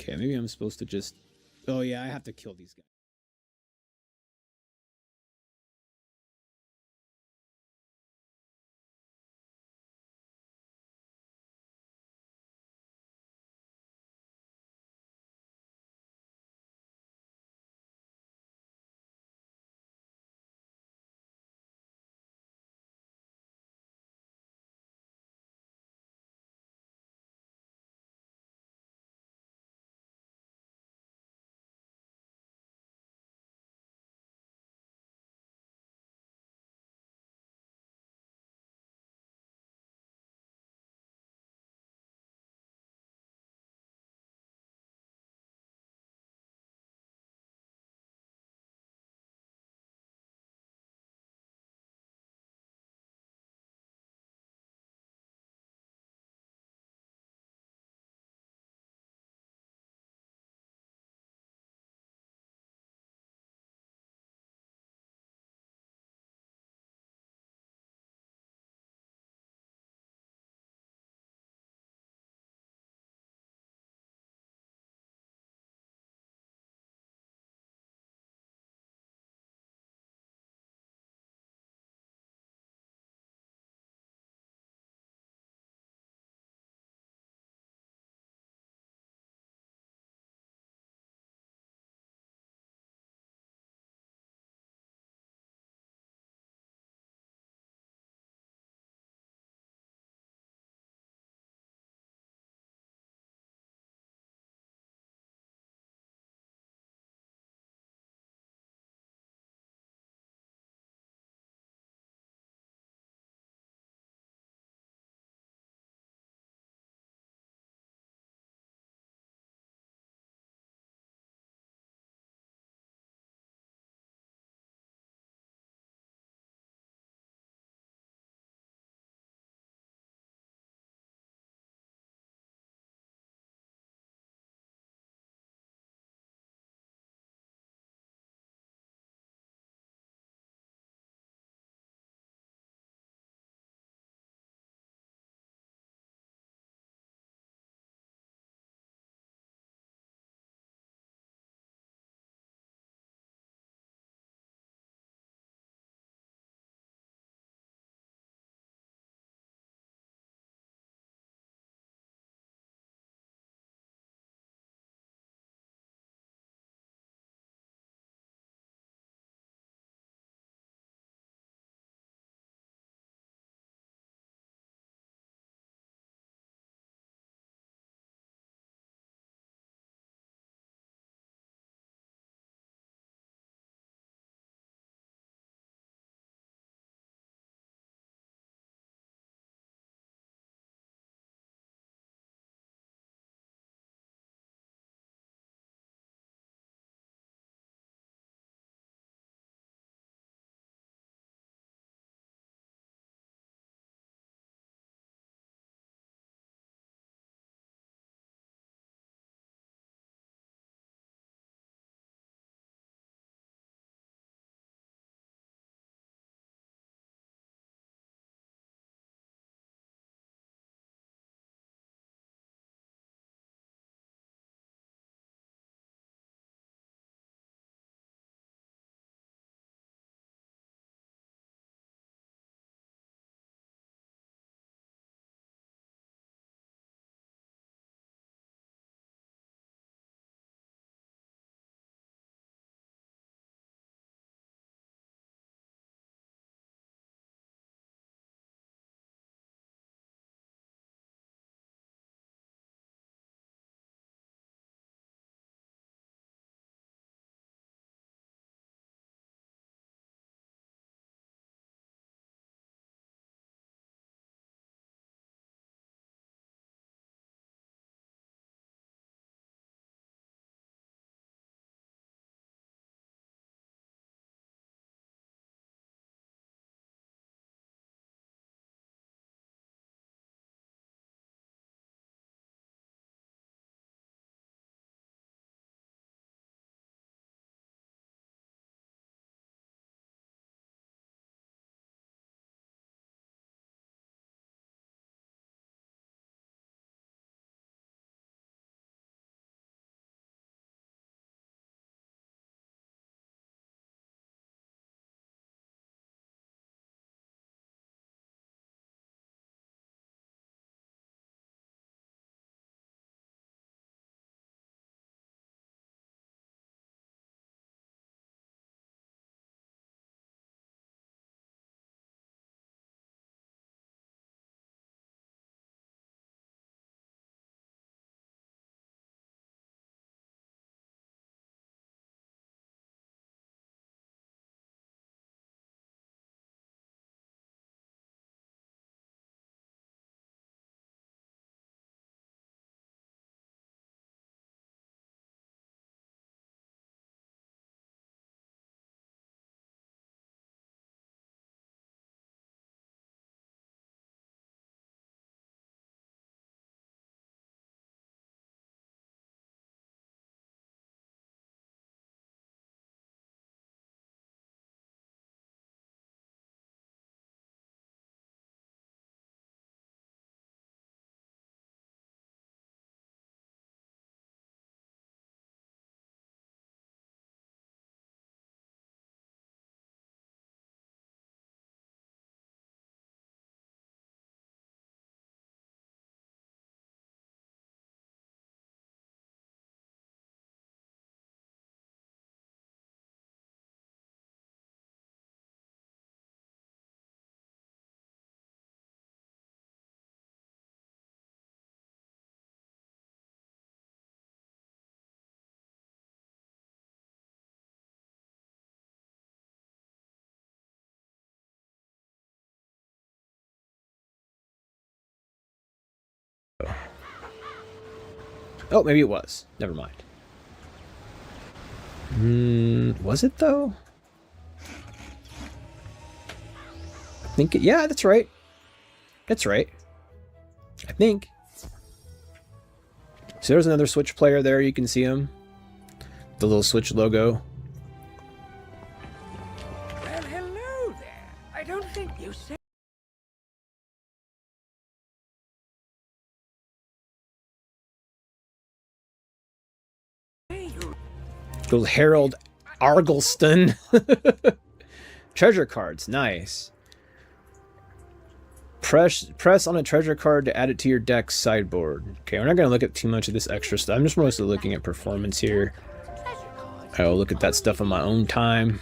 Okay, maybe I'm supposed to just... Oh yeah, I have to kill these guys. Oh, maybe it was. Never mind. Was it though? I think yeah, that's right. That's right. I think. So there's another Switch player there. You can see him. The little Switch logo. Well, hello there. I don't think you said. Little Harold Argleston. Treasure cards, nice. Press on a treasure card to add it to your deck's sideboard. Okay, we're not going to look at too much of this extra stuff. I'm just mostly looking at performance here. I'll look at that stuff on my own time.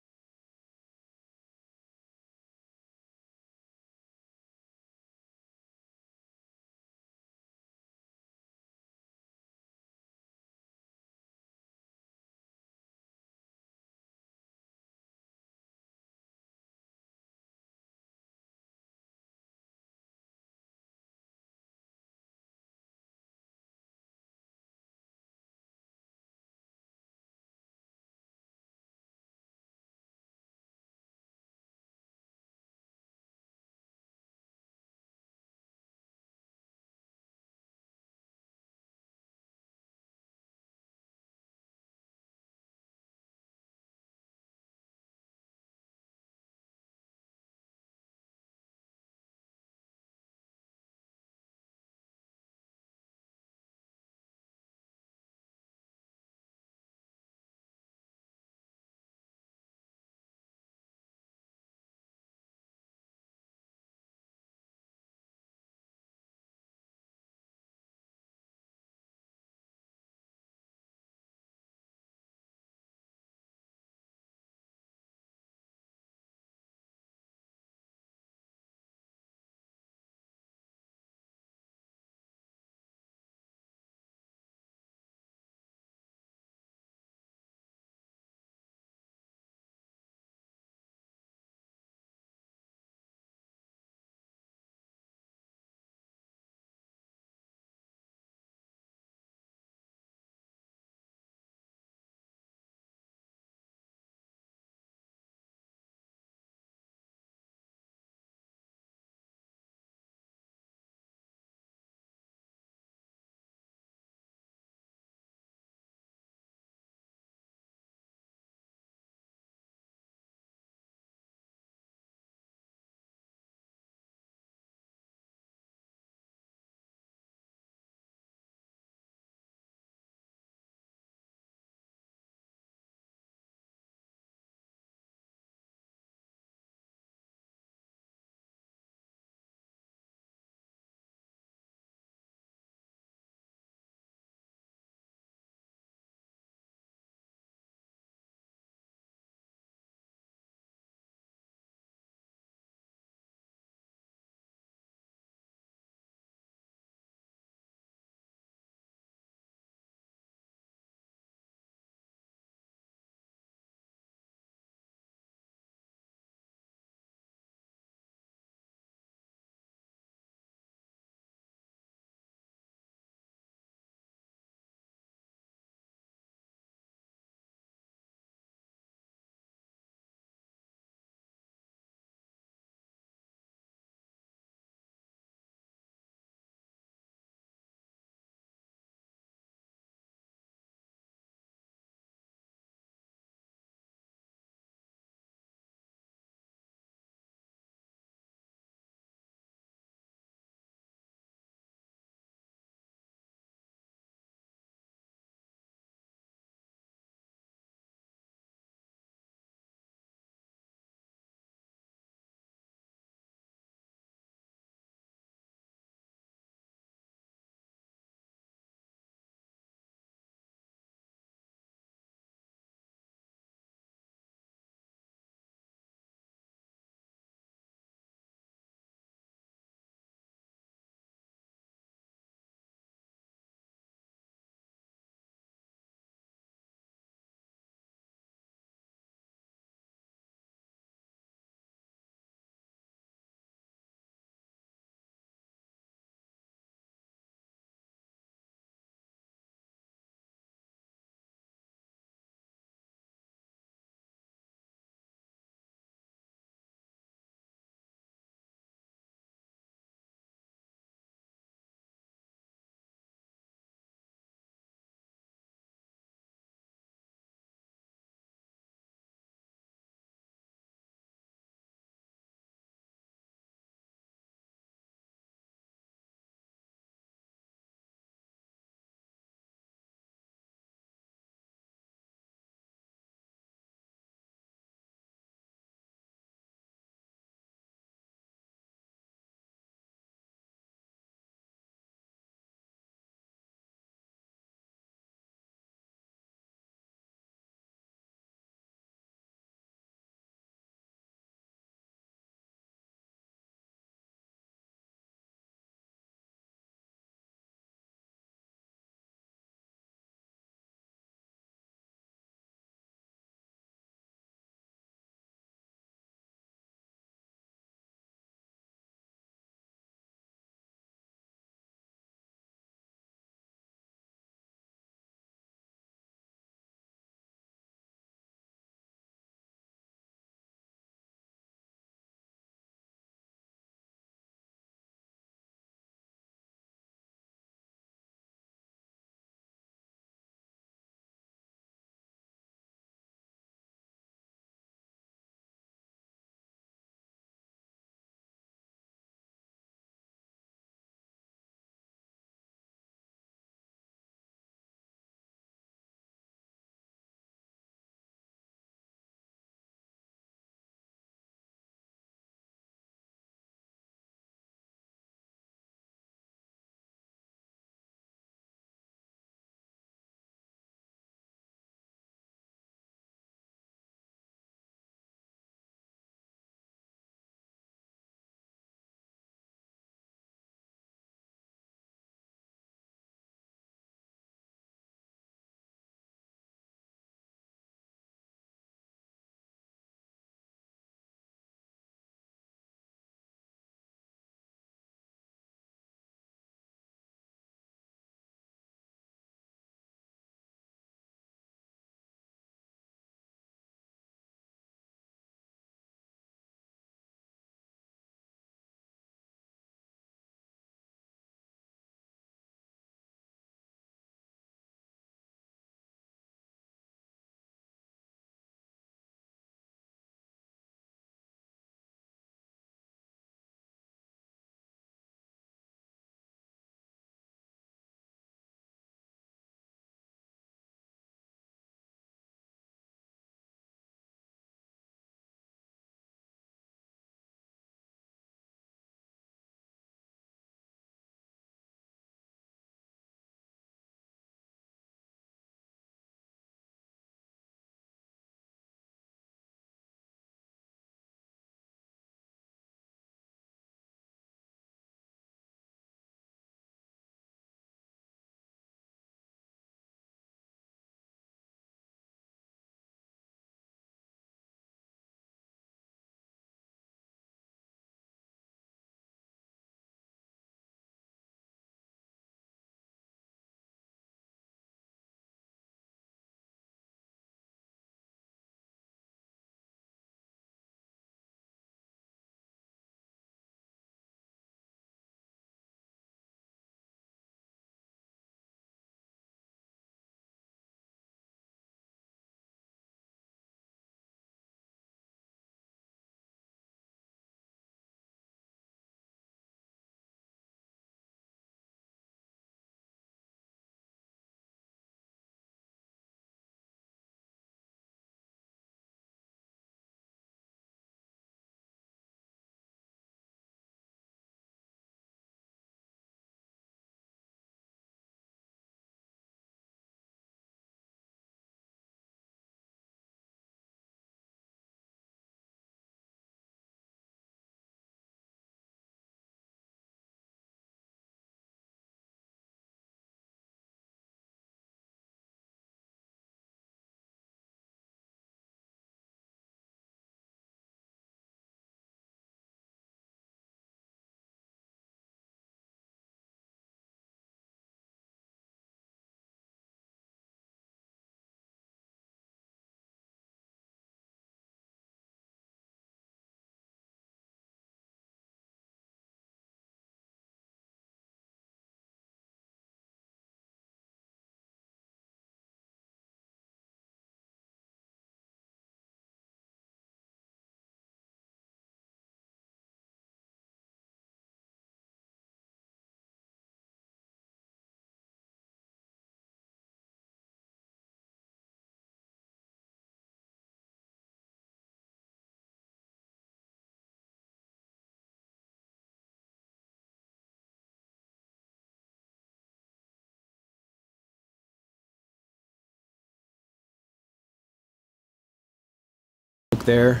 back there.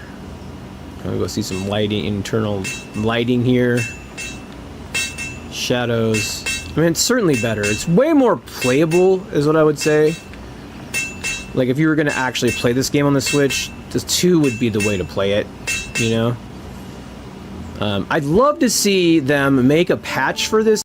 We'll go see some lighting, internal lighting here. Shadows. I mean, it's certainly better. It's way more playable, is what I would say. Like, if you were going to actually play this game on the Switch, the 2 would be the way to play it, you know? I'd love to see them make a patch for this.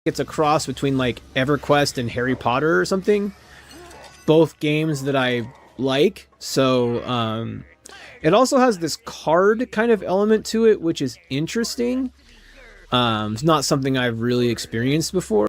It's a cross between like EverQuest and Harry Potter or something. Both games that I like. So it also has this card kind of element to it, which is interesting. It's not something I've really experienced before.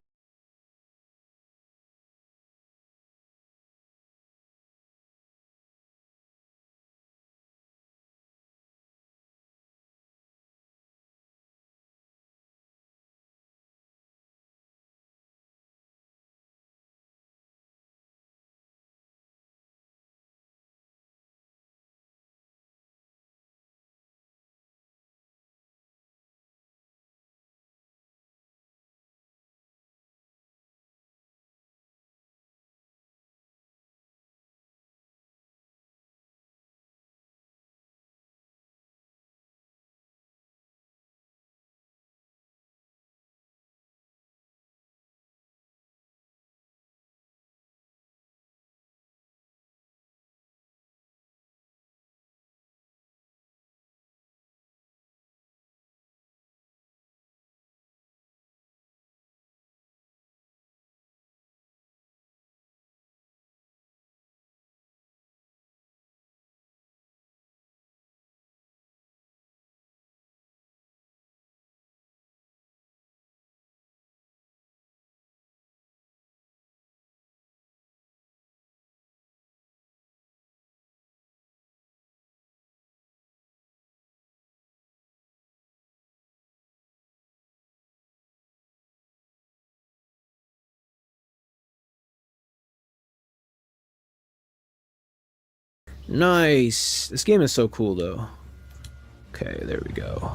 Nice. This game is so cool, though. Okay, there we go.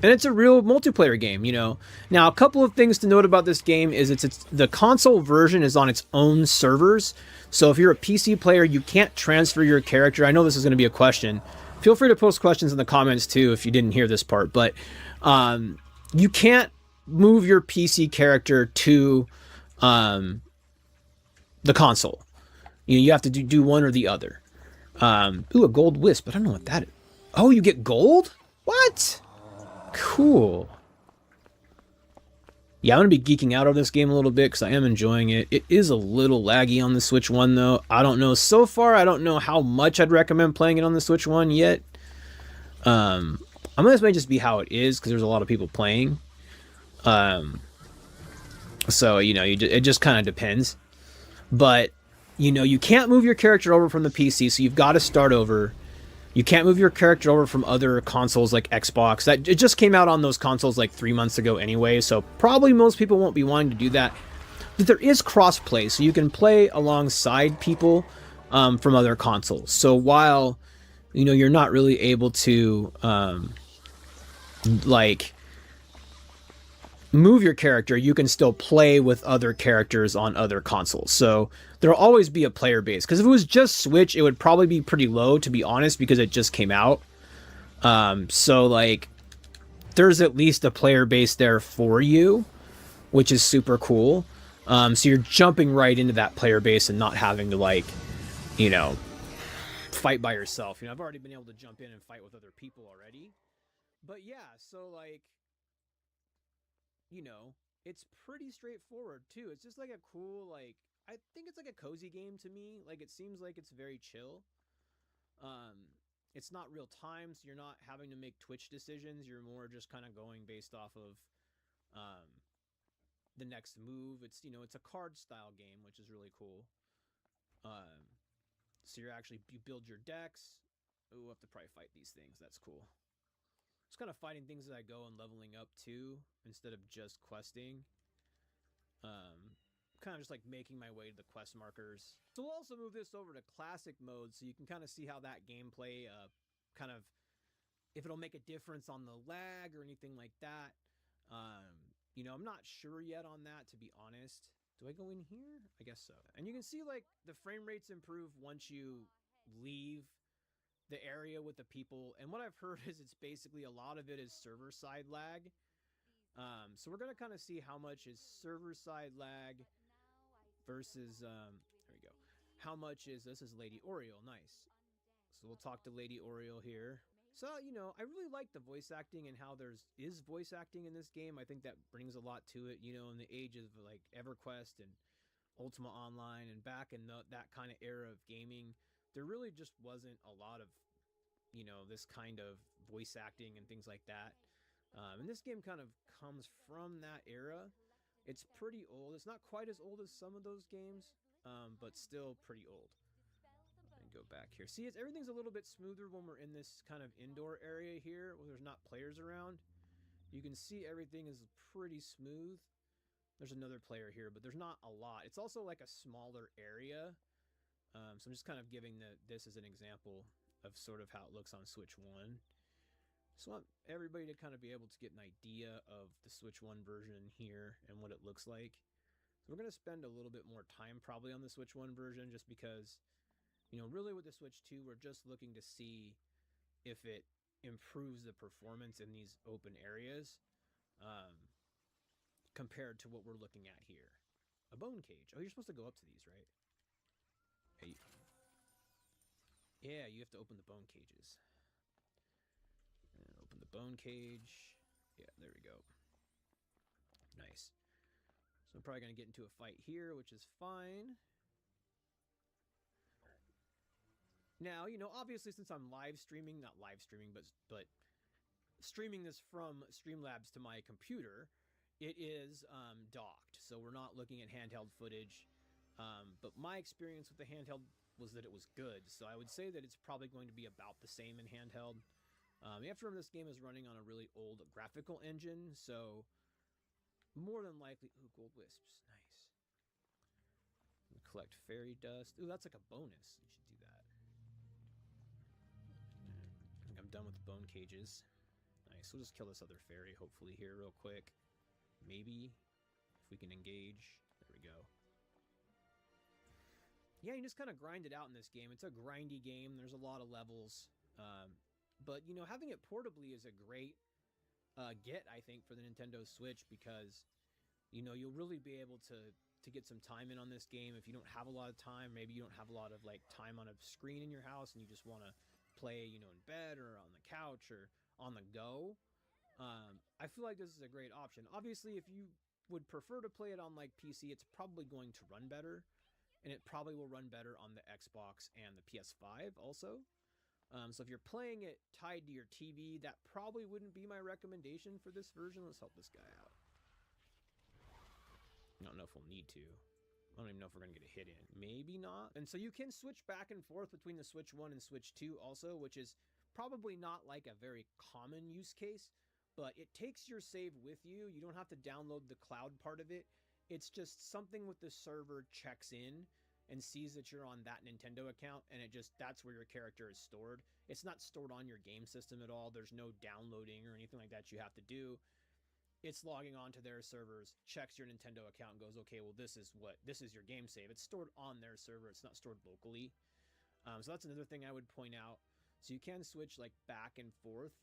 And it's a real multiplayer game, you know. Now, a couple of things to note about this game is it's the console version is on its own servers. So if you're a PC player, you can't transfer your character. I know this is going to be a question. Feel free to post questions in the comments, too, if you didn't hear this part. But you can't move your PC character to the console. You have to do one or the other. Ooh, a gold wisp. I don't know what that is. Oh, you get gold? What? Cool. Yeah, I'm going to be geeking out on this game a little bit because I am enjoying it. It is a little laggy on the Switch 1, though. I don't know. So far, I don't know how much I'd recommend playing it on the Switch 1 yet. I mean, this may just be how it is because there's a lot of people playing. So it just kind of depends. But you can't move your character over from the PC, so you've got to start over. You can't move your character over from other consoles like Xbox. That it just came out on those consoles like 3 months ago anyway, so probably most people won't be wanting to do that. But there is crossplay, so you can play alongside people from other consoles. So while you're not really able to like move your character, you can still play with other characters on other consoles. So there'll always be a player base. Because if it was just Switch, it would probably be pretty low, to be honest, because it just came out. So like, there's at least a player base there for you, which is super cool. So you're jumping right into that player base and not having to like, fight by yourself. I've already been able to jump in and fight with other people already. But yeah, so like, it's pretty straightforward too. It's just like a cool, like, I think it's like a cozy game to me. Like, it seems like it's very chill. It's not real time, so you're not having to make Twitch decisions. You're more just kind of going based off of the next move. It's it's a card style game, which is really cool. So you build your decks. Ooh, we'll have to probably fight these things. That's cool. Just kind of fighting things as I go and leveling up too, instead of just questing. Kind of just like making my way to the quest markers. So we'll also move this over to classic mode, so you can kind of see how that gameplay, kind of, if it'll make a difference on the lag or anything like that. I'm not sure yet on that, to be honest. Do I go in here? I guess so. And you can see like the frame rates improve once you leave the area with the people. And what I've heard is it's basically a lot of it is server side lag. So we're going to kind of see how much is server side lag versus, there we go. How much is, this is Lady Oriole, nice. So we'll talk to Lady Oriole here. So, I really like the voice acting and how is voice acting in this game. I think that brings a lot to it, in the age of like EverQuest and Ultima Online and back in that kind of era of gaming, there really just wasn't a lot of, this kind of voice acting and things like that. And this game kind of comes from that era. It's pretty old. It's not quite as old as some of those games, but still pretty old. And go back here. See, everything's a little bit smoother when we're in this kind of indoor area here where there's not players around. You can see everything is pretty smooth. There's another player here, but there's not a lot. It's also like a smaller area. So I'm just kind of giving this as an example of sort of how it looks on Switch 1. So I want everybody to kind of be able to get an idea of the Switch 1 version here and what it looks like. So we're going to spend a little bit more time probably on the Switch 1 version just because, really with the Switch 2, we're just looking to see if it improves the performance in these open areas compared to what we're looking at here. A bone cage. Oh, you're supposed to go up to these, right? Hey. Yeah, you have to open the bone cages. Open the bone cage. Yeah, there we go. Nice. So I'm probably going to get into a fight here, which is fine. Now, obviously since I'm live streaming, not live streaming, but streaming this from Streamlabs to my computer, it is docked. So we're not looking at handheld footage. But my experience with the handheld was that it was good. So I would say that it's probably going to be about the same in handheld. You have to remember this game is running on a really old graphical engine, so more than likely... Ooh, gold wisps. Nice. Collect fairy dust. Ooh, that's like a bonus. You should do that. I think I'm done with the bone cages. Nice. We'll just kill this other fairy, hopefully, here real quick. Maybe. If we can engage. There we go. Yeah, you just kind of grind it out in this game. It's a grindy game. There's a lot of levels. But, having it portably is a great get, I think, for the Nintendo Switch because, you'll really be able to get some time in on this game. If you don't have a lot of time, maybe you don't have a lot of, like, time on a screen in your house and you just want to play, in bed or on the couch or on the go. I feel like this is a great option. Obviously, if you would prefer to play it on, like, PC, it's probably going to run better. And it probably will run better on the Xbox and the PS5 also. So if you're playing it tied to your TV, that probably wouldn't be my recommendation for this version. Let's help this guy out. I don't know if we'll need to. I don't even know if we're going to get a hit in. Maybe not. And so you can switch back and forth between the Switch 1 and Switch 2 also, which is probably not like a very common use case, but it takes your save with you. You don't have to download the cloud part of it. It's just something with the server checks in and sees that you're on that Nintendo account, and it just, that's where your character is stored. It's not stored on your game system at all. There's no downloading or anything like that you have to do. It's logging on to their servers, checks your Nintendo account, and goes, okay, well, this is your game save. It's stored on their server. It's not stored locally. So that's another thing I would point out. So you can switch like back and forth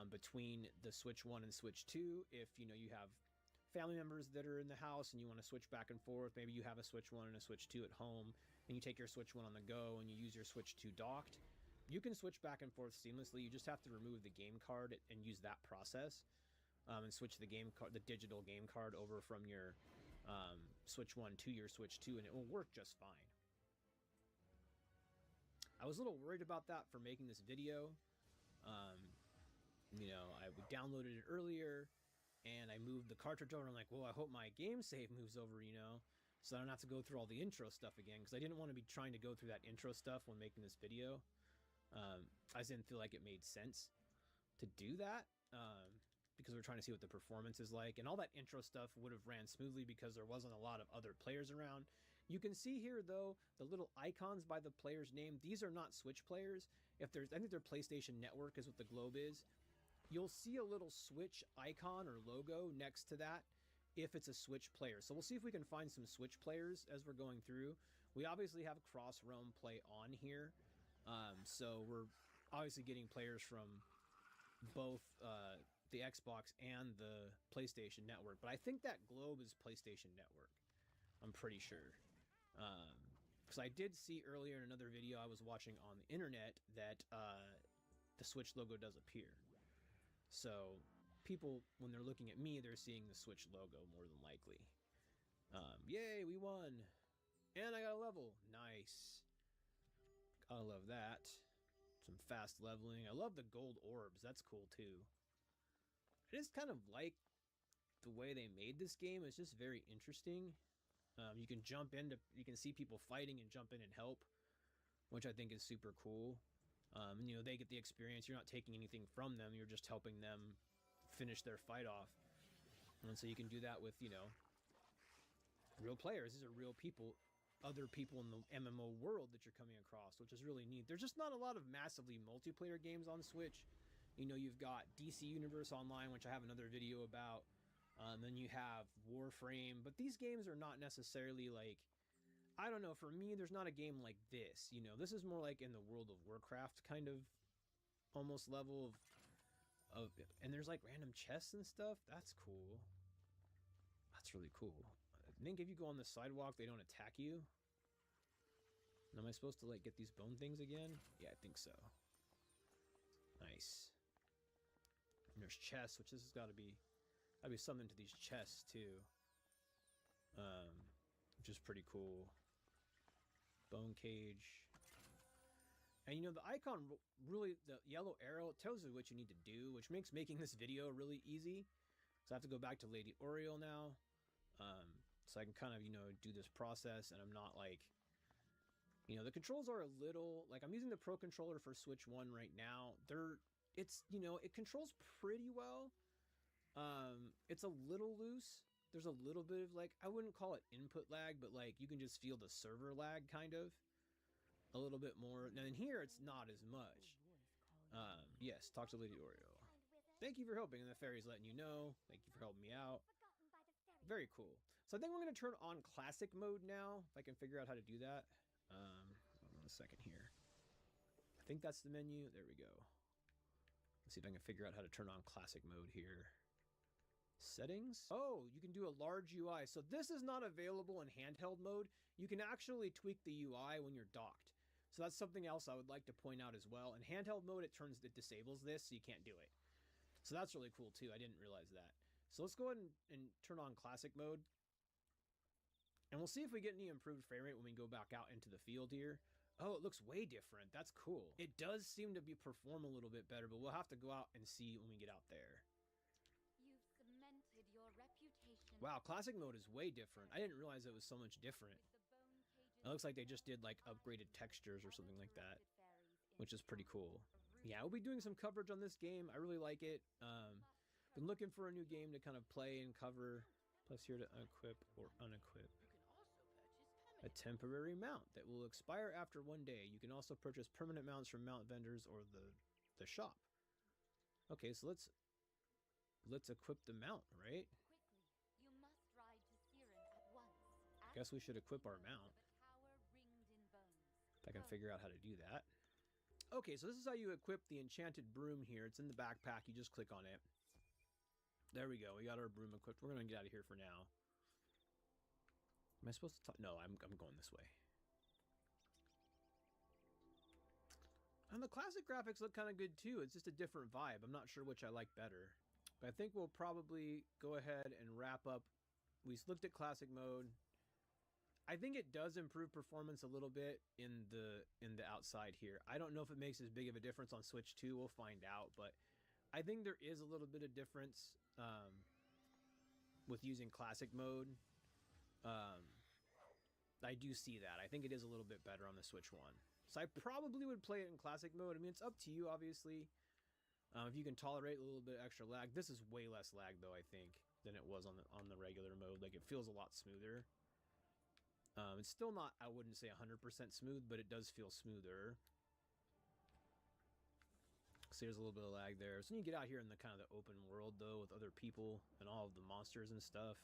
between the Switch 1 and Switch 2 if, you know, you have family members that are in the house and you want to switch back and forth. Maybe you have a Switch 1 and a Switch 2 at home, and you take your Switch 1 on the go and you use your Switch 2 docked. You can switch back and forth seamlessly. You just have to remove the game card and use that process. And switch the game card, the digital game card, over from your Switch 1 to your Switch 2, and it will work just fine. I was a little worried about that for making this video. You know, I downloaded it earlier, and I moved the cartridge over. I'm like, well, I hope my game save moves over, you know, so I don't have to go through all the intro stuff again, because I didn't want to be trying to go through that intro stuff when making this video. I just didn't feel like it made sense to do that. Because we're trying to see what the performance is like, and all that intro stuff would have ran smoothly because there wasn't a lot of other players around. You can see here though the little icons by the player's name. These are not Switch players. If there's, I think their PlayStation Network is what the globe is. You'll see a little Switch icon or logo next to that if it's a Switch player. So we'll see if we can find some Switch players as we're going through. We obviously have cross roam play on here, so we're obviously getting players from both the Xbox and the PlayStation Network, but I think that globe is PlayStation Network. I'm pretty sure. Because I did see earlier in another video I was watching on the internet that the Switch logo does appear. So people, when they're looking at me, they're seeing the Switch logo more than likely. Yay, we won! And I got a level. Nice. Gotta love that. Some fast leveling. I love the gold orbs. That's cool too. I just kind of like the way they made this game. It's just very interesting. You can jump into, you can see people fighting and jump in and help, which I think is super cool. And you know, they get the experience. You're not taking anything from them. You're just helping them finish their fight off. And so you can do that with, you know, real players. These are real people, other people in the MMO world that you're coming across, which is really neat. There's just not a lot of massively multiplayer games on Switch. You know, you've got DC Universe Online, which I have another video about. Then you have Warframe. But these games are not necessarily like, I don't know, for me, there's not a game like this. You know, this is more like in the World of Warcraft kind of almost level of and there's like random chests and stuff. That's cool. That's really cool. I think if you go on the sidewalk, they don't attack you. And am I supposed to like get these bone things again? Yeah, I think so. Nice. And there's chests, which this has got to be something to these chests too, which is pretty cool. Bone cage, and you know the icon really, the yellow arrow, it tells you what you need to do, which makes making this video really easy. So I have to go back to Lady Oriole now, so I can kind of, you know, do this process, and I'm not like, you know, the controls are a little like, I'm using the Pro controller for Switch 1 right now. It's, you know, it controls pretty well. It's a little loose. There's a little bit of like, I wouldn't call it input lag, but like you can just feel the server lag kind of a little bit more. Now in here, it's not as much. Yes, talk to Lady Oriole. Thank you for helping, and the fairy's letting you know. Thank you for helping me out. Very cool. So I think we're going to turn on classic mode now, if I can figure out how to do that. Hold on a second here. I think that's the menu. There we go. Let's see if I can figure out how to turn on classic mode here. Settings. Oh, you can do a large UI. So this is not available in handheld mode. You can actually tweak the UI when you're docked. So that's something else I would like to point out as well. In handheld mode, it disables this, so you can't do it. So that's really cool too. I didn't realize that. So let's go ahead and turn on classic mode. And we'll see if we get any improved frame rate when we go back out into the field here. Oh, it looks way different. That's cool. It does seem to perform a little bit better, but we'll have to go out and see when we get out there. You've cemented your reputation. Wow, classic mode is way different. I didn't realize it was so much different. It looks like they just did like upgraded textures or something like that, which is pretty cool. Yeah, we'll be doing some coverage on this game. I really like it. Been looking for a new game to kind of play and cover. Plus here to unequip or unequip a temporary mount that will expire after 1 day. You can also purchase permanent mounts from mount vendors or the shop. Okay, so let's equip the mount, right? Quickly, you must ride to Siren at once. Guess we should equip our mount. If I can figure out how to do that. Okay, so this is how you equip the enchanted broom here. It's in the backpack. You just click on it. There we go. We got our broom equipped. We're going to get out of here for now. Am I supposed to talk? No, I'm going this way. And the classic graphics look kind of good too. It's just a different vibe. I'm not sure which I like better. But I think we'll probably go ahead and wrap up. We looked at classic mode. I think it does improve performance a little bit in the outside here. I don't know if it makes as big of a difference on Switch 2. We'll find out, but I think there is a little bit of difference with using classic mode. I do see that. I think it is a little bit better on the Switch 1. So I probably would play it in classic mode. I mean, it's up to you, obviously. If you can tolerate a little bit extra lag. This is way less lag, though, I think, than it was on the regular mode. Like, it feels a lot smoother. It's still not, I wouldn't say 100% smooth, but it does feel smoother. So there's a little bit of lag there. So when you get out here in the kind of the open world, though, with other people and all of the monsters and stuff,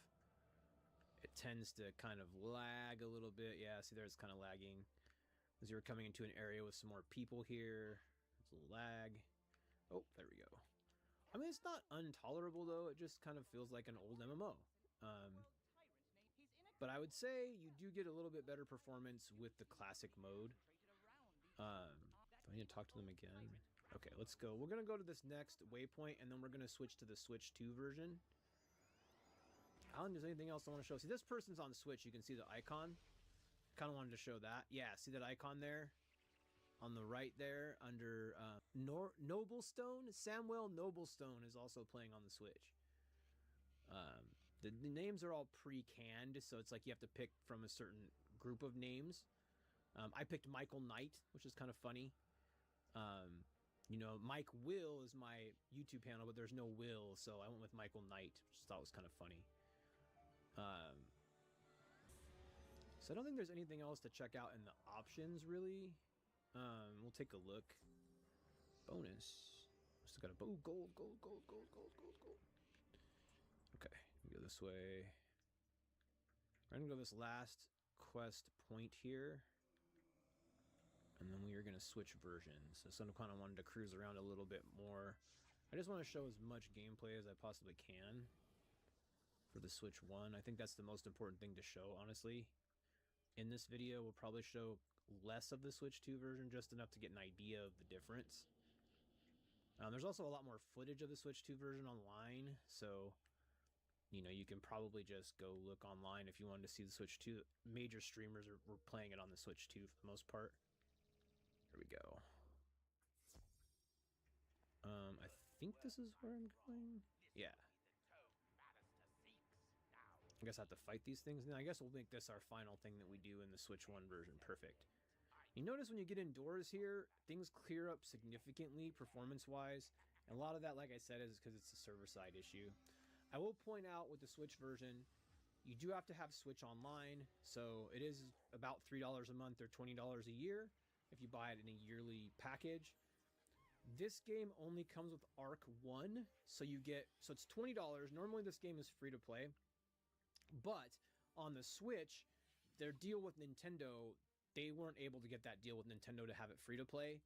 it tends to kind of lag a little bit. Yeah, see, there's kind of lagging. As you're coming into an area with some more people here, there's a little lag. Oh, there we go. I mean, it's not intolerable, though. It just kind of feels like an old MMO. But I would say you do get a little bit better performance with the classic mode. Do I need to talk to them again? Okay, let's go. We're going to go to this next waypoint, and then we're going to switch to the Switch 2 version. I don't think there's anything else I want to show. See, this person's on Switch. You can see the icon. Kind of wanted to show that. Yeah, see that icon there? On the right there, under Noblestone. Samuel Noblestone is also playing on the Switch. The names are all pre-canned, so it's like you have to pick from a certain group of names. I picked Michael Knight, which is kind of funny. You know, Mike Will is my YouTube handle, but there's no Will, so I went with Michael Knight, which I thought was kind of funny. So I don't think there's anything else to check out in the options, really. We'll take a look. Bonus. Still got a gold. Okay, we go this way. We're gonna go this last quest point here, and then we are gonna switch versions. So I kind of wanted to cruise around a little bit more. I just want to show as much gameplay as I possibly can for the Switch 1. I think that's the most important thing to show, honestly. In this video, we'll probably show less of the Switch 2 version, just enough to get an idea of the difference. There's also a lot more footage of the Switch 2 version online, so you know, you can probably just go look online if you wanted to see the Switch 2. Major streamers were playing it on the Switch 2 for the most part. Here we go. I think this is where I'm going. Yeah. I guess I have to fight these things now. I guess we'll make this our final thing that we do in the Switch 1 version. Perfect. You notice when you get indoors here, things clear up significantly performance-wise. And a lot of that, like I said, is because it's a server-side issue. I will point out with the Switch version, you do have to have Switch Online, so it is about $3 a month or $20 a year if you buy it in a yearly package. This game only comes with Arc 1, so it's $20. Normally this game is free to play, but on the Switch, their deal with Nintendo, they weren't able to get that deal with Nintendo to have it free to play.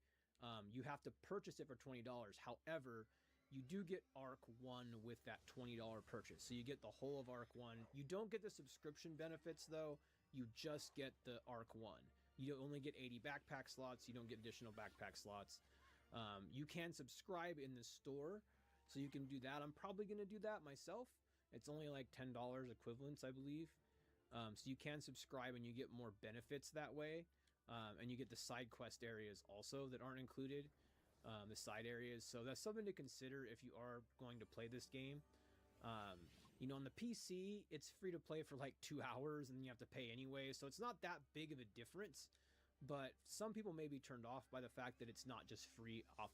You have to purchase it for $20. However, you do get Arc 1 with that $20 purchase. So you get the whole of Arc 1. You don't get the subscription benefits, though. You just get the Arc 1. You only get 80 backpack slots. You don't get additional backpack slots. You can subscribe in the store, so you can do that. I'm probably going to do that myself. It's only like $10 equivalents, I believe. So you can subscribe and you get more benefits that way. And you get the side quest areas also that aren't included, the side areas. So that's something to consider if you are going to play this game. You know, on the PC, it's free to play for like 2 hours and then you have to pay anyway. So it's not that big of a difference. But some people may be turned off by the fact that it's not just free off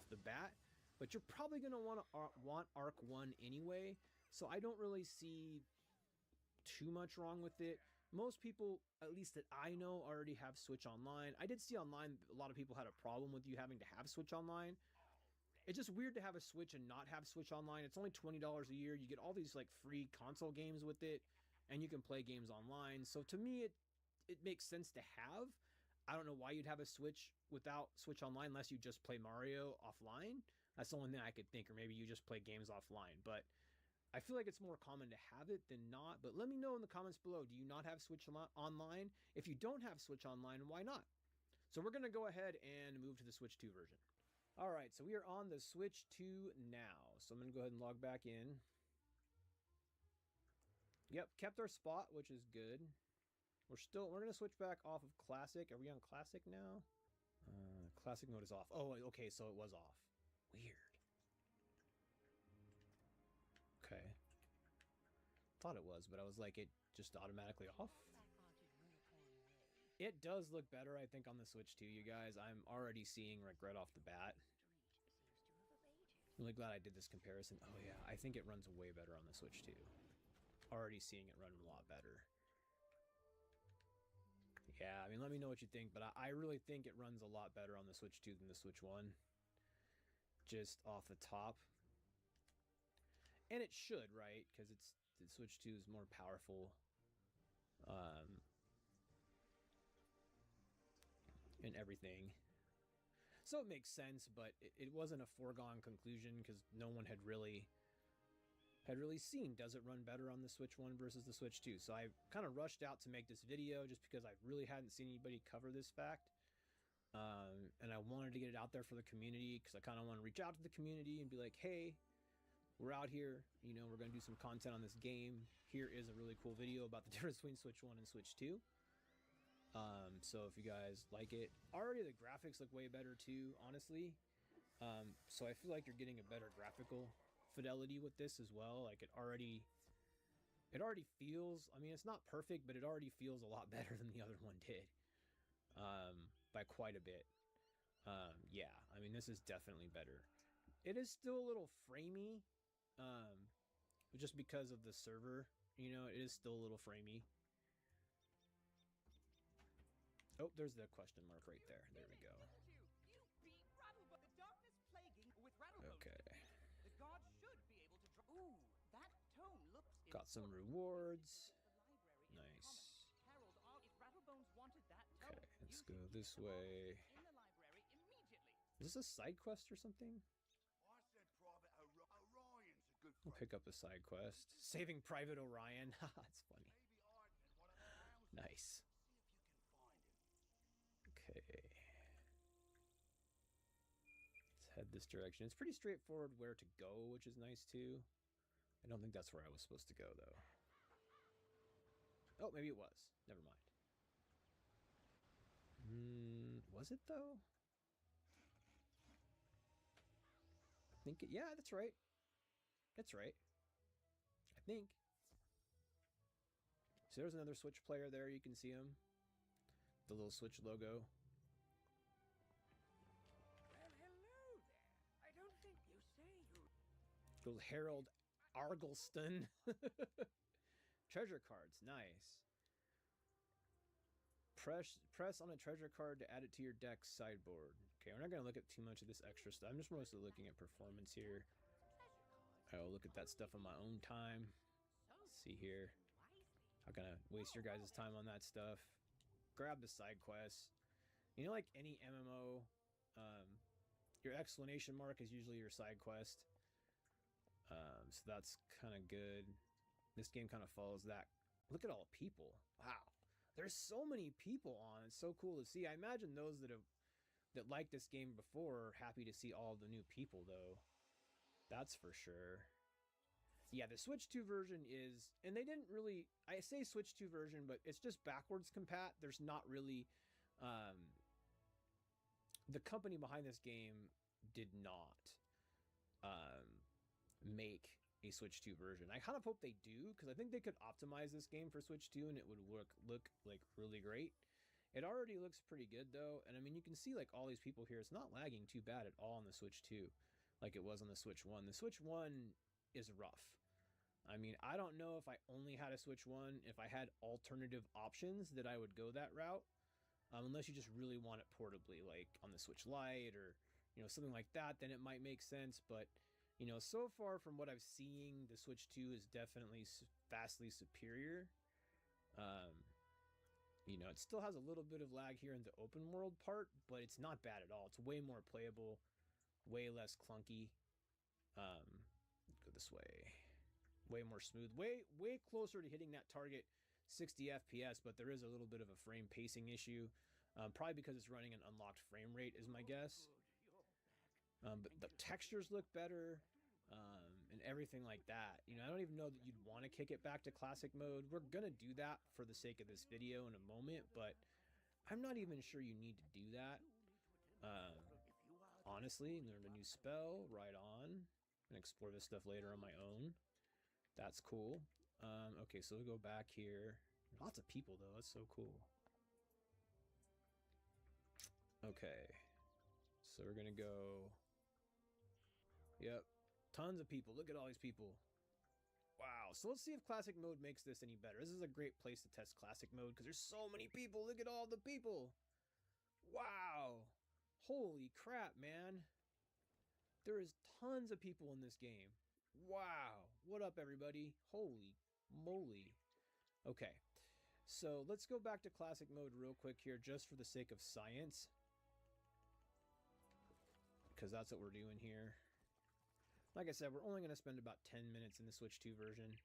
the bat. But you're probably going to want Arc 1 anyway. So I don't really see too much wrong with it. Most people, at least that I know, already have Switch Online. I did see online a lot of people had a problem with you having to have Switch Online. It's just weird to have a Switch and not have Switch Online. It's only $20 a year. You get all these like free console games with it, and you can play games online. So to me, it makes sense to have. I don't know why you'd have a Switch without Switch Online unless you just play Mario offline. That's the only thing I could think, or maybe you just play games offline. But I feel like it's more common to have it than not. But let me know in the comments below, do you not have Switch Online? If you don't have Switch Online, why not? So we're going to go ahead and move to the Switch 2 version. All right, so we are on the Switch 2 now. So I'm going to go ahead and log back in. Yep, kept our spot, which is good. We're going to switch back off of Classic. Are we on Classic now? Classic mode is off. Oh, okay, so it was off. Weird. Okay. Thought it was, but I was like, it just automatically off. It does look better, I think, on the Switch 2, you guys. I'm already seeing like right off the bat. I'm really glad I did this comparison. Oh yeah, I think it runs way better on the Switch 2. Already seeing it run a lot better. Yeah, I mean, let me know what you think, but I really think it runs a lot better on the Switch 2 than the Switch 1. Just off the top. And it should, right? Because the Switch 2 is more powerful. And everything. So it makes sense, but it wasn't a foregone conclusion because no one had really seen does it run better on the Switch 1 versus the Switch 2. So I kind of rushed out to make this video just because I really hadn't seen anybody cover this fact. And I wanted to get it out there for the community because I kind of want to reach out to the community and be like, hey, we're out here, you know, we're going to do some content on this game. Here is a really cool video about the difference between Switch 1 and Switch 2. So if you guys like it, already the graphics look way better too, honestly. So I feel like you're getting a better graphical fidelity with this as well. Like it already feels, I mean, it's not perfect, but it already feels a lot better than the other one did. By quite a bit. Yeah, I mean, this is definitely better. It is still a little framey, just because of the server, you know, it is still a little framey. Oh, there's the question mark right there. There we go. Okay. The gods should be able to draw. Ooh, that tone looks. Got some rewards. Nice. Okay, let's go this way. Is this a side quest or something? We'll pick up a side quest. Saving Private Orion. That's funny. Nice. Okay. Let's head this direction. It's pretty straightforward where to go, which is nice too. I don't think that's where I was supposed to go though. Oh, maybe it was. Never mind. Was it though? I think it, yeah, that's right. That's right. I think. So there's another Switch player there. You can see him. The little Switch logo. Well, hello there. I don't think you say you. Goes Harold Argleston. Treasure cards, nice. Press on a treasure card to add it to your deck's sideboard. Okay, we're not going to look at too much of this extra stuff. I'm just mostly looking at performance here. I'll look at that stuff on my own time. Let's see here. Not gonna waste your guys' time on that stuff. Grab the side quests. You know, like any MMO, your exclamation mark is usually your side quest. So that's kind of good. This game kind of follows that. Look at all the people. Wow. There's so many people on. It's so cool to see. I imagine those that liked this game before are happy to see all the new people, though. That's for sure. Yeah, the Switch 2 version is... And they didn't really... I say Switch 2 version, but it's just backwards compat. There's not really The company behind this game did not make a Switch 2 version. I kind of hope they do, because I think they could optimize this game for Switch 2 and it would look like really great. It already looks pretty good though, and I mean, you can see like all these people here. It's not lagging too bad at all on the Switch 2 like it was on the Switch 1. The Switch 1 is rough. I mean, I don't know if I only had a Switch 1, if I had alternative options that I would go that route. Unless you just really want it portably, like on the Switch Lite or, you know, something like that, then it might make sense. But, you know, so far from what I've seen, the Switch 2 is definitely vastly superior. You know, it still has a little bit of lag here in the open world part, but it's not bad at all. It's way more playable, way less clunky. Go this way. Way more smooth, way closer to hitting that target 60 FPS, but there is a little bit of a frame pacing issue, probably because it's running an unlocked frame rate is my guess. But the textures look better, and everything like that. You know, I don't even know that you'd want to kick it back to classic mode. We're gonna do that for the sake of this video in a moment, but I'm not even sure you need to do that. Honestly, learned a new spell, right on, and explore this stuff later on my own. That's cool. Okay, so we'll go back here. Lots of people, though. That's so cool. Okay. So we're going to go... Yep. Tons of people. Look at all these people. Wow. So let's see if Classic Mode makes this any better. This is a great place to test Classic Mode because there's so many people. Look at all the people. Wow. Holy crap, man. There is tons of people in this game. Wow. What up, everybody? Holy moly. Okay. So let's go back to Classic Mode real quick here just for the sake of science. Because that's what we're doing here. Like I said, we're only going to spend about 10 minutes in the Switch 2 version.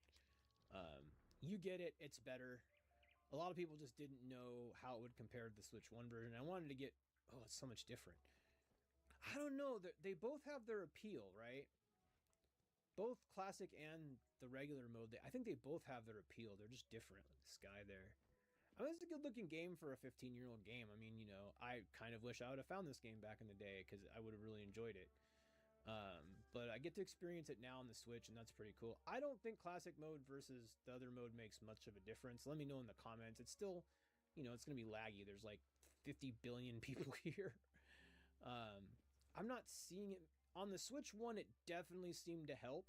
You get it. It's better. A lot of people just didn't know how it would compare to the Switch 1 version. I wanted to get... Oh, it's so much different. I don't know. They both have their appeal, right? Both classic and the regular mode, I think they both have their appeal. They're just different. This guy there. I mean, it's a good-looking game for a 15-year-old game. I mean, you know, I kind of wish I would have found this game back in the day because I would have really enjoyed it. But I get to experience it now on the Switch, and that's pretty cool. I don't think classic mode versus the other mode makes much of a difference. Let me know in the comments. It's still, you know, it's going to be laggy. There's like 50 billion people here. I'm not seeing it. On the Switch 1, it definitely seemed to help,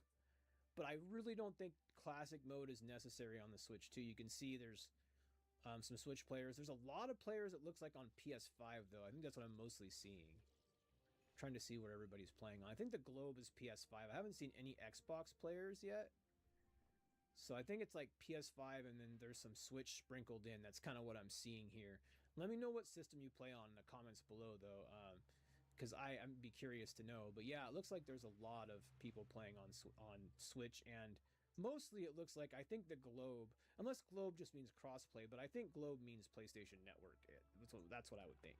but I really don't think classic mode is necessary on the Switch 2. You can see there's some Switch players. There's a lot of players it looks like on PS5, though. I think that's what I'm mostly seeing. I'm trying to see what everybody's playing on. I think the globe is PS5. I haven't seen any Xbox players yet. So I think it's like PS5 and then there's some Switch sprinkled in. That's kind of what I'm seeing here. Let me know what system you play on in the comments below, though. Because I'd be curious to know. But yeah, it looks like there's a lot of people playing on Switch, and mostly it looks like, I think the Globe, unless Globe just means crossplay, but I think Globe means PlayStation Network. That's what I would think.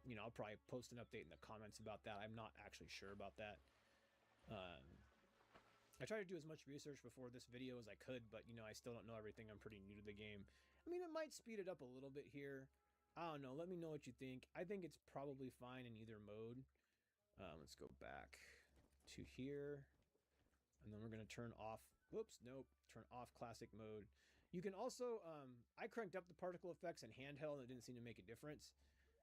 You know, I'll probably post an update in the comments about that. I'm not actually sure about that. I tried to do as much research before this video as I could, but, you know, I still don't know everything. I'm pretty new to the game. I mean, it might speed it up a little bit here. I don't know. Let me know what you think. I think it's probably fine in either mode. Let's go back to here. And then we're going to turn off... Whoops, nope. Turn off classic mode. You can also... I cranked up the particle effects in handheld and it didn't seem to make a difference.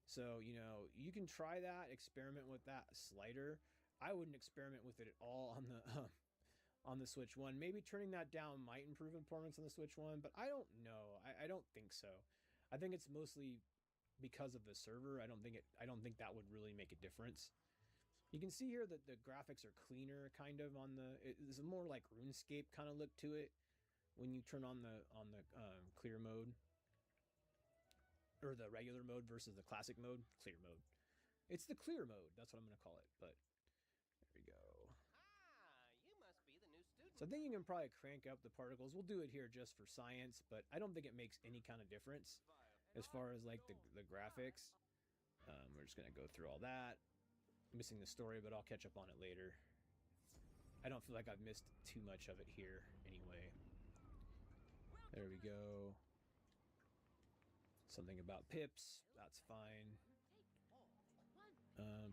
So, you know, you can try that. Experiment with that slider. I wouldn't experiment with it at all on the Switch 1. Maybe turning that down might improve performance on the Switch 1, but I don't know. I don't think so. I think it's mostly... because of the server. I don't think that would really make a difference. You can see here that the graphics are cleaner, kind of on the... It's more like RuneScape kind of look to it when you turn on the clear mode, or the regular mode versus the classic mode. Clear mode. It's the clear mode. That's what I'm going to call it. But there we go. You must be the new student. So I think you can probably crank up the particles. We'll do it here just for science, but I don't think it makes any kind of difference as far as like the graphics. We're just gonna go through all that. I'm missing the story, but I'll catch up on it later. I don't feel like I've missed too much of it here anyway. There we go. Something about pips. That's fine.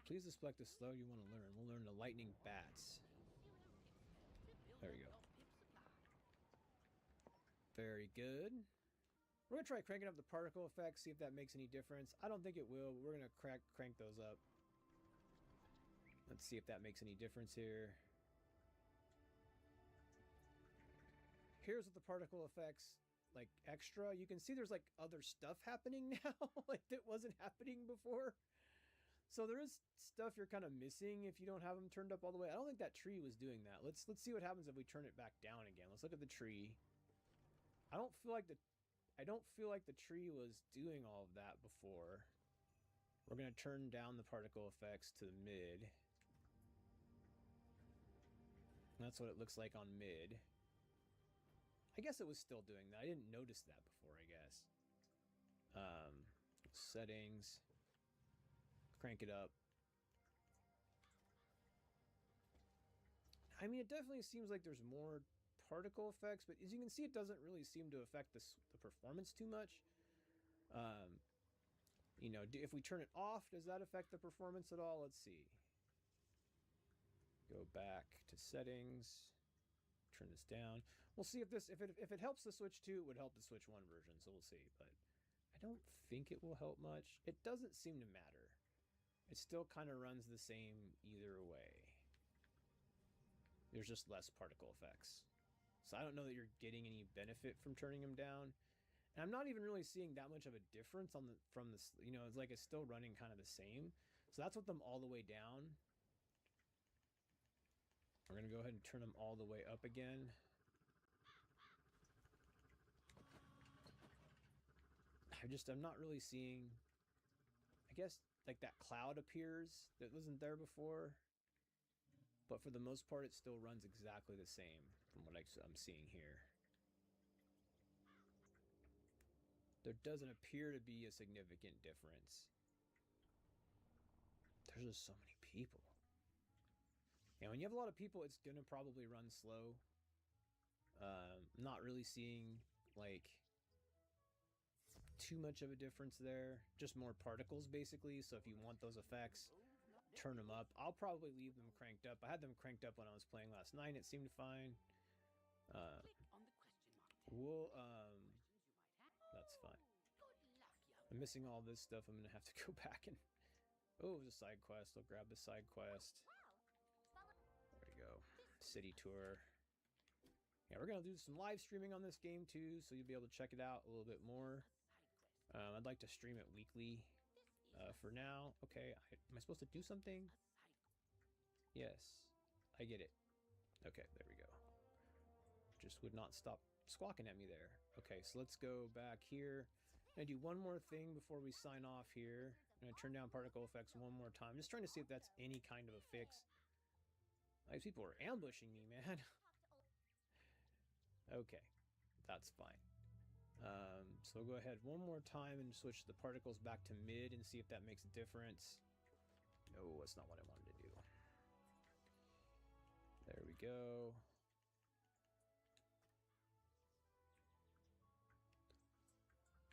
Please select the slow you want to learn. We'll learn the lightning bats. There we go. Very good. We're going to try cranking up the particle effects, see if that makes any difference. I don't think it will, but we're going to crank those up. Let's see if that makes any difference here. Here's what the particle effects, like, extra. You can see there's, like, other stuff happening now, like, that wasn't happening before. So there is stuff you're kind of missing if you don't have them turned up all the way. I don't think that tree was doing that. Let's see what happens if we turn it back down again. Let's look at the tree. I don't feel like the tree was doing all of that before. We're going to turn down the particle effects to the mid. That's what it looks like on mid. I guess it was still doing that. I didn't notice that before, I guess. Settings. Crank it up. I mean, it definitely seems like there's more particle effects, but as you can see, it doesn't really seem to affect the performance too much. You know, if we turn it off, does that affect the performance at all? Let's see. Go back to settings. Turn this down. We'll see if this, if it helps the Switch 2, it would help the Switch 1 version, so we'll see. But I don't think it will help much. It doesn't seem to matter. It still kind of runs the same either way. There's just less particle effects. So I don't know that you're getting any benefit from turning them down. And I'm not even really seeing that much of a difference on from this, you know, it's like it's still running kind of the same. So that's with them all the way down. We're going to go ahead and turn them all the way up again. I'm not really seeing, I guess, like that cloud appears that wasn't there before. But for the most part, it still runs exactly the same from what I'm seeing here. There doesn't appear to be a significant difference. There's just so many people. And when you have a lot of people, it's going to probably run slow. Not really seeing, like, too much of a difference there. Just more particles, basically. So if you want those effects, turn them up. I'll probably leave them cranked up. I had them cranked up when I was playing last night. It seemed fine. That's fine. I'm missing all this stuff. I'm going to have to go back and... Oh, it was a side quest. I'll grab the side quest. There we go. City tour. Yeah, we're going to do some live streaming on this game too, so you'll be able to check it out a little bit more. I'd like to stream it weekly. For now, okay, am I supposed to do something? Yes, I get it. Okay, there we go. Just would not stop squawking at me there. Okay, so let's go back here. I'm gonna do one more thing before we sign off here. I'm gonna turn down particle effects one more time. Just trying to see if that's any kind of a fix. These people are ambushing me, man. Okay, that's fine. So we'll go ahead one more time and switch the particles back to mid and see if that makes a difference. No, that's not what I wanted to do. There we go.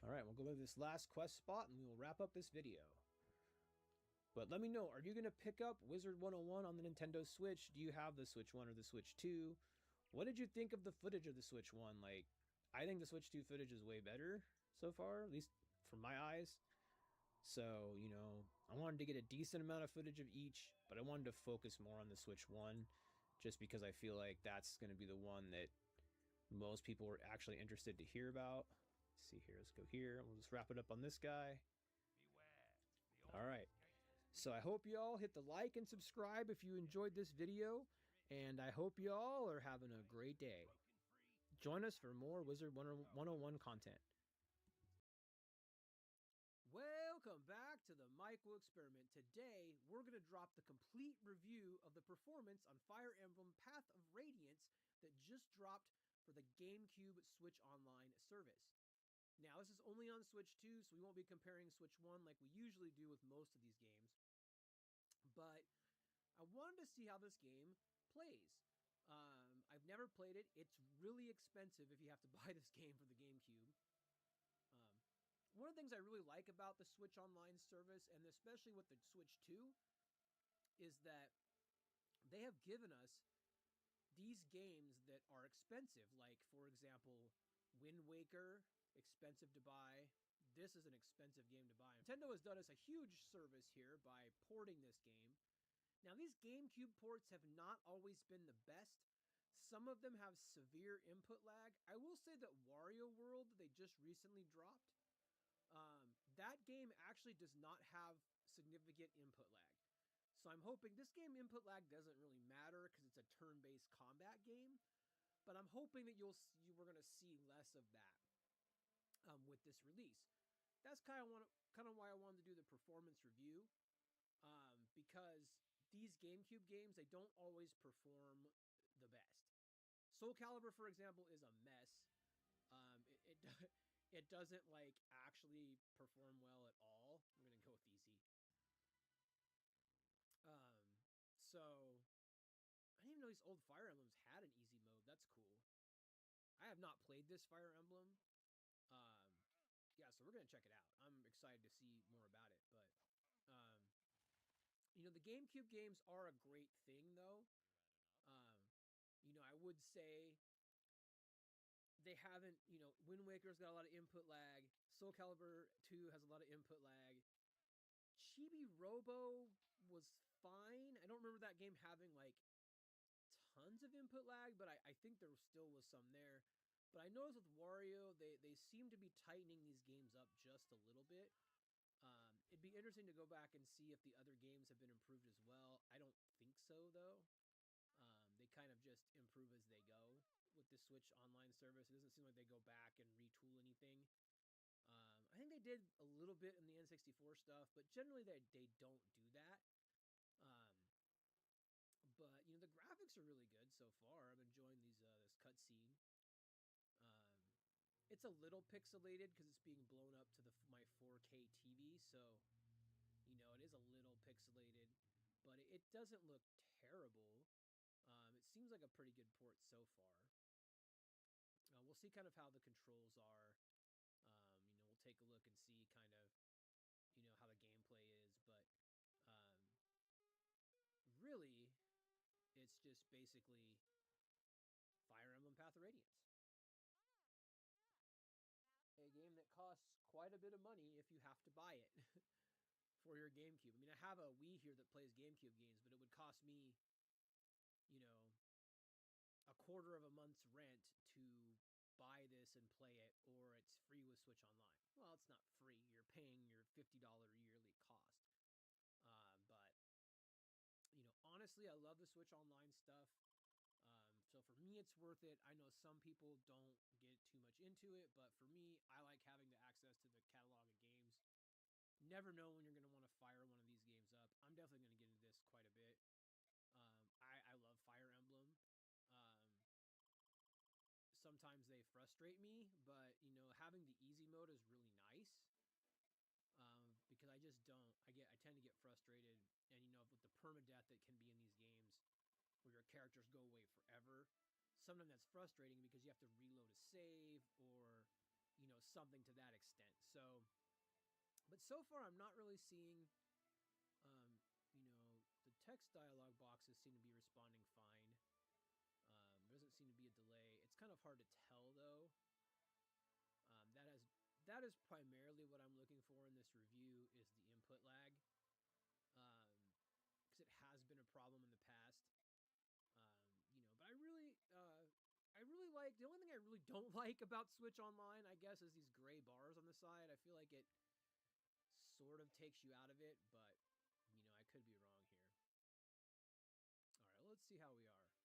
Alright, we'll go to this last quest spot and we will wrap up this video. But let me know, are you going to pick up Wizard 101 on the Nintendo Switch? Do you have the Switch 1 or the Switch 2? What did you think of the footage of the Switch 1? Like, I think the Switch 2 footage is way better so far, at least from my eyes. So, you know, I wanted to get a decent amount of footage of each, but I wanted to focus more on the Switch 1, just because I feel like that's going to be the one that most people are actually interested to hear about. Let's see here, let's go here, and we'll just wrap it up on this guy. Alright, so I hope you all hit the like and subscribe if you enjoyed this video, and I hope you all are having a great day. Join us for more Wizard 101 content. Welcome back to the Michael Experiment. Today, we're going to drop the complete review of the performance on Fire Emblem Path of Radiance that just dropped for the GameCube Switch Online service. Now, this is only on Switch 2, so we won't be comparing Switch 1 like we usually do with most of these games. But I wanted to see how this game plays. I've never played it. It's really expensive if you have to buy this game for the GameCube. One one of the things I really like about the Switch Online service, and especially with the Switch 2, is that they have given us these games that are expensive. Like, for example, Wind Waker, expensive to buy. This is an expensive game to buy. Nintendo has done us a huge service here by porting this game. Now, these GameCube ports have not always been the best. Some of them have severe input lag. I will say that Wario World, that they just recently dropped, that game actually does not have significant input lag. So I'm hoping this game input lag doesn't really matter because it's a turn-based combat game. But I'm hoping that we're gonna see less of that with this release. That's kind of why I wanted to do the performance review, because these GameCube games, they don't always perform the best. Soul Calibur, for example, is a mess. It doesn't like actually perform well at all. I'm gonna go with easy. So I didn't even know these old Fire Emblems had an easy mode. That's cool. I have not played this Fire Emblem. Yeah, so we're gonna check it out. I'm excited to see more about it. But you know, the GameCube games are a great thing, though. You know, I would say they haven't. You know, Wind Waker's got a lot of input lag. Soul Calibur 2 has a lot of input lag. Chibi Robo was fine. I don't remember that game having like tons of input lag, but I think there still was some there. But I noticed with Wario, they seem to be tightening these games up just a little bit. It'd be interesting to go back and see if the other games have been improved as well. I don't think so, though. They kind of just improve as they go with the Switch Online service. It doesn't seem like they go back and retool anything. I think they did a little bit in the N64 stuff, but generally they don't do that. But you know, the graphics are really good so far. I'm enjoying this cutscene. It's a little pixelated because it's being blown up to my 4K TV, so you know it is a little pixelated, but it doesn't look terrible. It seems like a pretty good port so far. We'll see kind of how the controls are. You know, we'll take a look and see kind of, you know, how the gameplay is, but really, it's just basically Fire Emblem Path of Radiance. A game that costs quite a bit of money if you have to buy it for your GameCube. I mean, I have a Wii here that plays GameCube games, but it would cost me, you know, a quarter of a month's rent to buy this and play it, or it's free with Switch Online. Well, it's not free. You're paying your $50 yearly cost. But, you know, honestly, I love the Switch Online stuff. So for me, it's worth it. I know some people don't get too much into it, but for me, I like having the access to the catalog of games. Never know when you're going to want to fire one of these games up. I'm definitely going to get into this quite a bit. I love Fire Emblem. Sometimes they frustrate me, but, you know, having the easy mode is really nice. Because I just don't. I tend to get frustrated, and, you know, with the permadeath that can be in these games, where your characters go away forever. Sometimes that's frustrating because you have to reload a save or, you know, something to that extent. So, but so far I'm not really seeing, you know, the text dialogue boxes seem to be responding fine. There doesn't seem to be a delay. It's kind of hard to tell though. That is primarily what I'm looking for in this review is the input lag. Because it has been a problem in the past. You know, but I really like, the only thing I really don't like about Switch Online, I guess, is these gray bars on the side. I feel like it sort of takes you out of it, but, you know, I could be wrong here. Alright, let's see how we are.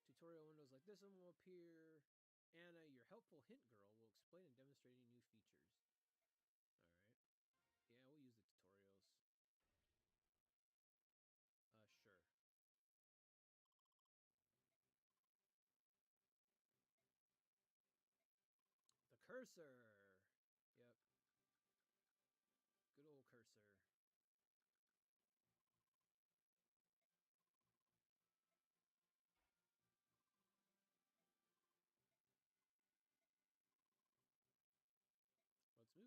Tutorial windows like this one will appear. Anna, your helpful hint girl, will explain and demonstrate any new features. Alright. Yeah, we'll use the tutorials. Sure. The cursor! Yep. Good old cursor. Let's move.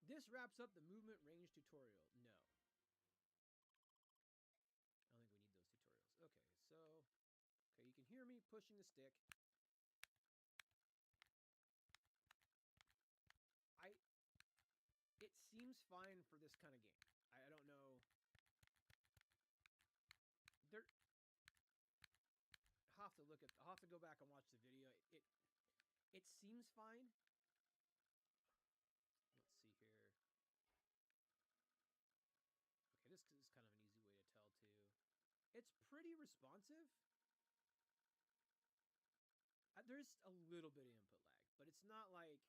This wraps up the movement range tutorial. No. I don't think we need those tutorials. Okay, so... Okay, you can hear me pushing the stick. It seems fine for this kind of game. I don't know. I'll have to go back and watch the video. It seems fine. Let's see here. Okay, this is kind of an easy way to tell too. It's pretty responsive. There's a little bit of input lag, but it's not like...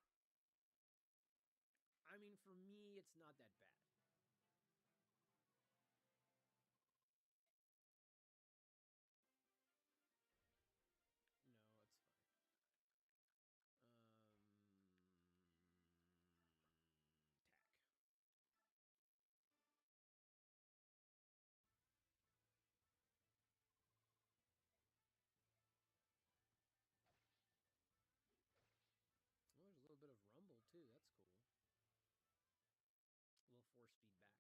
I mean, for me, it's not that bad. No, it's fine. Tack. Oh, there's a little bit of rumble, too. That's cool. A little force feedback.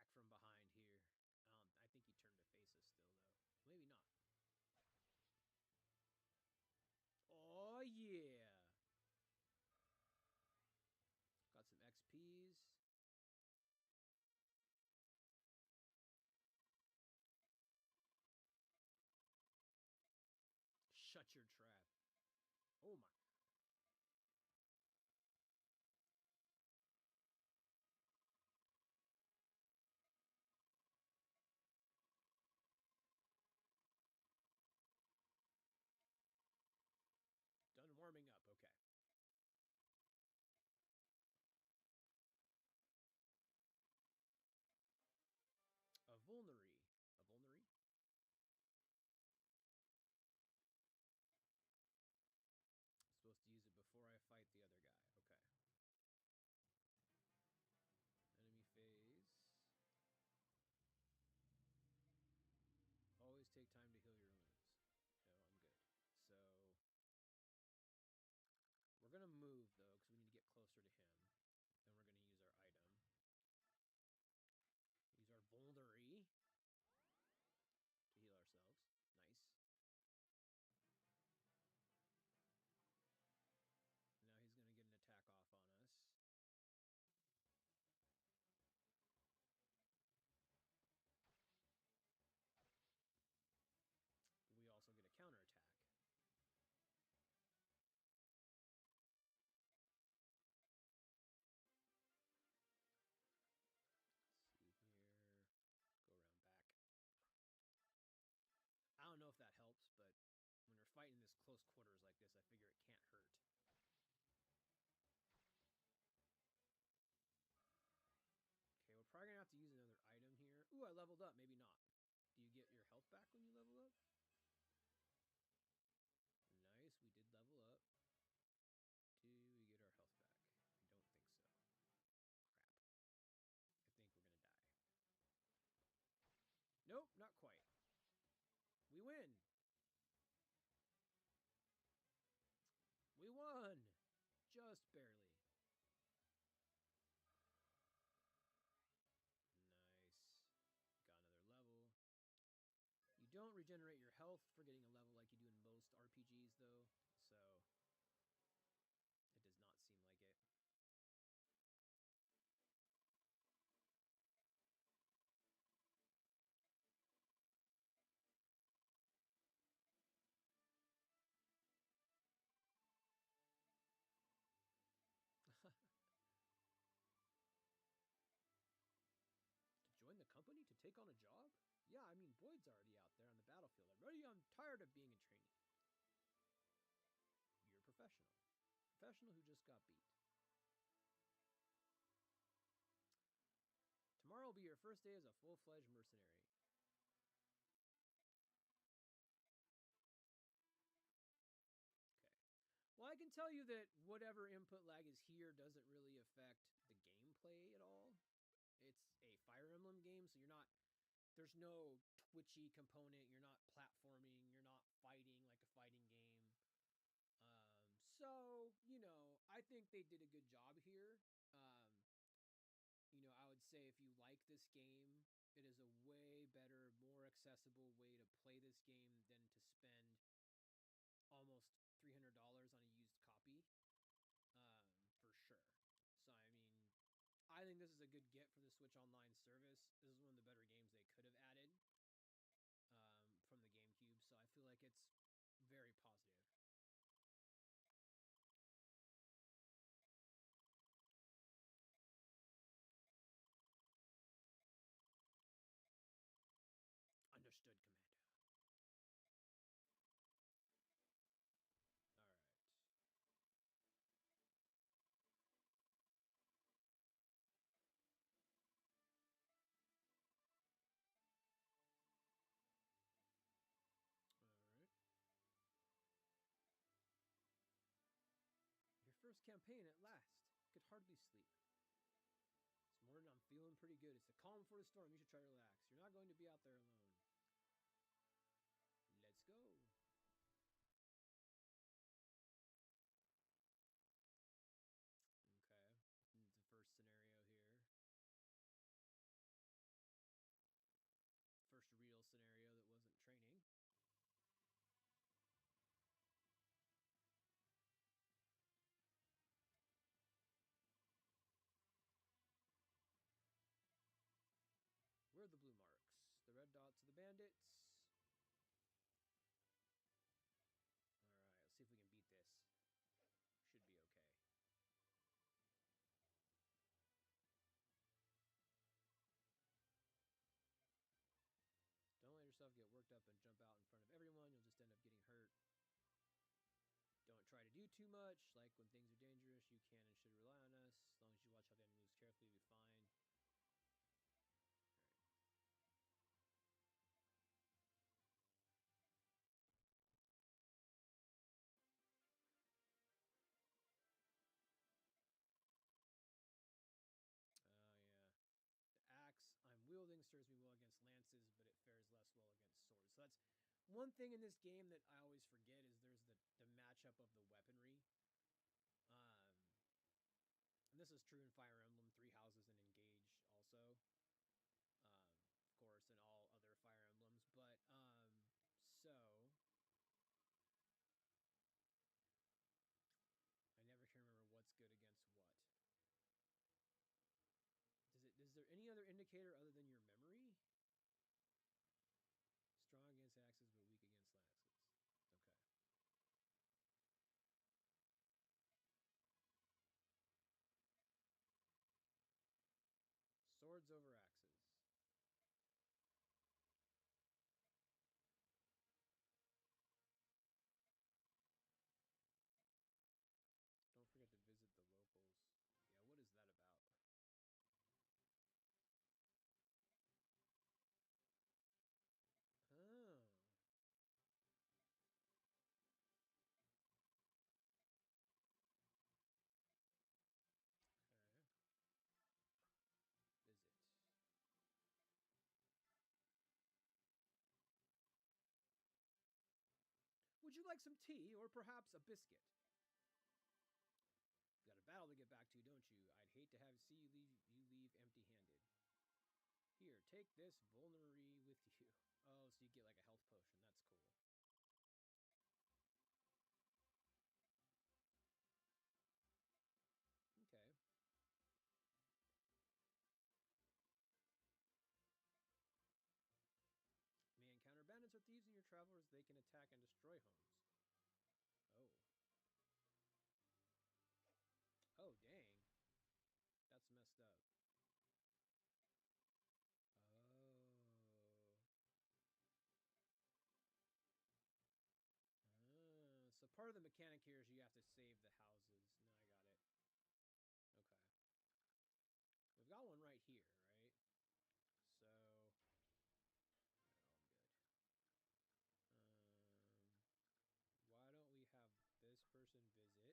Do the attack from behind here. I think he turned to face us still, though. Maybe not. Oh, yeah! Got some XPs. Shut your trap. Oh, my. Done warming up, okay. A vulnerary. A vulnerary? Supposed to use it before I fight the other guy. Okay. Enemy phase. Always take time to heal your wounds. No, I'm good. So... We're going to move, though, because we need to get closer to him. Then we're going to use our item. Use our vulnerary to heal ourselves. Nice. Now he's going to get an attack off on us. But we also get a counterattack. Let's see here. Go around back. I don't know if that helps, but when you're fighting this close quarters like this, I figure it can't hurt. Okay, we're probably going to have to use another item here. Ooh, I leveled up. Maybe not. Do you get your health back when you level up? Nice, we did level up. Do we get our health back? I don't think so. Crap. I think we're going to die. Nope, not quite. We win! We won! Just barely. Nice. Got another level. You don't regenerate your health for getting a level like you do in most RPGs, though, so it does not seem like it. To join the company? To take on a job? Yeah, I mean, Boyd's already out there on the battlefield. I'm tired of being a trainee. You're a professional. Professional who just got beat. Tomorrow will be your first day as a full-fledged mercenary. I can tell you that whatever input lag is here doesn't really affect the gameplay at all. It's a Fire Emblem game, so there's no twitchy component, you're not platforming, you're not fighting like a fighting game. So, I think they did a good job here. I would say if you like this game, it is a way better, more accessible way to play this game than to spend almost $300 on a used copy, for sure. So, I mean, I think this is a good get for the Switch Online service. This is one of the better games they could have added from the GameCube, so I feel like it's very positive. Understood, Commander. All right. All right. Your first campaign at last. Could hardly sleep. This morning I'm feeling pretty good. It's a calm before the storm. You should try to relax. You're not going to be out there alone. Let's go. Okay. The first scenario here. First real scenario that wasn't training. Where are the blue marks? The red dots are the bandits. Alright, let's see if we can beat this. Should be okay. Don't let yourself get worked up and jump out in front of everyone. You'll just end up getting hurt. Don't try to do too much. Like when things are dangerous, you can and should rely on us. As long as you watch how the enemy moves carefully, you'll be fine. Oh, yeah. The axe I'm wielding serves me well against lances, but it fares less well against swords. So that's one thing in this game that I always forget is there's the matchup of the weaponry. And this is true in Fire Emblem, Three Houses, and Engage also. Of course, and all other Fire Emblems. But, so... I never can remember what's good against what. Is there any other indicator other than your memory? Strong against axes, but weak against lances. Okay. Swords over axes. Don't forget to visit the locals. Yeah, what is that about? Oh. Okay. Visit. Would you like some tea or perhaps a biscuit? Got a battle to get back to, don't you? I'd hate to see you leave empty-handed. Here, take this vulnerary with you. Oh, so you get like a health potion. That's cool. Okay. May encounter bandits or thieves in your travels. They can attack and destroy homes. Oh. Oh, dang. That's messed up. Oh. So part of the mechanic here is you have to save the houses. No, I got it. Okay. We've got one right here, right? So... no, I'm good. Why don't we have this person visit?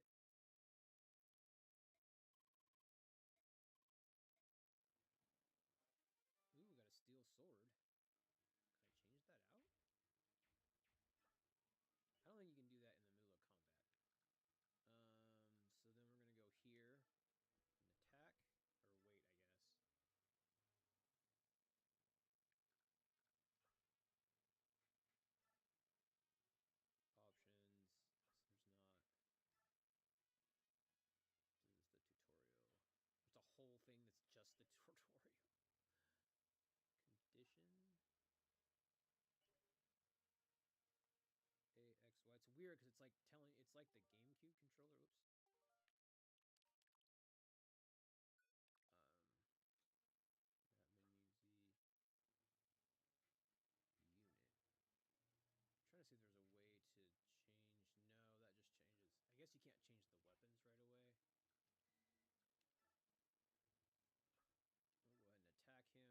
weird because it's like it's like the GameCube controller. Whoops. That menu Z unit. I'm trying to see if there's a way to change. No, that just changes. I guess you can't change the weapons right away. We'll go ahead and attack him. Axe swords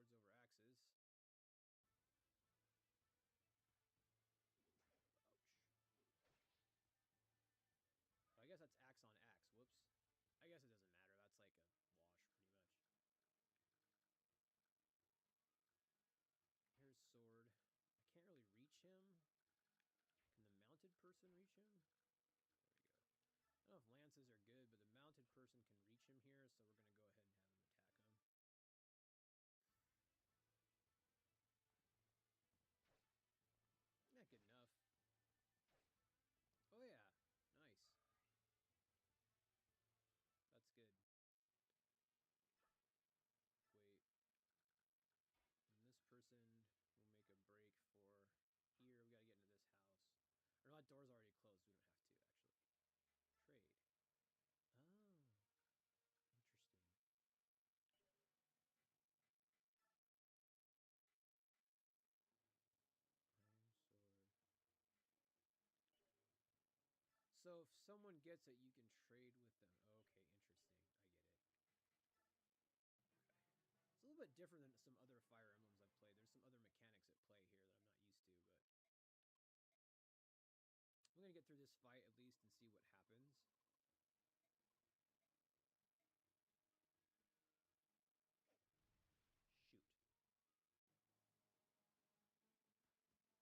over axes. Ouch. I guess that's axe on axe. Whoops. I guess it doesn't matter. That's like a wash, pretty much. Here's sword. I can't really reach him. Can the mounted person reach him? There we go. I don't know if lances are good, but the mounted person can reach him here, so we're going to go ahead and have him attack him. Not good enough. Oh yeah, nice. That's good. Wait. And this person will make a break for here. We gotta get into this house. Or that door's already closed. We don't have to, actually. Trade. Oh. Interesting. Iron sword. So if someone gets it, you can trade with them. Okay, interesting. I get it. Okay. It's a little bit different than some other Fire Emblems I've played. There's some other mechanics at play here that I'm not used to, but we're gonna get through this fight at least and see what happens. Shoot. Oh, I think this guy's gonna get owned. Yeah, that guy's dead. Booyah. That guy went down. It's axe on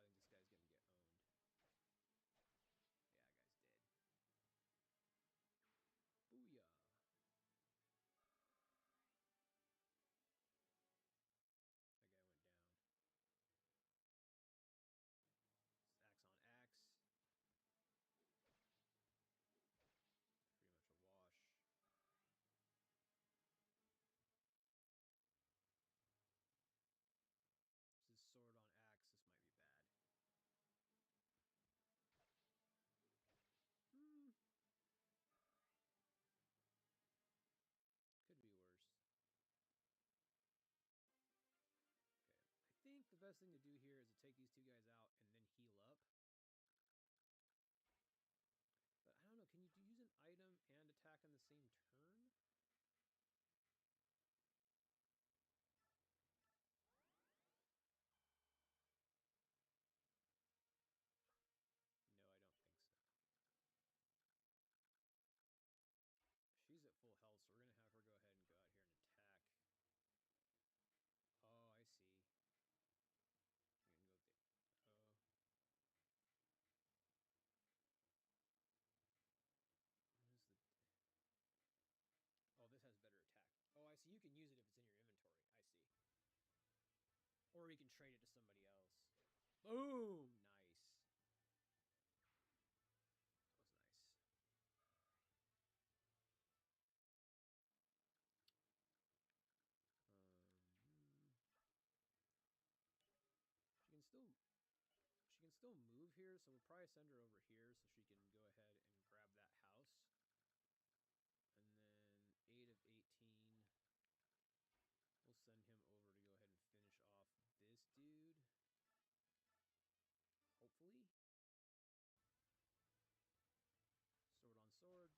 axe. Pretty much a wash. This is sword on axe. This might be bad. Could be worse. Okay. I think the best thing to do here is to take these two guys out and then heal up. But I don't know. Can you use an item and attack on the same turn? No, I don't think so. She's at full health, so we're going to have her go ahead and go out here and attack. Oh, I see. We can go there. Oh. What is the... Oh, this has better attack. Oh, I see. You can use it if it's in your inventory. I see. Or you can trade it to somebody else. Boom! Nice. That was nice. She can still move here, so we'll probably send her over here so she can go ahead and grab that house. And then 8 of 18. We'll send him over to go ahead and finish off this dude. Hopefully. Sword on sword.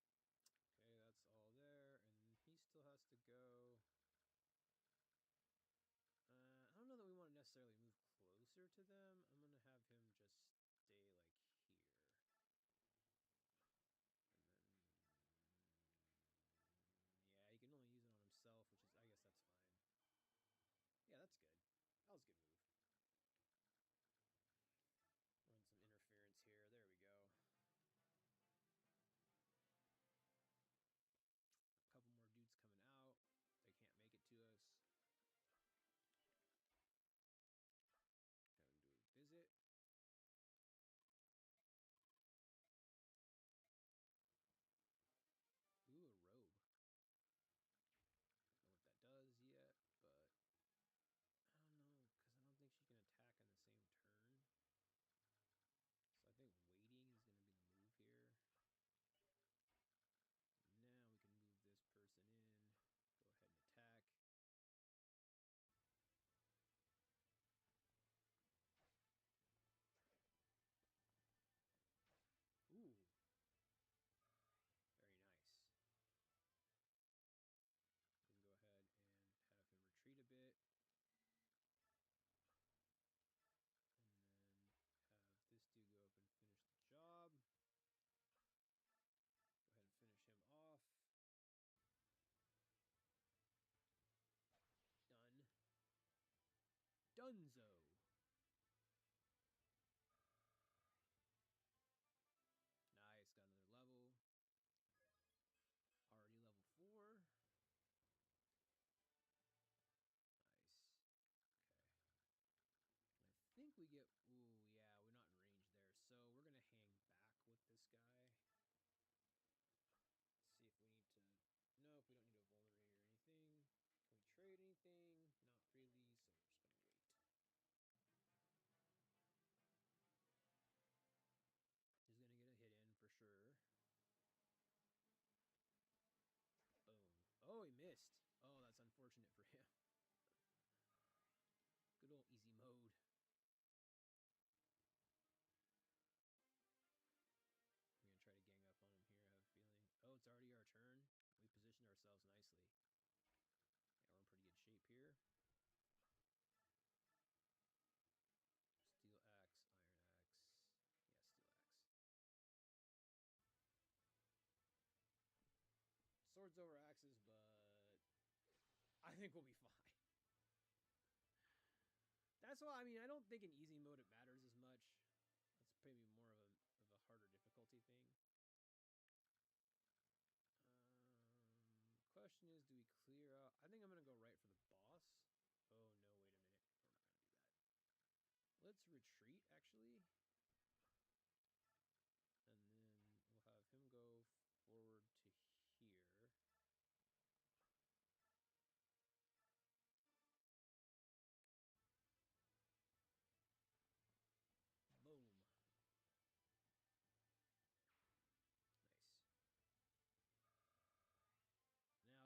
Yeah, we got him. Okay, that's all there, and he still has to go. I don't know that we want to necessarily move closer to them. I'm going to have him just stay, like, here. And then... Yeah, he can only use it on himself, which is... I guess that's fine. Yeah, that's good. That was a good move. Run some interference here. There we go. A couple more dudes coming out. They can't make it to us. Have him do a visit. we get... Ooh, yeah, we're not in range there. So we're going to hang back with this guy. See if we need to... No, if we don't need a vulnerate or anything. Can we trade anything? Not really, so we're just going to wait. He's going to get a hit in for sure. Boom. Oh, he missed. Oh, that's unfortunate for him. Good old easy mode. We're going to try to gang up on him here, I have a feeling. Oh, it's already our turn. We positioned ourselves nicely. Yeah, we're in pretty good shape here. Steel axe, iron axe. Yeah, steel axe. Swords over axes, but I think we'll be fine. That's why, I mean, I don't think in easy mode it matters as much. That's maybe more of a harder difficulty thing. Question is, do we clear out? I think I'm going to go right for the boss. Oh, no, wait a minute. We're not going to do that. Let's retreat, actually. And then we'll have him go forward to here. Boom. Nice. Now it's just one unit, so he'll only get one move.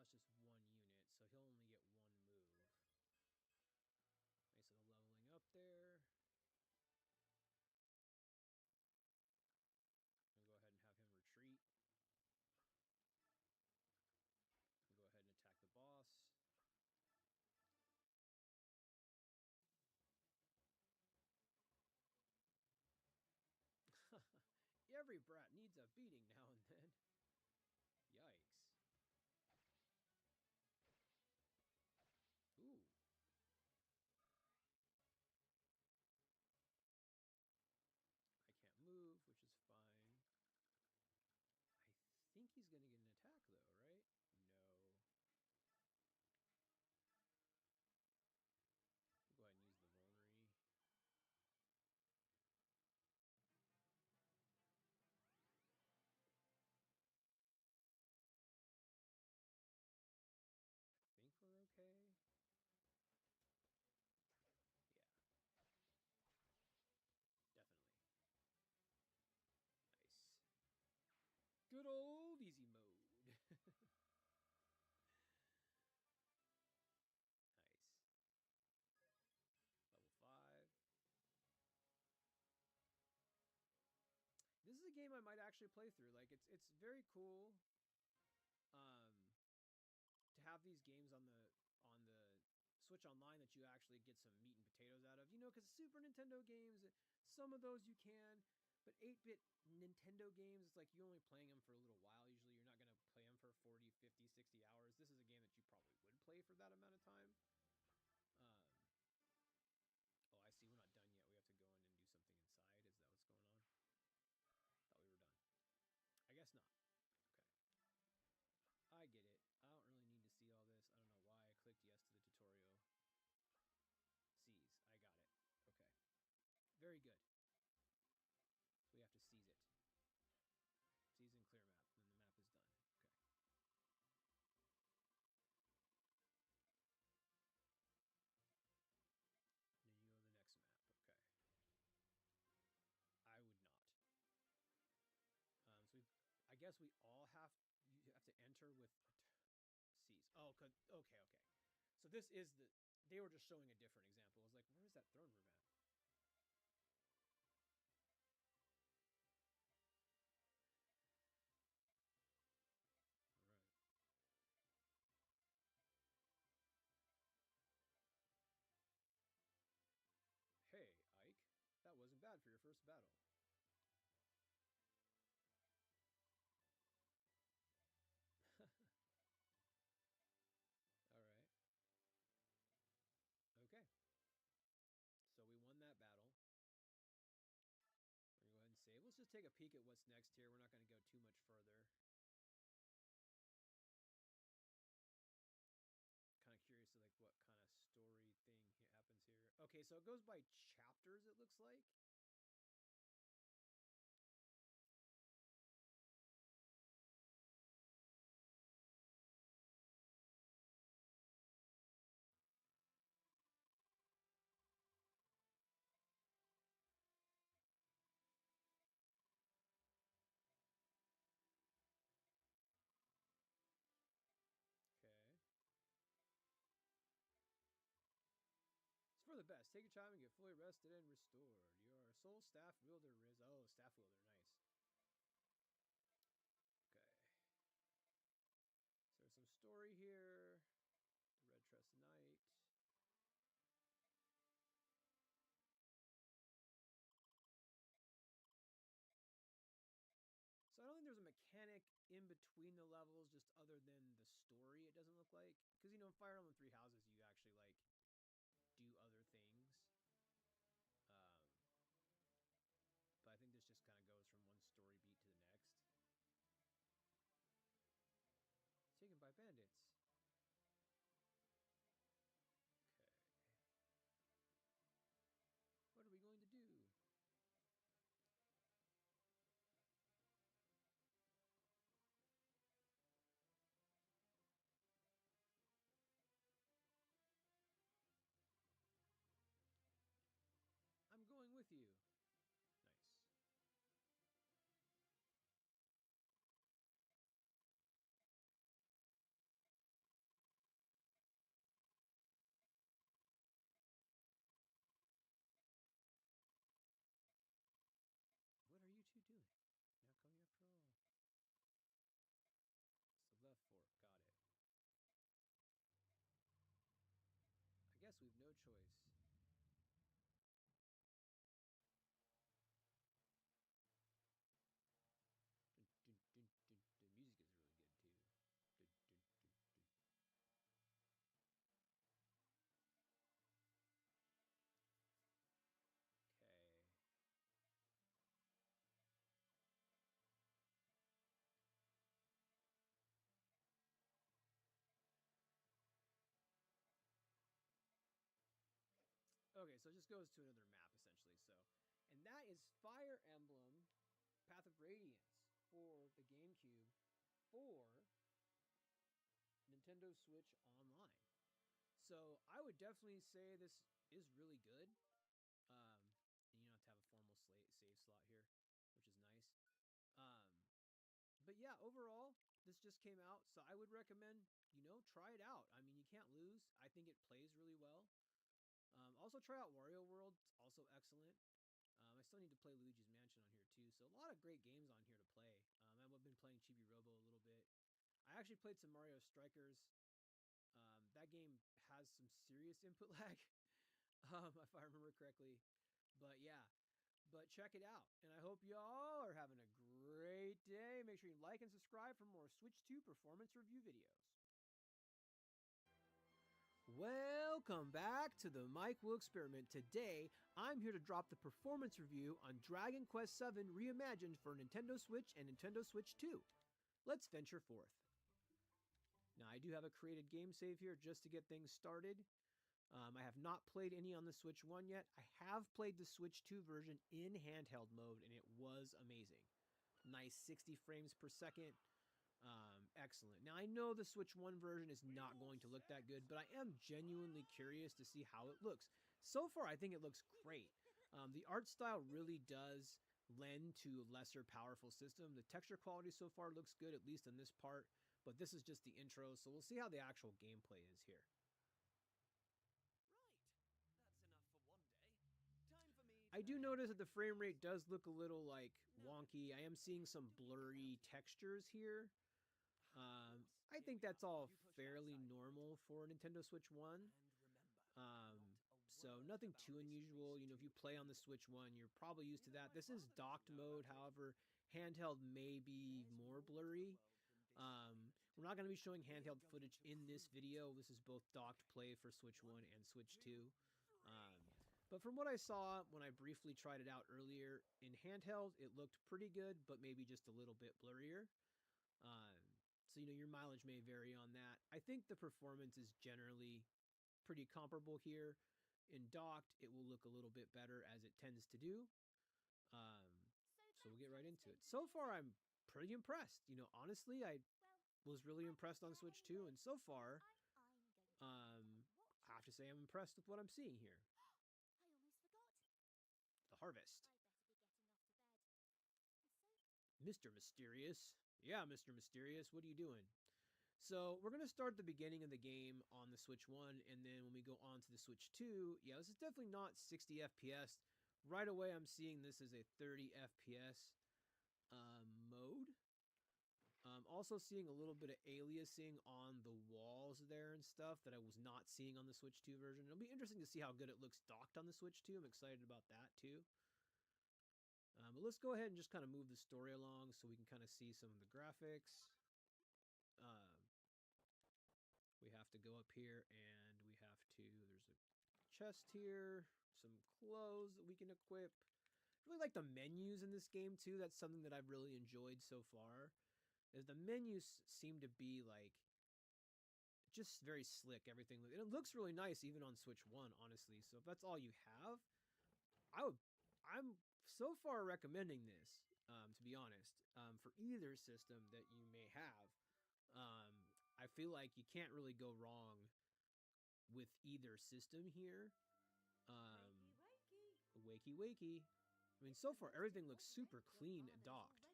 Nice little leveling up there. I'm gonna go ahead and have him retreat. We'll go ahead and attack the boss. Every brat needs a beating now and then. Yikes. Ooh. I can't move, which is fine. I think he's gonna get an attack though, right? No. We'll go ahead and use the vulnerary. I think we're okay. Yeah. Definitely. Nice. Good old easy mode. Nice. Level 5. This is a game I might actually play through. Like it's very cool to have these games on the Switch Online that you actually get some meat and potatoes out of. You know, because Super Nintendo games, some of those you can, but 8-bit Nintendo games, it's like you're only playing them for a little while. Usually you're not going to play them for 40, 50, 60 hours. This is a game that you probably would play for that amount of time. Oh, I see. We're not done yet. We have to go in and do something inside. Is that what's going on? Thought we were done. I guess not. Okay. I get it. I don't really need to see all this. I don't know why I clicked yes to the tutorial. Seize. I got it. Okay. Very good. So we have to seize it. Seize and clear map. Then the map is done. Okay. And then you go to the next map. Okay. I would not. So I guess we all have... You have to enter with... Seize. Oh, okay. So this is the... They were just showing a different example. I was like, where is that throne room at? Alright. Hey, Ike. That wasn't bad for your first battle. Alright. Okay. So we won that battle. We're going to go ahead and save. Let's just take a peek at what's next here. We're not going to go too much further. Kind of curious to like what kind of story thing happens here. Okay, so it goes by chapter. chapters, it looks like. Okay. It's for the best. Take your time and get fully rested and restored. Your sole staff wielder is... Oh, staff wielder. Nice. Okay. So there's some story here. The Red Trust Knight. So I don't think there's a mechanic in between the levels, just other than the story, it doesn't look like. Because, you know, in Fire Emblem Three Houses, you actually, like, do other things. But I think this just kind of goes from one story beat to the next. Taken by bandits. Okay. What are we going to do? I'm going with you. Nice. What are you two doing? Not coming after all. It's the left fork. Got it. I guess we've no choice. Dun, dun, dun, dun. The music is really good too. Dun, dun, dun, dun. Okay. Okay, so it just goes to another map essentially. So, and that is Fire Emblem Path of Radiance for the GameCube for Nintendo Switch Online. So I would definitely say this is really good. And you don't have to have a formal save slot here, which is nice. But yeah, overall, this just came out, so I would recommend, you know, try it out. I mean, you can't lose. I think it plays really well. Also, try out Wario World. It's also excellent. I still need to play Luigi's Mansion on here too, so a lot of great games on here to play. I've been playing Chibi Robo a little bit. I actually played some Mario Strikers. That game has some serious input lag, if I remember correctly. But yeah, but check it out. And I hope y'all are having a great day. Make sure you like and subscribe for more Switch 2 performance review videos. Welcome back to the Mike Will Experiment. Today, I'm here to drop the performance review on Dragon Quest VII Reimagined for Nintendo Switch and Nintendo Switch 2. Let's venture forth. Now, I do have a created game save here just to get things started. I have not played any on the Switch 1 yet. I have played the Switch 2 version in handheld mode, and it was amazing. Nice 60 frames per second. Excellent. Now, I know the Switch 1 version is not going to look that good, but I am genuinely curious to see how it looks. So far, I think it looks great. The art style really does lend to a lesser powerful system. The texture quality so far looks good, at least in this part, but this is just the intro, so we'll see how the actual gameplay is here. Right. That's enough for one day. Time for me I do notice that the frame rate does look a little, like, wonky. I am seeing some blurry textures here. I think that's all fairly normal for a Nintendo Switch 1. So nothing too unusual. You know, if you play on the Switch 1, you're probably used to that. This is docked mode, however, handheld may be more blurry. We're not going to be showing handheld footage in this video. This is both docked play for Switch 1 and Switch 2. But from what I saw when I briefly tried it out earlier, in handheld, it looked pretty good, but maybe just a little bit blurrier. So, you know, your mileage may vary on that. I think the performance is generally pretty comparable here. in docked, it will look a little bit better, as it tends to do. So we'll get right into it. So far, I'm pretty impressed. You know, honestly, I was really impressed on Switch 2, and so far, I have to say I'm impressed with what I'm seeing here. I almost forgot. The harvest. I'd better be getting off to bed. So Mr. Mysterious. Yeah, Mr. Mysterious, what are you doing? So we're going to start at the beginning of the game on the Switch 1, and then when we go on to the Switch 2, yeah, this is definitely not 60 FPS. Right away, I'm seeing this as a 30 FPS mode. I'm also seeing a little bit of aliasing on the walls there and stuff that I was not seeing on the Switch 2 version. It'll be interesting to see how good it looks docked on the Switch 2. I'm excited about that too. But let's go ahead and just kind of move the story along so we can kind of see some of the graphics. We have to go up here and we have to, there's a chest here, some clothes that we can equip. I really like the menus in this game too. That's something that I've really enjoyed so far. Is the menus seem to be like just very slick, everything. And it looks really nice even on Switch 1, honestly. So if that's all you have, I'm so far recommending this, to be honest, for either system that you may have. I feel like you can't really go wrong with either system here. Wakey wakey. I mean, so far everything looks super clean and docked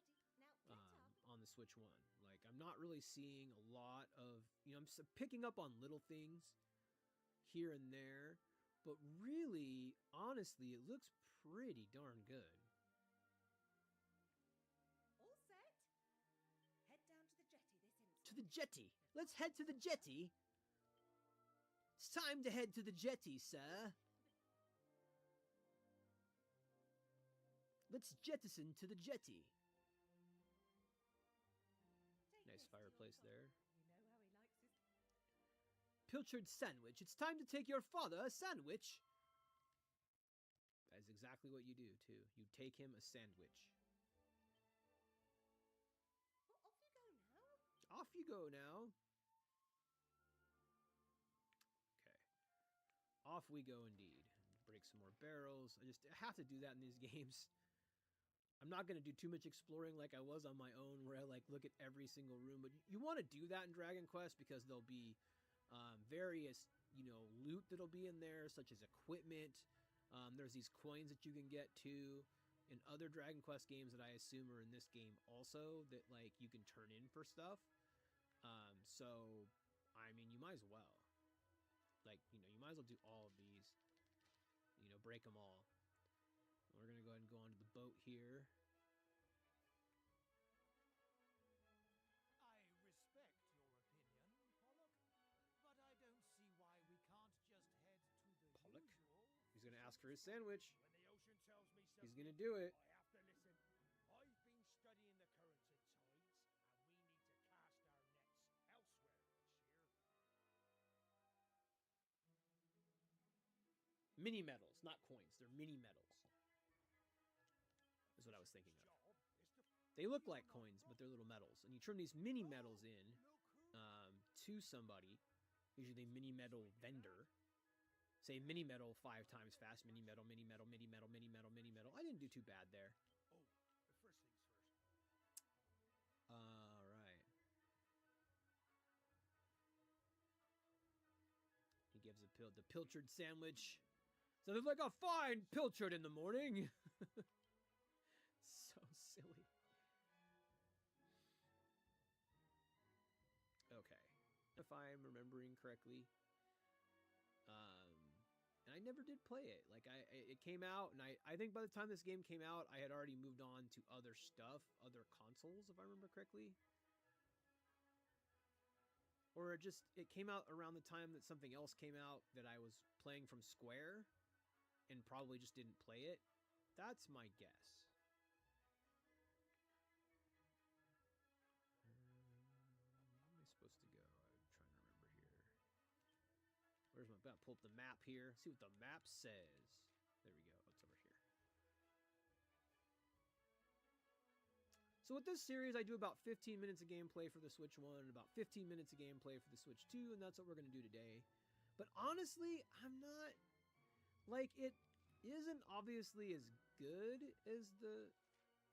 on the Switch 1. Like, I'm not really seeing a lot of, you know, I'm picking up on little things here and there, but really, honestly, it looks pretty darn good. All set? Head down to the jetty this instant. To the jetty! Let's head to the jetty! It's time to head to the jetty, sir! Let's jettison to the jetty! Take Nice this to fireplace your father. there. You know how he likes his... Pilchard sandwich. It's time to take your father a sandwich. That is exactly what you do, too. You take him a sandwich. Well, off you go now. Off you go now. Okay. Off we go indeed. Break some more barrels. I have to do that in these games. I'm not going to do too much exploring like I was on my own, where I like look at every single room. But you want to do that in Dragon Quest because there'll be various, you know, loot that'll be in there, such as equipment. There's these coins that you can get too in other Dragon Quest games that I assume are in this game also, that like you can turn in for stuff. So, I mean, you might as well. Like, you know, you might as well do all of these. You know, break them all. We're going to go ahead and go onto the boat here. I respect your opinion, Pollock, but I don't see why we can't just head to the Pollock? usual... He's going to ask for his sandwich. When the ocean tells me something, He's going to do it. I have to listen. I've been studying the currents and tides, and we need to cast our nets elsewhere this year. Mini medals, not coins. They're mini medals. Is what I was thinking of. Job is to They look like coins, but they're little medals. And you turn these mini medals in to somebody, usually a mini medal vendor. Say mini medal 5 times fast, mini medal, mini medal, mini medal, mini medal, mini medal. I didn't do too bad there. Oh, the first things first. Alright. He gives the pilchard sandwich. Something like a fine pilchard in the morning. So silly. Okay. If I'm remembering correctly. And I never did play it. Like, it came out, and I think by the time this game came out, I had already moved on to other stuff, other consoles, if I remember correctly. Or it came out around the time that something else came out that I was playing from Square, and probably just didn't play it. That's my guess. Where am I supposed to go? I'm trying to remember here. Where's my... I'm gonna pull up the map here. See what the map says. There we go. Oh, it's over here. So with this series, I do about 15 minutes of gameplay for the Switch 1 and about 15 minutes of gameplay for the Switch 2, and that's what we're going to do today. But honestly, I'm not Like, it isn't obviously as good as the,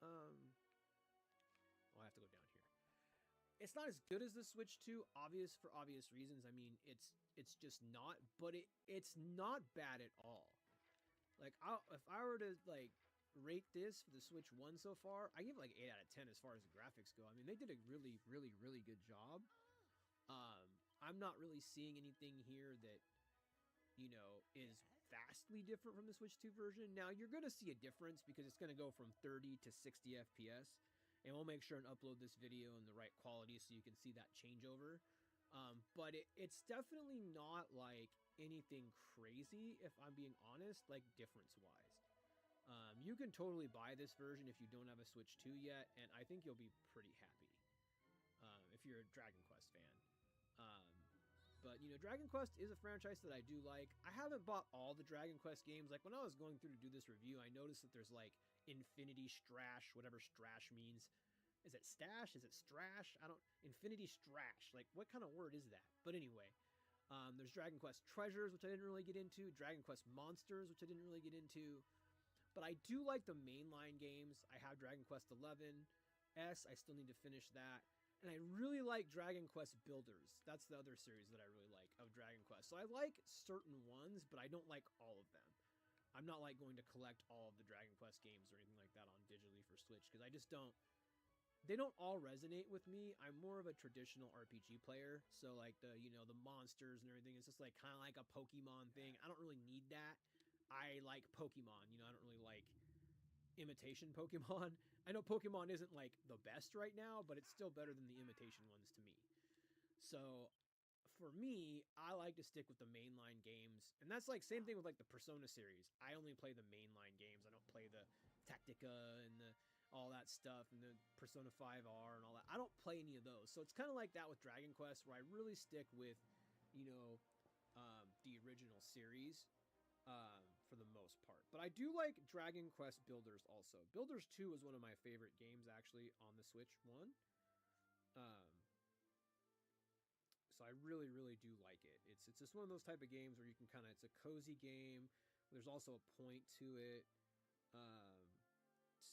I have to go down here. It's not as good as the Switch 2, for obvious reasons. I mean, it's just not, but it's not bad at all. Like, if I were to, like, rate this for the Switch 1 so far, I give it, like, 8 out of 10 as far as the graphics go. I mean, they did a really, really, really good job. I'm not really seeing anything here that, you know, is vastly different from the Switch 2 version. Now, you're going to see a difference because it's going to go from 30 to 60 FPS. And we'll make sure and upload this video in the right quality so you can see that changeover. But it's definitely not like anything crazy, if I'm being honest, like difference-wise. You can totally buy this version if you don't have a Switch 2 yet, and I think you'll be pretty happy if you're a Dragon Quest fan. But, you know, Dragon Quest is a franchise that I do like. I haven't bought all the Dragon Quest games. Like, when I was going through to do this review, I noticed that there's, like, Infinity Strash, whatever Strash means. Is it Stash? Is it Strash? Infinity Strash. Like, what kind of word is that? But anyway, there's Dragon Quest Treasures, which I didn't really get into. Dragon Quest Monsters, which I didn't really get into. But I do like the mainline games. I have Dragon Quest 11 S. I still need to finish that. And I really like Dragon Quest Builders. That's the other series that I really like of Dragon Quest. So I like certain ones, but I don't like all of them. I'm not like going to collect all of the Dragon Quest games or anything like that on digitally for Switch, because I just don't... They don't all resonate with me. I'm more of a traditional RPG player. So like the, you know, the monsters and everything, it's just like kind of like a Pokemon thing. I don't really need that. I like Pokemon, you know, I don't really like imitation Pokemon. I know Pokemon isn't like the best right now, but it's still better than the imitation ones to me. So for me, I like to stick with the mainline games. And that's like same thing with like the Persona series. I only play the mainline games. I don't play the Tactica and the all that stuff and the Persona 5R and all that. I don't play any of those. So it's kind of like that with Dragon Quest, where I really stick with, you know, the original series. For the most part. But I do like Dragon Quest Builders also. Builders 2 is one of my favorite games, actually, on the Switch 1. So I really, really do like it. It's just one of those type of games where you can kind of... It's a cozy game. There's also a point to it.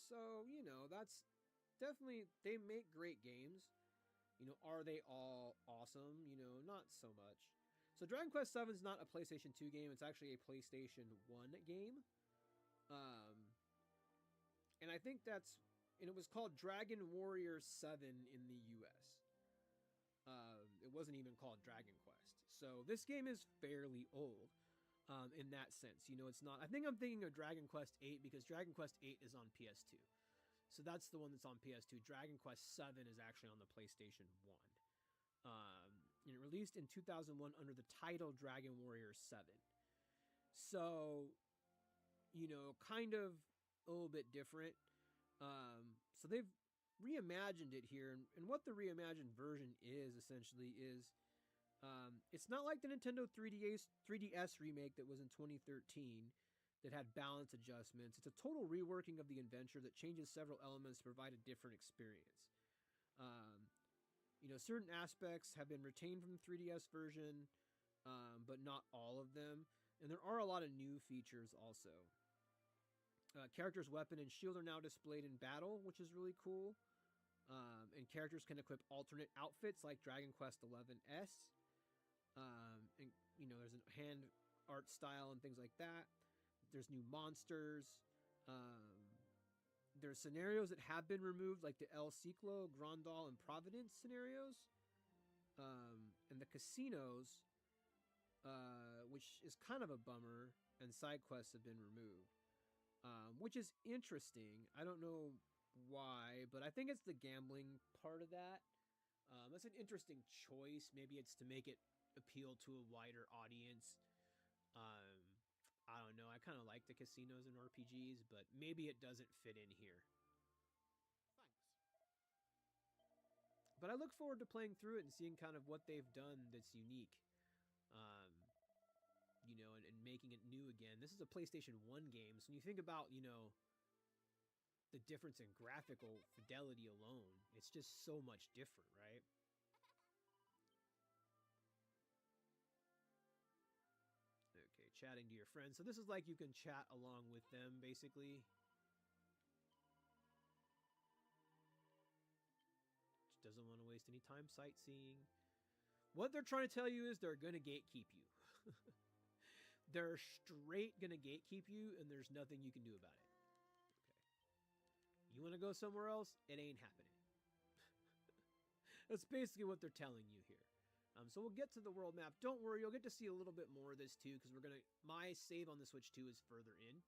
So, you know, that's definitely... They make great games. You know, are they all awesome? You know, not so much. So Dragon Quest 7 is not a PlayStation 2 game. It's actually a PlayStation 1 game. And I think that's... And it was called Dragon Warrior 7 in the US. It wasn't even called Dragon Quest. So this game is fairly old in that sense. You know, it's not... I think I'm thinking of Dragon Quest 8 because Dragon Quest 8 is on PS2. So that's the one that's on PS2. Dragon Quest 7 is actually on the PlayStation 1. And it released in 2001 under the title Dragon Warrior 7. So, you know, kind of a little bit different. So they've reimagined it here. And what the reimagined version is, essentially, is... it's not like the Nintendo 3DS remake that was in 2013 that had balance adjustments. It's a total reworking of the adventure that changes several elements to provide a different experience. You know, certain aspects have been retained from the 3DS version, but not all of them. And there are a lot of new features also. Characters' weapon and shield are now displayed in battle, which is really cool. And characters can equip alternate outfits like Dragon Quest XI S. And, you know, there's a hand art style and things like that. There's new monsters. There's scenarios that have been removed, like the El Ciclo, Grandal, and Providence scenarios. And the casinos, which is kind of a bummer, and side quests have been removed. Which is interesting. I don't know why, but I think it's the gambling part of that. That's an interesting choice. Maybe it's to make it appeal to a wider audience. I don't know. I kind of like the casinos and RPGs, but maybe it doesn't fit in here. Thanks. But I look forward to playing through it and seeing kind of what they've done that's unique. You know, and making it new again. This is a PlayStation 1 game, so when you think about, you know, the difference in graphical fidelity alone, it's just so much different, right? Okay, chatting to your friends. So this is like you can chat along with them, basically. Just doesn't want to waste any time sightseeing. What they're trying to tell you is they're going to gatekeep you. They're straight going to gatekeep you, and there's nothing you can do about it. Okay. You want to go somewhere else? It ain't happening. That's basically what they're telling you here. So we'll get to the world map. Don't worry, you'll get to see a little bit more of this too, because we're gonna. My save on the Switch 2 is further in.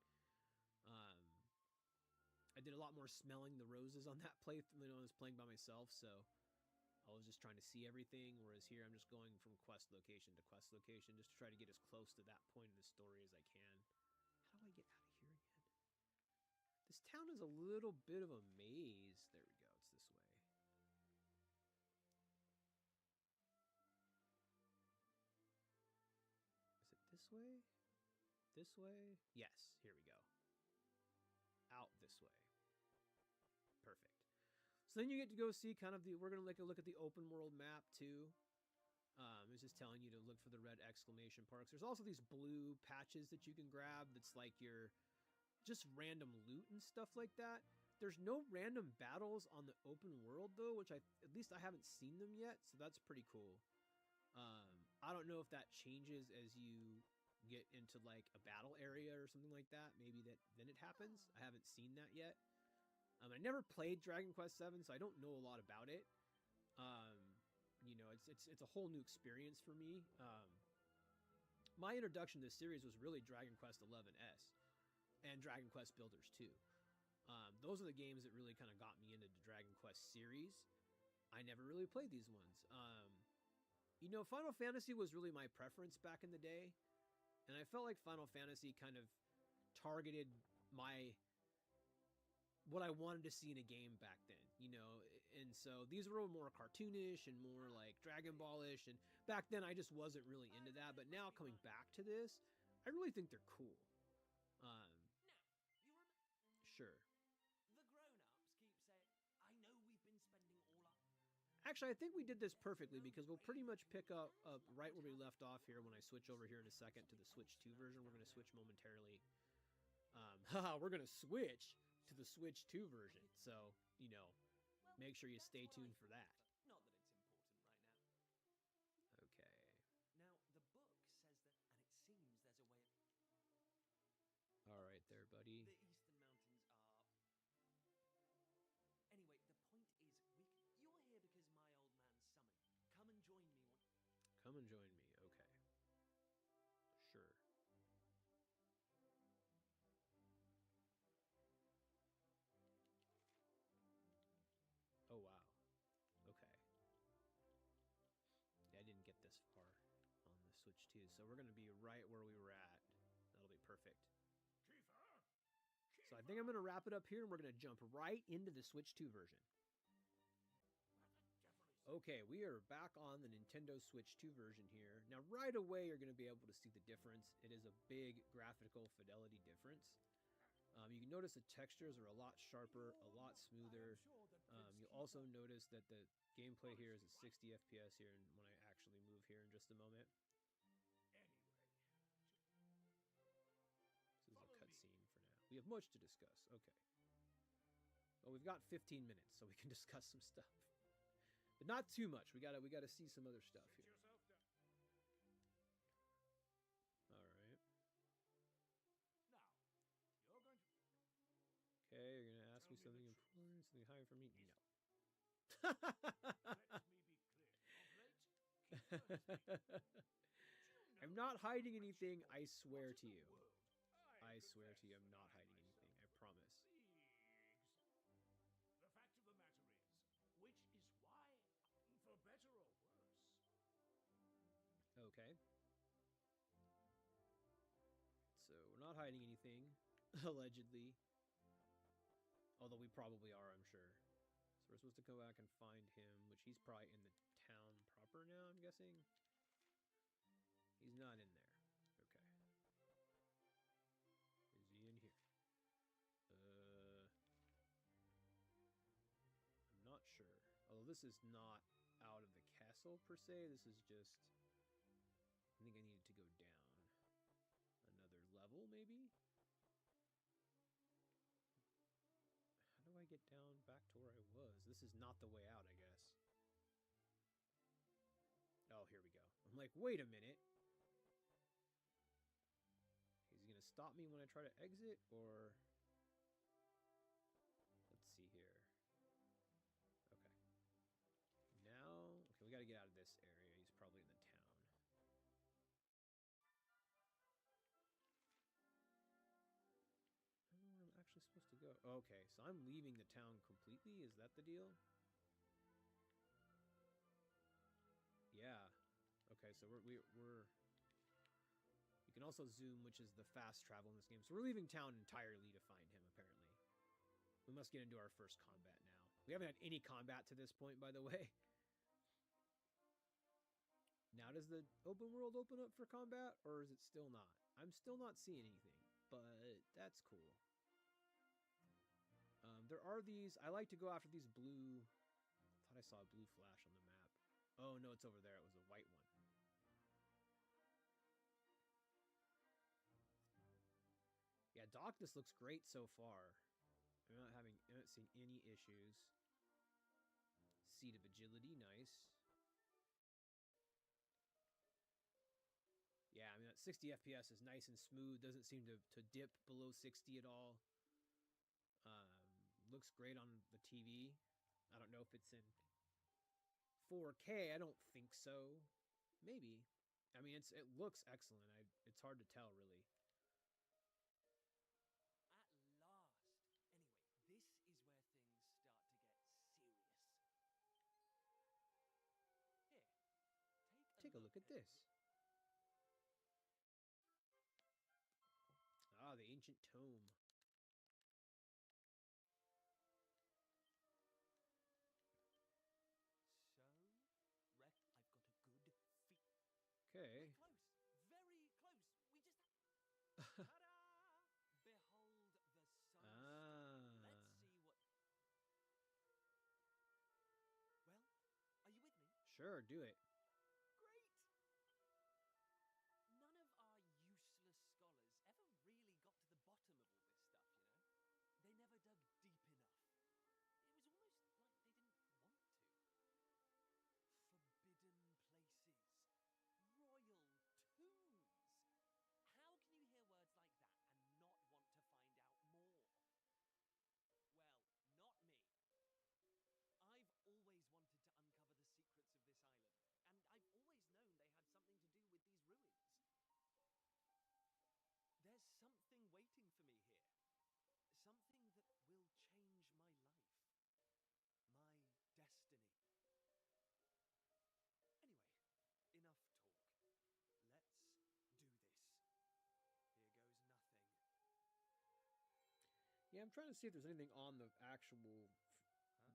I did a lot more smelling the roses on that playthrough when I was playing by myself, so I was just trying to see everything. Whereas here, I'm just going from quest location to quest location, just to try to get as close to that point in the story as I can. How do I get out of here again? This town is a little bit of a maze. There we go. It's this way. Is it this way? This way? Yes, here we go. Out this way. Perfect. So then you get to go see kind of the... We're going to look at the open world map too. It's just telling you to look for the red exclamation marks. There's also these blue patches that you can grab that's like your... just random loot and stuff like that. There's no random battles on the open world though, which at least I haven't seen them yet, so that's pretty cool. I don't know if that changes as you get into like a battle area or something like that. Maybe then it happens. I haven't seen that yet. I never played Dragon Quest VII, so I don't know a lot about it. You know, it's a whole new experience for me. My introduction to this series was really Dragon Quest XI-S and Dragon Quest Builders 2. Those are the games that really kind of got me into the Dragon Quest series. I never really played these ones. You know, Final Fantasy was really my preference back in the day, and I felt like Final Fantasy kind of targeted what I wanted to see in a game back then, you know, and so these were more cartoonish and more like Dragon Ball-ish, and back then I just wasn't really into that, but now coming back to this, I really think they're cool. Now, you remember? Sure. The grown-ups keep saying, I know we've been spending all our... Actually, I think we did this perfectly because we'll pretty much pick up right where we left off here when I switch over here in a second to the Switch 2 version. We're going to switch momentarily. We're going to switch to the Switch 2 version. So, you know, make sure you stay tuned for that. Not that it's important right now. Okay. Now, the book says that, and it seems there's a way of... All right there, buddy. The Eastern Mountains are... Anyway, the point is, you're here because my old man summoned you. Come and join me. Come and join me. Okay. Sure. Oh, wow. Okay. Yeah, I didn't get this far on the Switch 2, so we're going to be right where we were at. That'll be perfect. So I think I'm going to wrap it up here, and we're going to jump right into the Switch 2 version. Okay, we are back on the Nintendo Switch 2 version here. Now, right away, you're going to be able to see the difference. It is a big graphical fidelity difference. You can notice the textures are a lot sharper, a lot smoother. You'll also notice that the gameplay here is at 60 FPS here, and when I actually move here in just a moment. This is a cutscene for now. We have much to discuss. Okay. Well, we've got 15 minutes, so we can discuss some stuff. But not too much. We gotta see some other stuff here. Alright. Now, you're going to... Okay, you're gonna ask me something important, something higher for me? No. Let me be clear. Of late, I'm not hiding anything, I swear to you. I swear to you, I'm not hiding anything. I promise. The fact of the matter is, which is why, for better or worse, Okay. So, we're not hiding anything, allegedly. Although we probably are, I'm sure. So we're supposed to go back and find him, which he's probably in the town proper now, I'm guessing. He's not in there. Okay. Is he in here? I'm not sure. Although this is not out of the castle per se, this is just... I think I needed to go down maybe? How do I get down back to where I was? This is not the way out, I guess. Oh, here we go. I'm like, wait a minute. Is he gonna stop me when I try to exit, or... Let's see here. Okay. Now... Okay, we gotta get out of this area. He's probably in the town. I don't know where I'm actually supposed to go. Okay, so I'm leaving the town completely? Is that the deal? Yeah. Okay, so we're... You can also zoom, which is the fast travel in this game. So we're leaving town entirely to find him, apparently. We must get into our first combat now. We haven't had any combat to this point, by the way. Now does the open world open up for combat, or is it still not? I'm still not seeing anything, but that's cool. There are these... I like to go after these blue... I thought I saw a blue flash on the map. Oh, no, it's over there. It was a white one. Yeah, Doc, this looks great so far. I'm not seeing any issues. Seat of agility, nice. Yeah, I mean, that 60 FPS is nice and smooth. Doesn't seem to dip below 60 at all. Looks great on the TV. I don't know if it's in 4K. I don't think so. Maybe. I mean, it looks excellent. It's hard to tell, really. At last. Anyway, this is where things start to get serious. Here, Take a look at this. Ah, the ancient tome. So, I've got a good feet. Okay. We're close, very close. We just ta-da! Behold the sunstone. Let's see what. Well, are you with me? Sure, do it. Great. None of our useless scholars ever really got to the bottom of all this stuff, you know? They never dug deep enough. It was almost like they didn't want to. Forbidden places. Royal tombs. How can you hear words like that and not want to find out more? Well, not me. I've always wanted to uncover the secrets of this island, and I've always known they had something to do with these ruins. There's something waiting for me here. Something that will change my life. My destiny. Anyway, enough talk. Let's do this. Here goes nothing. Yeah, I'm trying to see if there's anything on the actual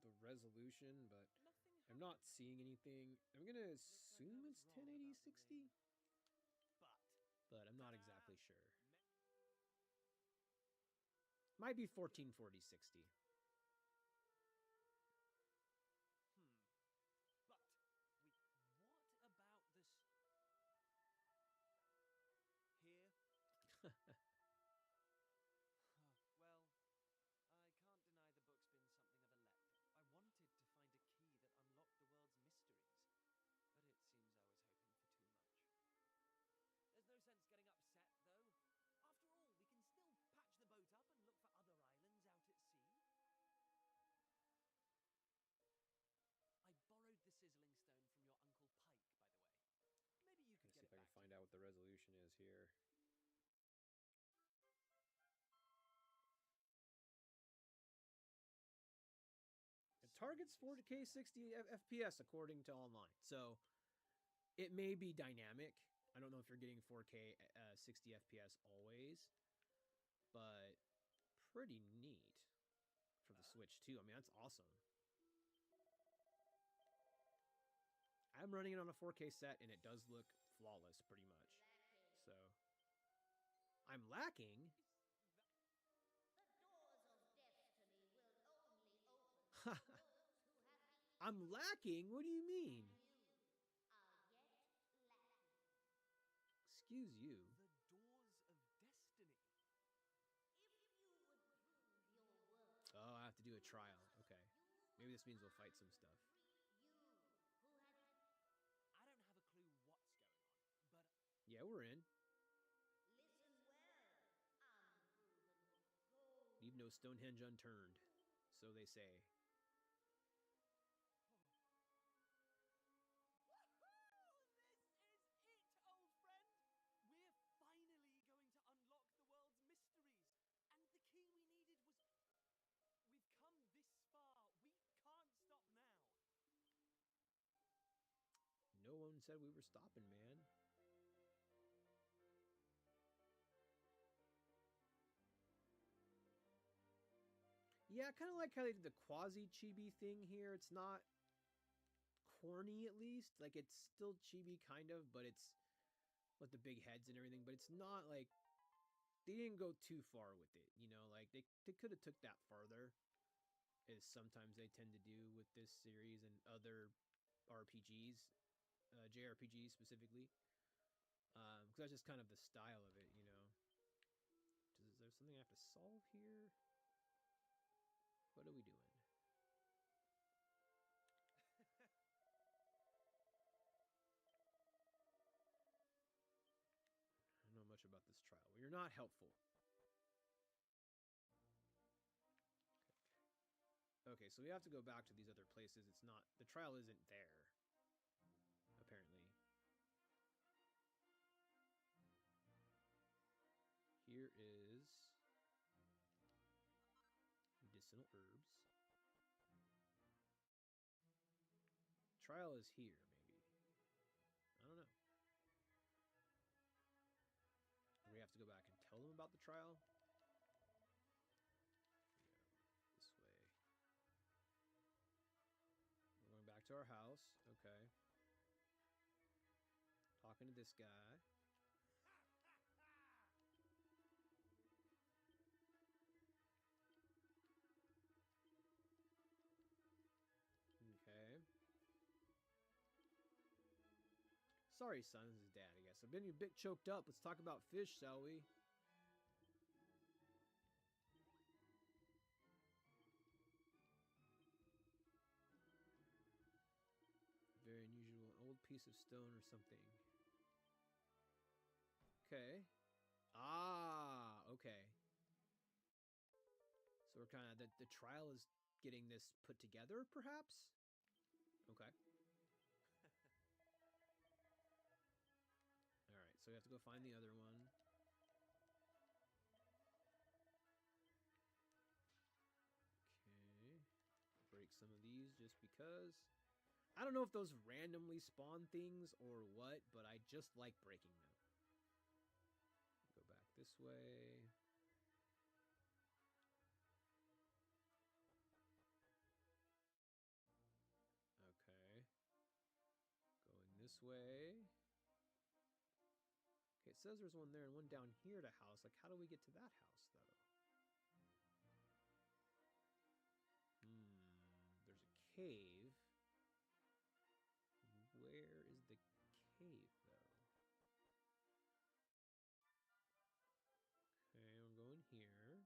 the resolution, but I'm not seeing anything. I'm gonna assume it's 1080 60, but I'm not exactly sure. Might be 1440 60. But what about this? Here? Well, I can't deny the book's been something of a letdown. I wanted to find a key that unlocked the world's mysteries, but it seems I was hoping for too much. There's no sense getting upset, though. After all, we can still patch the boat up and look for other islands out at sea. I borrowed the sizzling stone from your Uncle Pike, by the way. Maybe you could Let's see get if it I can back. find out what the resolution is here. It targets 4K 60 FPS according to online, so it may be dynamic. I don't know if you're getting 4K 60 FPS always, but pretty neat for the Switch too. I mean, that's awesome. I'm running it on a 4K set, and it does look flawless pretty much. So, I'm lacking? The doors of destiny will only open to those who have the I'm lacking? What do you mean? you are yet lacking. Excuse you. The doors of destiny. trial. Okay. Maybe this means we'll fight some stuff. You who has I don't have a clue what's going on, but Yeah, we're in. listen well, unproven foe. Leave no Stonehenge unturned. So they say. woohoo! This is it, old friend. We're finally going to unlock the world's mysteries, and the key we needed was. We've come this far. We can't stop now. No one said we were stopping, man. Yeah, I kind of like how they did the quasi-chibi thing here. It's not corny, at least. Like, it's still chibi, kind of, but it's with the big heads and everything. But it's not, like, they didn't go too far with it, you know? Like, they could have took that farther, as sometimes they tend to do with this series and other RPGs, JRPGs specifically. Because that's just kind of the style of it, you know? Is there something I have to solve here? What are we doing? I don't know much about this trial. Well, you're not helpful. Okay, so we have to go back to these other places. It's not... The trial isn't there. Apparently. Here is... medicinal herbs. Trial is here, maybe. I don't know. We have to go back and tell them about the trial? Yeah, this way. We're going back to our house. Okay. Talking to this guy. Okay. Sorry, son. This is Dad, I guess. I've been a bit choked up. Let's talk about fish, shall we? Very unusual. An old piece of stone or something. Okay. Ah, okay. So we're kind of... The trial is getting this put together, perhaps? Okay. Alright, so we have to go find the other one. Okay. Break some of these just because. I don't know if those randomly spawn things or what, but I just like breaking them. Go back this way. Okay. Going this way. Okay, it says there's one there and one down here to house. Like, how do we get to that house, though? There's a cave. Where is the cave, though? Okay, I'm going here. No.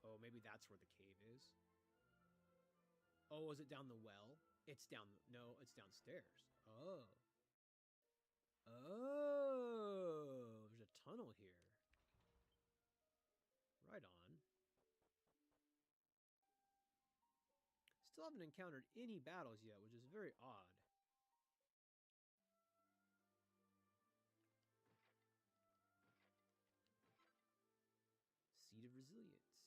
Oh, maybe that's where the cave is. Oh, is it down the well? It's down... No, it's downstairs. Oh. Oh! There's a tunnel here. Right on. Still haven't encountered any battles yet, which is very odd. Seed of Resilience.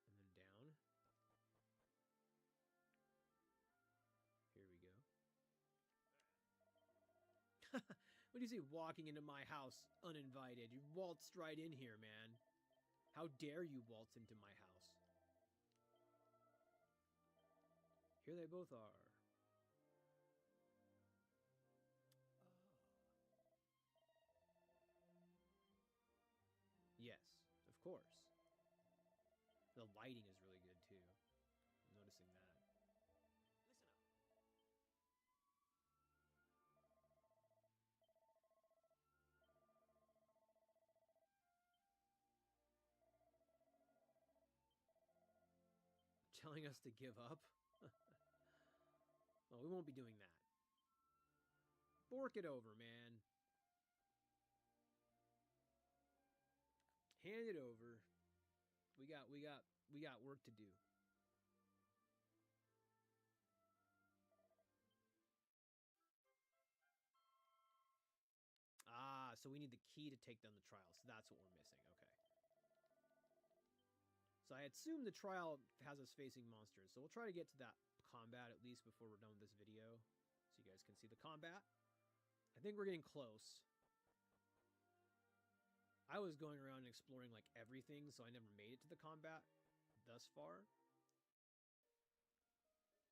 And then down. Here we go. What do you say walking into my house uninvited? You waltzed right in here, man. How dare you waltz into my house? Here they both are. Yes, of course. The lighting is really good too. I'm noticing that. Listen up. telling us to give up? Well, we won't be doing that. Fork it over, man. Hand it over. We got work to do. Ah, so we need the key to take down the trial. So that's what we're missing. Okay. So I assume the trial has us facing monsters. So we'll try to get to that combat at least before we're done with this video. So you guys can see the combat. I think we're getting close. I was going around and exploring like everything, so I never made it to the combat thus far.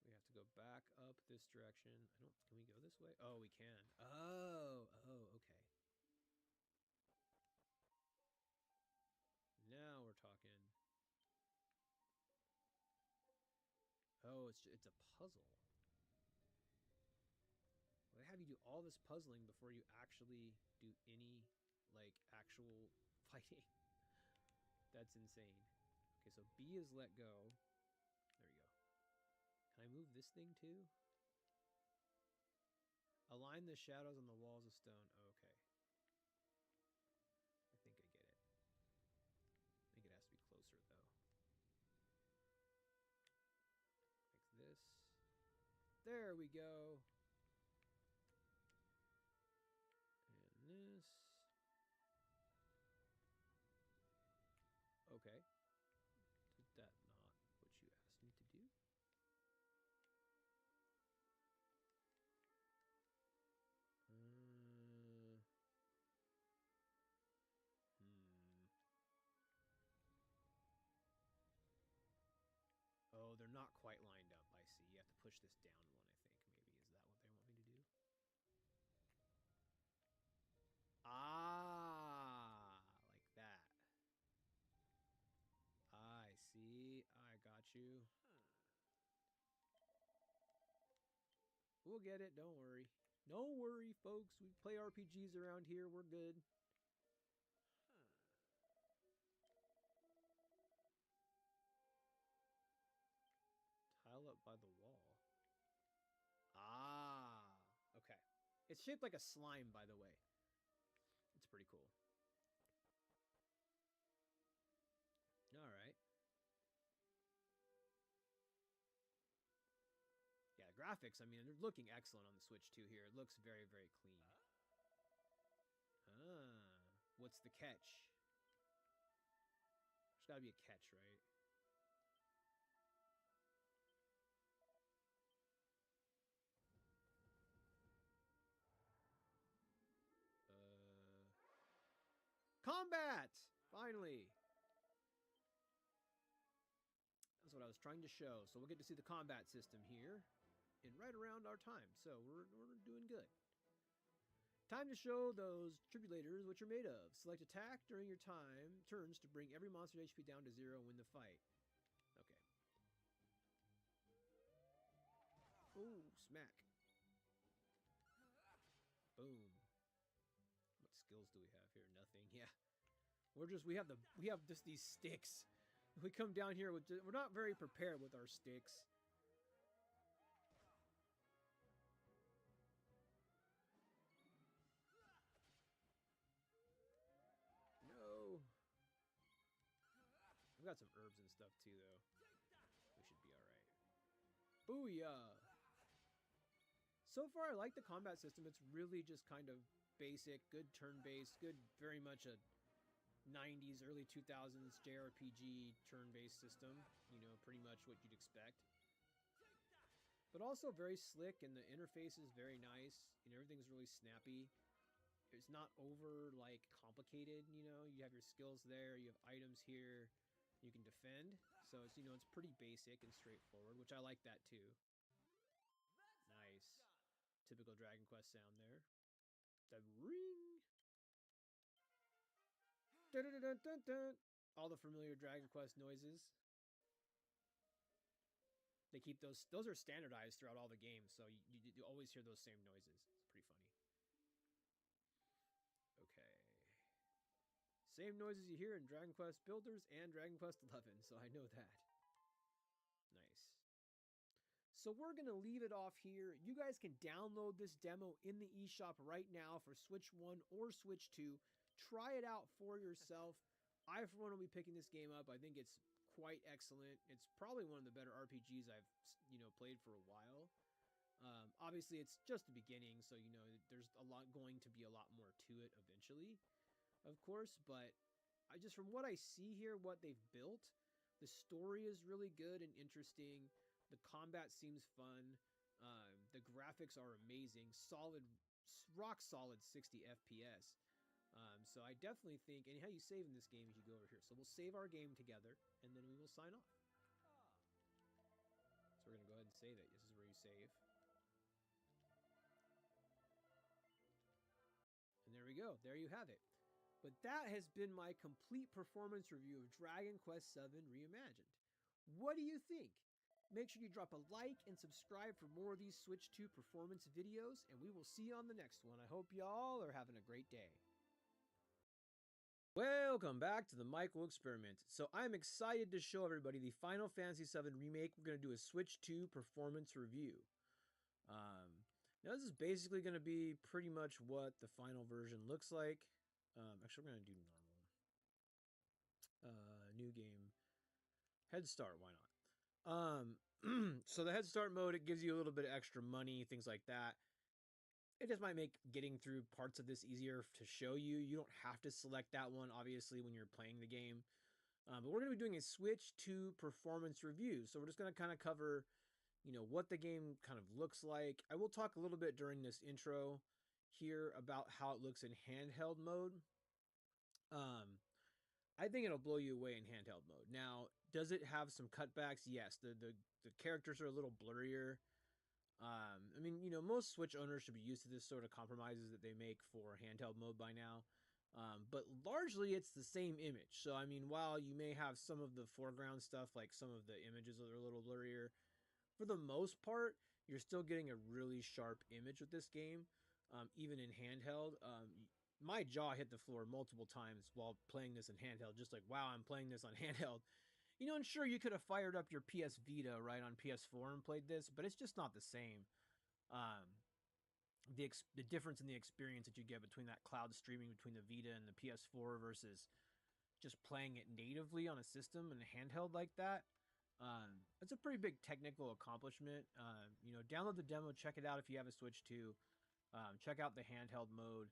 We have to go back up this direction. Can we go this way? Oh, we can. Oh, okay. Now we're talking. Oh, it's a puzzle. Well, they have you do all this puzzling before you actually do any, like, actual fighting. That's insane. Okay, so B is let go. There we go. Can I move this thing too? Align the shadows on the walls of stone. Okay. I think I get it. I think it has to be closer though. Like this. There we go. And this. Okay. Did that not what you asked me to do? Oh, they're not quite lined up. I see. You have to push this down one, I think. Maybe. Is that what they want me to do? Ah, like that. I see. I got you. We'll get it. Don't worry. Don't worry, folks. We play RPGs around here. We're good. Tile up by the wall. Ah, okay. It's shaped like a slime, by the way. It's pretty cool. All right. Yeah, graphics, I mean, they're looking excellent on the Switch too here. It looks very, very clean. Ah, what's the catch? There's gotta be a catch, right? Combat! Finally! That's what I was trying to show. So we'll get to see the combat system here in right around our time. So we're doing good. Time to show those tribulators what you're made of. Select attack during your turns to bring every monster HP down to 0 and win the fight. Okay. Ooh, smack. Boom. What skills do we have here? Nothing. Yeah. We have just these sticks. We come down here with we're not very prepared with our sticks. No. We've got some herbs and stuff too, though. We should be alright. Booyah! So far, I like the combat system. It's really just kind of basic, good turn-based, good, very much a 90s, early 2000s JRPG turn-based system. You know, pretty much what you'd expect. But also very slick, and the interface is very nice. You know, everything's really snappy. It's not over, like, complicated, you know. You have your skills there, you have items here, you can defend. So, it's, you know, it's pretty basic and straightforward, which I like that, too. Nice. Typical Dragon Quest sound there. The ring! Dun -dun -dun -dun -dun. All the familiar Dragon Quest noises. They keep those are standardized throughout all the games, so you always hear those same noises. It's pretty funny. Okay. Same noises you hear in Dragon Quest Builders and Dragon Quest XI, so I know that. Nice. So we're going to leave it off here. You guys can download this demo in the eShop right now for Switch 1 or Switch 2. Try it out for yourself. I, for one, will be picking this game up. I think it's quite excellent. It's probably one of the better RPGs I've, played for a while. Obviously, it's just the beginning, so, there's going to be a lot more to it eventually, of course. But from what I see here, what they've built, the story is really good and interesting. The combat seems fun. The graphics are amazing. Rock solid 60 FPS. So I definitely think, and how you save in this game is you go over here. So we'll save our game together, and then we will sign off. So we're going to go ahead and save it. This is where you save. And there we go. There you have it. But that has been my complete performance review of Dragon Quest VII Reimagined. What do you think? Make sure you drop a like and subscribe for more of these Switch 2 performance videos, and we will see you on the next one. I hope y'all are having a great day. Welcome back to the Michael Experiment. So I'm excited to show everybody the Final Fantasy VII Remake. We're going to do a Switch 2 performance review. Now this is basically going to be pretty much what the final version looks like. Actually, we're going to do normal. New game. Head Start, why not? So the Head Start mode, it gives you a little bit of extra money, things like that. It just might make getting through parts of this easier to show you. You don't have to select that one, obviously, when you're playing the game. But we're going to be doing a Switch 2 performance review. So we're just going to kind of cover, what the game kind of looks like. I will talk a little bit during this intro here about how it looks in handheld mode. I think it'll blow you away in handheld mode. Now, does it have some cutbacks? Yes, the characters are a little blurrier. I mean, most Switch owners should be used to this sort of compromises that they make for handheld mode by now. But largely, it's the same image. So, I mean, while you may have some of the foreground stuff, like some of the images that are a little blurrier, for the most part, you're still getting a really sharp image with this game, even in handheld. My jaw hit the floor multiple times while playing this in handheld, just like, wow, I'm playing this on handheld. And sure, you could have fired up your PS Vita, right, on PS4 and played this, but it's just not the same. The difference in the experience that you get between that cloud streaming between the Vita and the PS4 versus just playing it natively on a system and a handheld like that. It's a pretty big technical accomplishment. Download the demo, check it out if you have a Switch 2. Check out the handheld mode.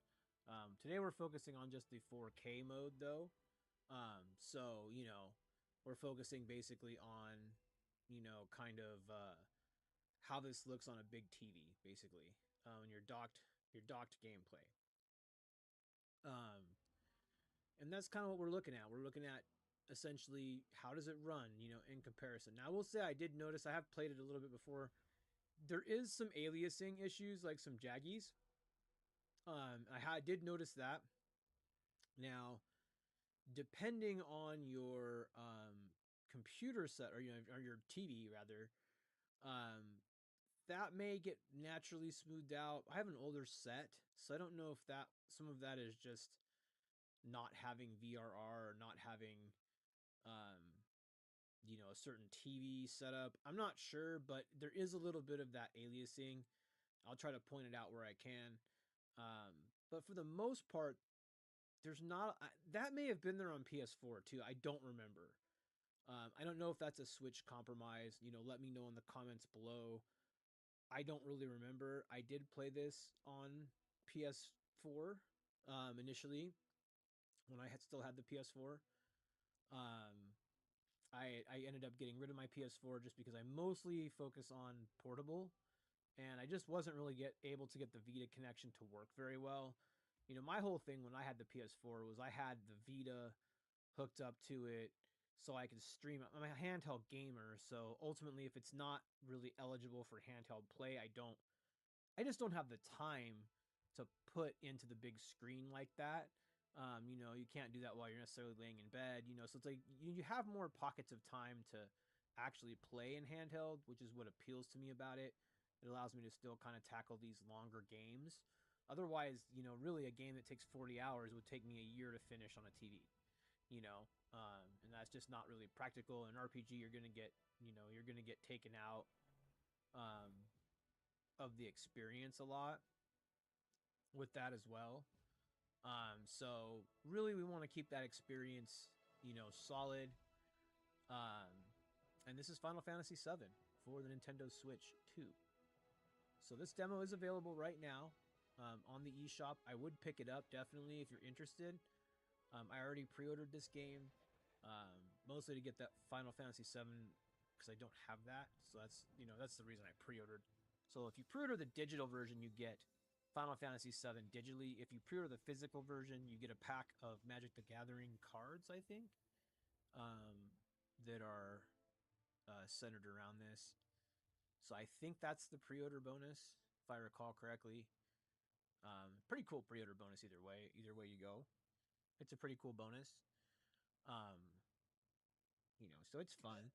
Today we're focusing on just the 4K mode, though. So, we're focusing basically on, kind of how this looks on a big TV, basically, on your docked gameplay. And that's kind of what we're looking at. We're looking at essentially how does it run, in comparison. Now, I will say I did notice, I have played it a little bit before, there is some aliasing issues, like some jaggies. I did notice that. Now, depending on your computer set or your TV rather, that may get naturally smoothed out. I have an older set, so I don't know if some of that is just not having VRR or not having a certain TV setup. I'm not sure, but there is a little bit of that aliasing. I'll try to point it out where I can. But for the most part, there's not. That may have been there on PS4 too. I don't remember. I don't know if that's a Switch compromise. Let me know in the comments below. I don't really remember. I did play this on PS4 initially when I still had the PS4. I ended up getting rid of my PS4 just because I mostly focus on portable. And I just wasn't really able to get the Vita connection to work very well. My whole thing when I had the PS4 was I had the Vita hooked up to it so I could stream. I'm a handheld gamer, so ultimately if it's not really eligible for handheld play, I just don't have the time to put into the big screen like that. You can't do that while you're necessarily laying in bed, so it's like you have more pockets of time to actually play in handheld, which is what appeals to me about it. It allows me to still kind of tackle these longer games. Otherwise, really a game that takes 40 hours would take me a year to finish on a TV, and that's just not really practical. In RPG, you're going to get taken out of the experience a lot with that as well. So really we want to keep that experience, solid. And this is Final Fantasy VII for the Nintendo Switch 2. So this demo is available right now on the eShop. I would pick it up definitely if you're interested. I already pre-ordered this game, mostly to get that Final Fantasy VII because I don't have that. So that's the reason I pre-ordered. So if you pre-order the digital version, you get Final Fantasy VII digitally. If you pre-order the physical version, you get a pack of Magic the Gathering cards, I think, that are centered around this. So I think that's the pre-order bonus, if I recall correctly. Pretty cool pre-order bonus either way you go. It's a pretty cool bonus. So it's fun.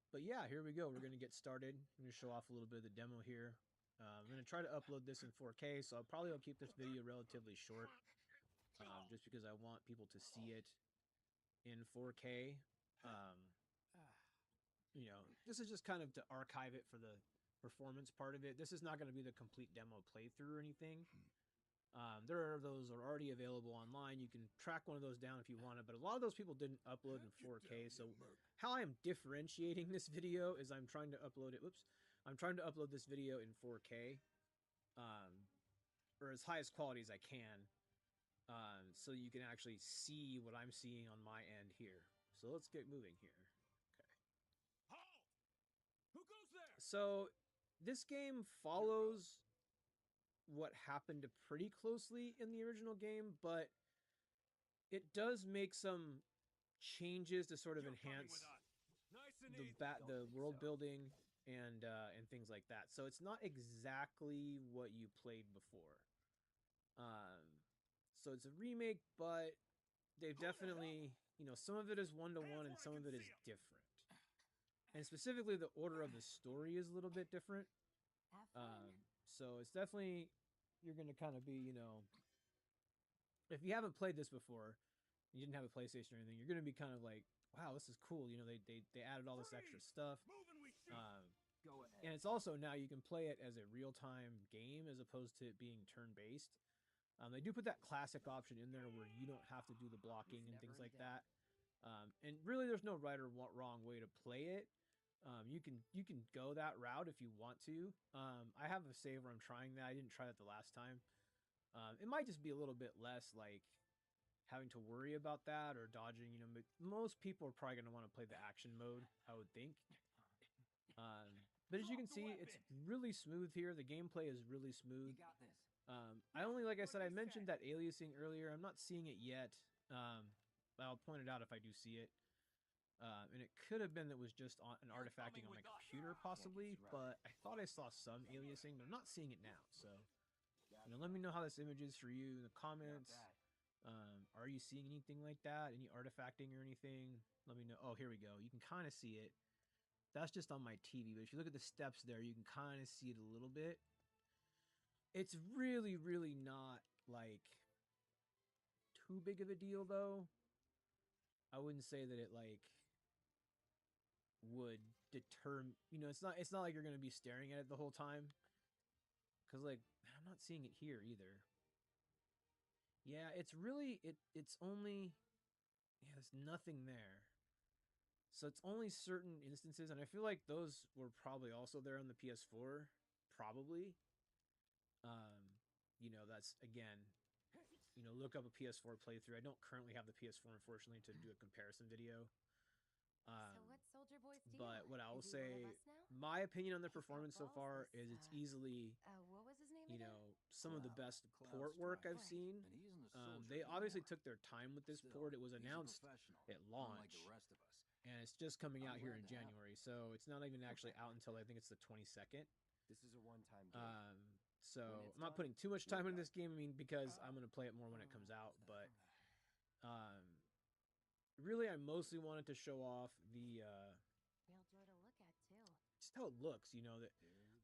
But yeah, here we go. We're going to get started. I'm going to show off a little bit of the demo here. I'm going to try to upload this in 4K, so I'll keep this video relatively short, just because I want people to see it in 4K. This is just kind of to archive it for the performance part of it. This is not going to be the complete demo playthrough or anything. There are those that are already available online. You can track one of those down if you want it, but a lot of those people didn't upload in 4K. So how I am differentiating this video is I'm trying to upload it. I'm trying to upload this video in 4K, or as highest quality as I can, so you can actually see what I'm seeing on my end here. So let's get moving here. Okay. Halt! Who goes there? So this game follows what happened pretty closely in the original game, but it does make some changes to sort of enhance Nice and the world building and things like that. So it's not exactly what you played before. So it's a remake, but they've definitely, some of it is one-to-one and some of it is different. And specifically the order of the story is a little bit different. So it's definitely, you're going to kind of be, if you haven't played this before, you didn't have a PlayStation or anything, you're going to be kind of like, wow, this is cool. They added all this extra stuff. And it's also now you can play it as a real-time game as opposed to it being turn-based. They do put that classic option in there where you don't have to do the blocking and things like that. And really there's no right or wrong way to play it. You can go that route if you want to. I have a save where I'm trying that. I didn't try that the last time. It might just be a little bit less like having to worry about that or dodging. But most people are probably going to want to play the action mode, I would think. But as you can see, it's really smooth here. The gameplay is really smooth. Like I said, I mentioned that aliasing earlier. I'm not seeing it yet. I'll point it out if I do see it. And it could have been that it was just an artifacting on my computer, possibly, but I thought I saw some aliasing, but I'm not seeing it now. So, let me know how this image is for you in the comments. Are you seeing anything like that? Any artifacting or anything? Let me know. Oh, here we go. You can kind of see it. That's just on my TV, but if you look at the steps there, you can kind of see it a little bit. It's really, really not, like, too big of a deal, though. I wouldn't say that it, like, would deter... it's not like you're going to be staring at it the whole time. Because, like, I'm not seeing it here, either. Yeah, it's really... It's only... Yeah, there's nothing there. So it's only certain instances, and I feel like those were probably also there on the PS4. Probably. That's, again, look up a PS4 playthrough. I don't currently have the PS4, unfortunately, to do a comparison video. So what Soldier Boy's deal? But what I will Is he one of say, us now? my opinion on the He's got performance so balls, far this, is it's easily, what was his name again? some of the best port work I've seen. They obviously took their time with this port. It was announced at launch, and it's just coming out here in January, so it's not even actually out until I think it's the 22nd. This is a one-time game. So I'm not putting too much time into this game, because I'm going to play it more when it comes out, but really I mostly wanted to show off the Real joy to look at too. just how it looks.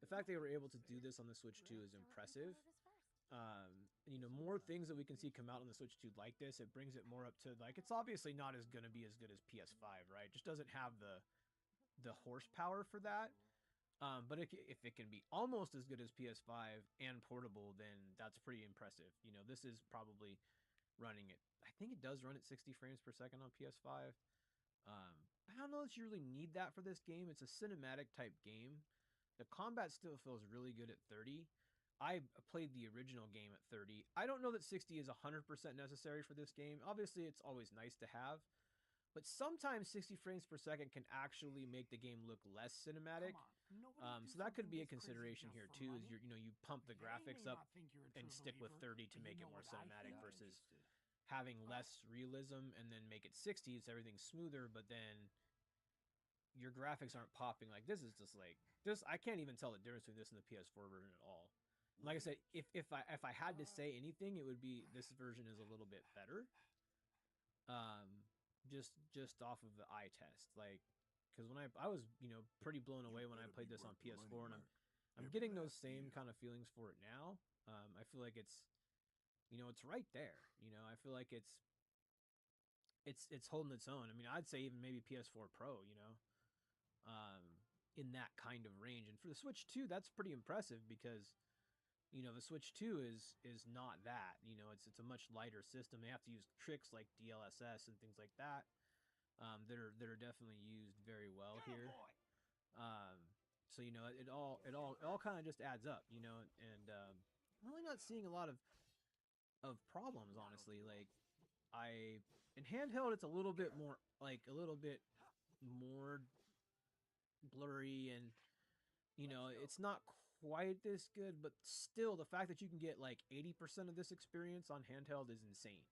The fact they were able to do this on the Switch 2 is impressive. More things that we can see come out on the Switch 2 like this, it brings it more up to, like, it's obviously not going to be as good as PS5, right? It just doesn't have the horsepower for that. But if it can be almost as good as PS5 and portable, then that's pretty impressive. You know, this is probably running it. I think it does run at 60 frames per second on PS5. I don't know that you really need that for this game. It's a cinematic type game. The combat still feels really good at 30. I played the original game at 30. I don't know that 60 is 100% necessary for this game. Obviously, it's always nice to have. But sometimes 60 frames per second can actually make the game look less cinematic. So that could be a consideration here too. Is you pump the graphics up and stick with 30 to make it more cinematic versus having less realism and then make it 60 so everything's smoother. But then your graphics aren't popping. Like this is just like this. I can't even tell the difference between this and the PS4 version at all. Like I said, if I had to say anything, it would be this version is a little bit better. Just off of the eye test, like, because when I was pretty blown away when I played this on PS4, and I'm getting those same kind of feelings for it now. I feel like it's it's right there. I feel like it's holding its own. I mean, I'd say even maybe PS4 Pro, in that kind of range. And for the Switch 2, that's pretty impressive because the Switch 2 is not that. It's a much lighter system. They have to use tricks like DLSS and things like that that are definitely used very well here. So it all kind of just adds up, and I'm really not seeing a lot of problems, honestly. Like in handheld, it's a little bit more blurry, and it's not quite this good, but still the fact that you can get like 80% of this experience on handheld is insane.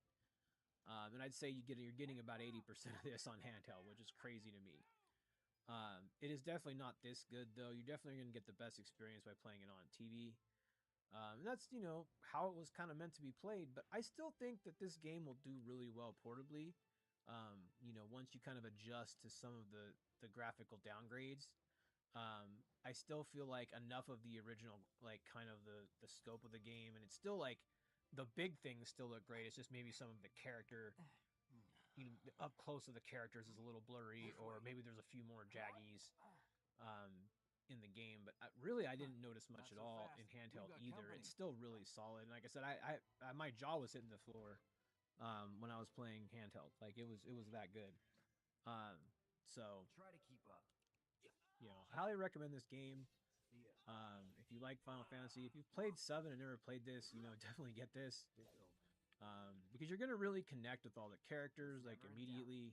And I'd say you're getting about 80% of this on handheld, which is crazy to me. It is definitely not this good though. You're definitely going to get the best experience by playing it on TV. And that's how it was kind of meant to be played, but I still think that this game will do really well portably. Once you kind of adjust to some of the graphical downgrades. I still feel like enough of the original, like kind of the scope of the game, and it's still like the big things still look great. It's just maybe some of the character, the up close of the characters is a little blurry, or maybe there's a few more jaggies in the game. But I didn't notice much at all in handheld either. It's still really solid. And like I said, I my jaw was hitting the floor when I was playing handheld. Like it was that good. So Try to keep up. highly recommend this game. If you like Final Fantasy, if you've played 7 and never played this, definitely get this. Because you're gonna really connect with all the characters like immediately.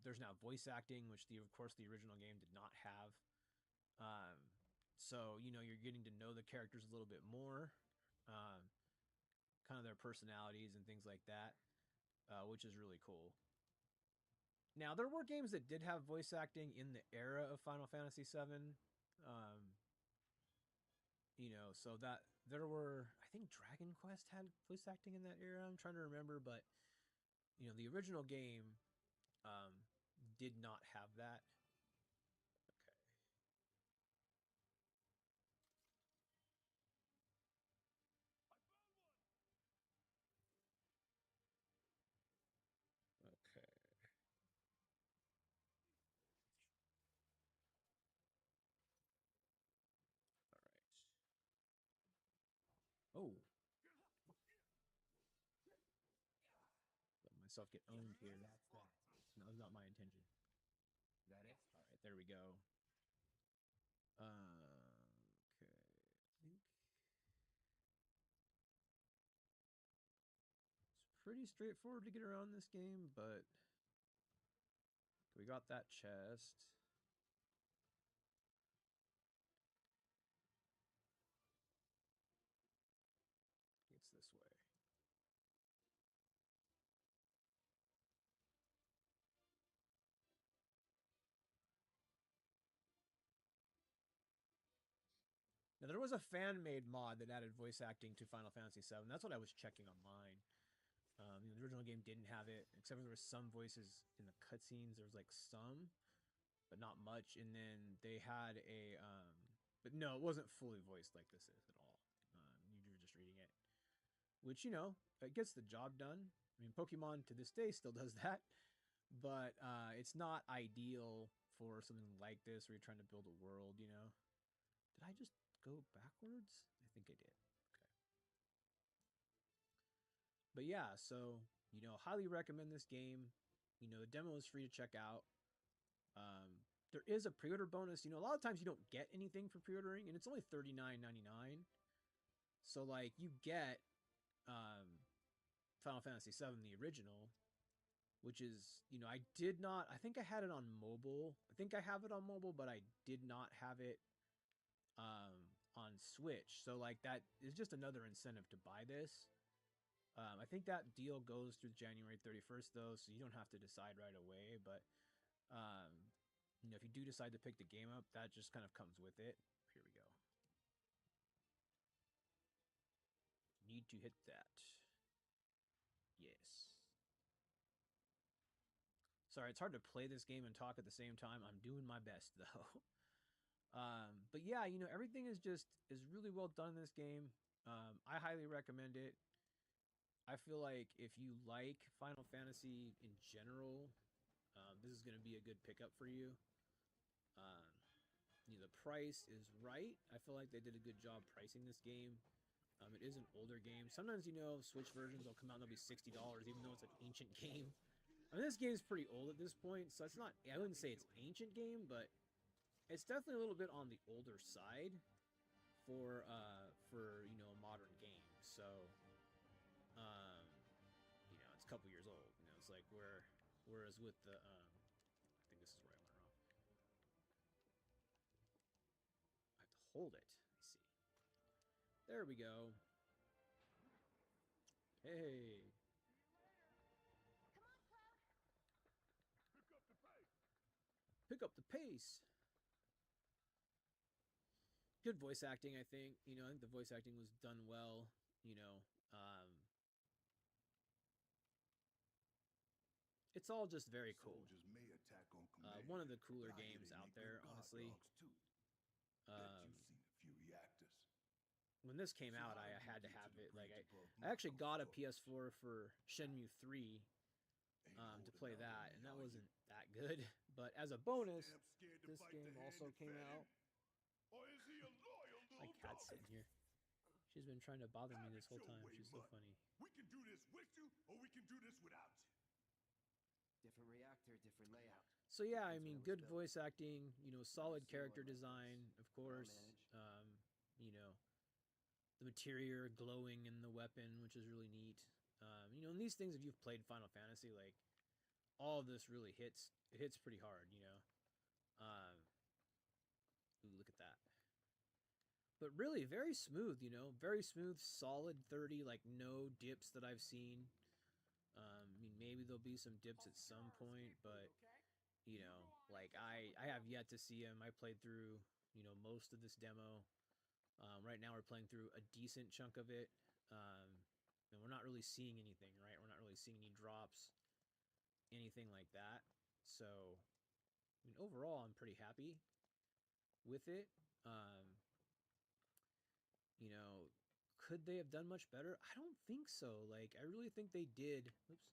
There's now voice acting, which of course the original game did not have. So you're getting to know the characters a little bit more, kind of their personalities and things like that, which is really cool. Now, there were games that did have voice acting in the era of Final Fantasy VII. So that there were, I think Dragon Quest had voice acting in that era. I'm trying to remember, but the original game did not have that. Okay. Okay. All right. Oh. Let myself get owned here. That's that. No, that's not my intention. Is that it? All right, there we go. Okay. I think it's pretty straightforward to get around this game, but we got that chest. It's this way. Now, there was a fan-made mod that added voice acting to Final Fantasy VII. That's what I was checking online. The original game didn't have it, except for there was some voices in the cutscenes. There was like some, but not much. And then they had a, but no, it wasn't fully voiced like this is at all. You were just reading it, which it gets the job done. I mean, Pokemon to this day still does that, but it's not ideal before, something like this, where you're trying to build a world, you know. Did I just go backwards? I think I did. Okay. But yeah, so, you know, highly recommend this game. You know, the demo is free to check out. There is a pre-order bonus. You know, a lot of times you don't get anything for pre-ordering, and it's only $39.99. So, like, you get Final Fantasy VII, the original, which is, you know, I think I had it on mobile. I think I have it on mobile, but I did not have it on Switch. So, like, that is just another incentive to buy this. I think that deal goes through January 31st, though, so you don't have to decide right away. But, you know, if you do decide to pick the game up, that just kind of comes with it. Here we go. Need to hit that. Yes. Sorry, it's hard to play this game and talk at the same time. I'm doing my best, though. But yeah, you know, everything is really well done in this game. I highly recommend it. I feel like if you like Final Fantasy in general, this is going to be a good pickup for you. You know, the price is right. I feel like they did a good job pricing this game. It is an older game. Sometimes, you know, Switch versions will come out and they'll be $60, even though it's an ancient game. I mean, this game's pretty old at this point, so it's not, I wouldn't say it's an ancient game, but it's definitely a little bit on the older side for you know, a modern game. So, you know, it's a couple years old. You know, it's like whereas with the, I think this is where I went wrong. I have to hold it. Let's see. There we go. Hey. Come on, Cloud. Pick up the pace. Pick up the pace. Good voice acting, I think. You know, I think the voice acting was done well. You know, it's all just very cool. Soldiers may attack on command, One of the cooler but I hear games they out make good there, guard honestly. dogs, too. Bet you've seen a few reactors. When this came So out, how I do you had to get have the it. Like, bridge above I actually got a Moscow's PS4 for Shenmue 3 Ain't to holding play out on that, me, and that are you? wasn't that good. But as a bonus, Damn scared to this bite game the hand also that came fed him? out. Or is he a loyal My little cat's dog? sitting here. She's been trying to bother me Have this it whole your time. way, She's so Mutt. funny. We can do this with you, or we can do this without you. Different reactor, different layout. So yeah, I Depends when mean, it was good built. voice acting, you know, solid seen one character like this. design, of Well course. managed. You know, the material glowing in the weapon, which is really neat. You know, and these things, if you've played Final Fantasy, like, all of this really hits. It hits pretty hard, you know. Ooh, look at that. But really, very smooth, you know, very smooth, solid 30, like no dips that I've seen. I mean, maybe there'll be some dips at some point, but you know, like I have yet to see them. I played through, you know, most of this demo. Right now we're playing through a decent chunk of it, and we're not really seeing anything, right? We're not really seeing any drops, anything like that. So, I mean, overall, I'm pretty happy with it. You know, could they have done much better? I don't think so. Like, I really think they did. Oops,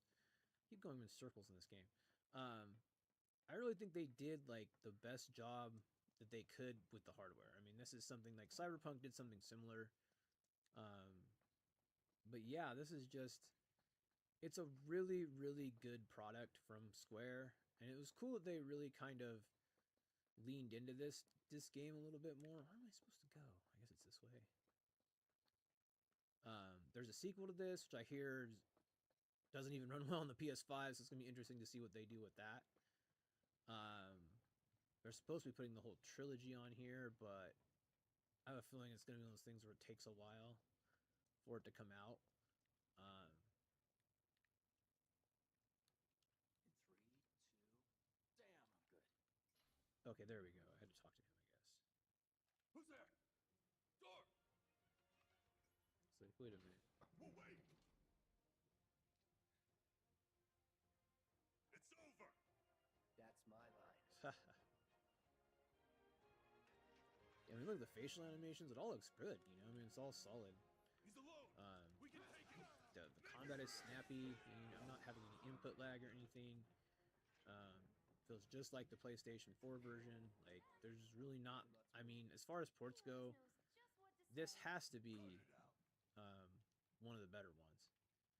keep going in circles in this game. I really think they did like the best job that they could with the hardware. I mean, this is something like Cyberpunk did something similar. But yeah, this is just, it's a really, really good product from Square, and it was cool that they really kind of leaned into this game a little bit more. Where am I supposed to go? I guess it's this way. There's a sequel to this, which I hear doesn't even run well on the PS5, so it's gonna be interesting to see what they do with that. They're supposed to be putting the whole trilogy on here, but I have a feeling it's gonna be one of those things where it takes a while for it to come out. In 3, 2. Damn, I'm good. Okay, there we go. I had to talk to him, I guess. Who's there? Door! It's like, wait a minute. Well, wait! It's over! That's my line. Yeah, I mean, look at the facial animations. It all looks good, you know? I mean, it's all solid. He's alone! We can take him! The combat is snappy. You know, I'm not having any input lag or anything. Feels just like the PlayStation 4 version. Like, there's really not. I mean, as far as ports go, this has to be one of the better ones.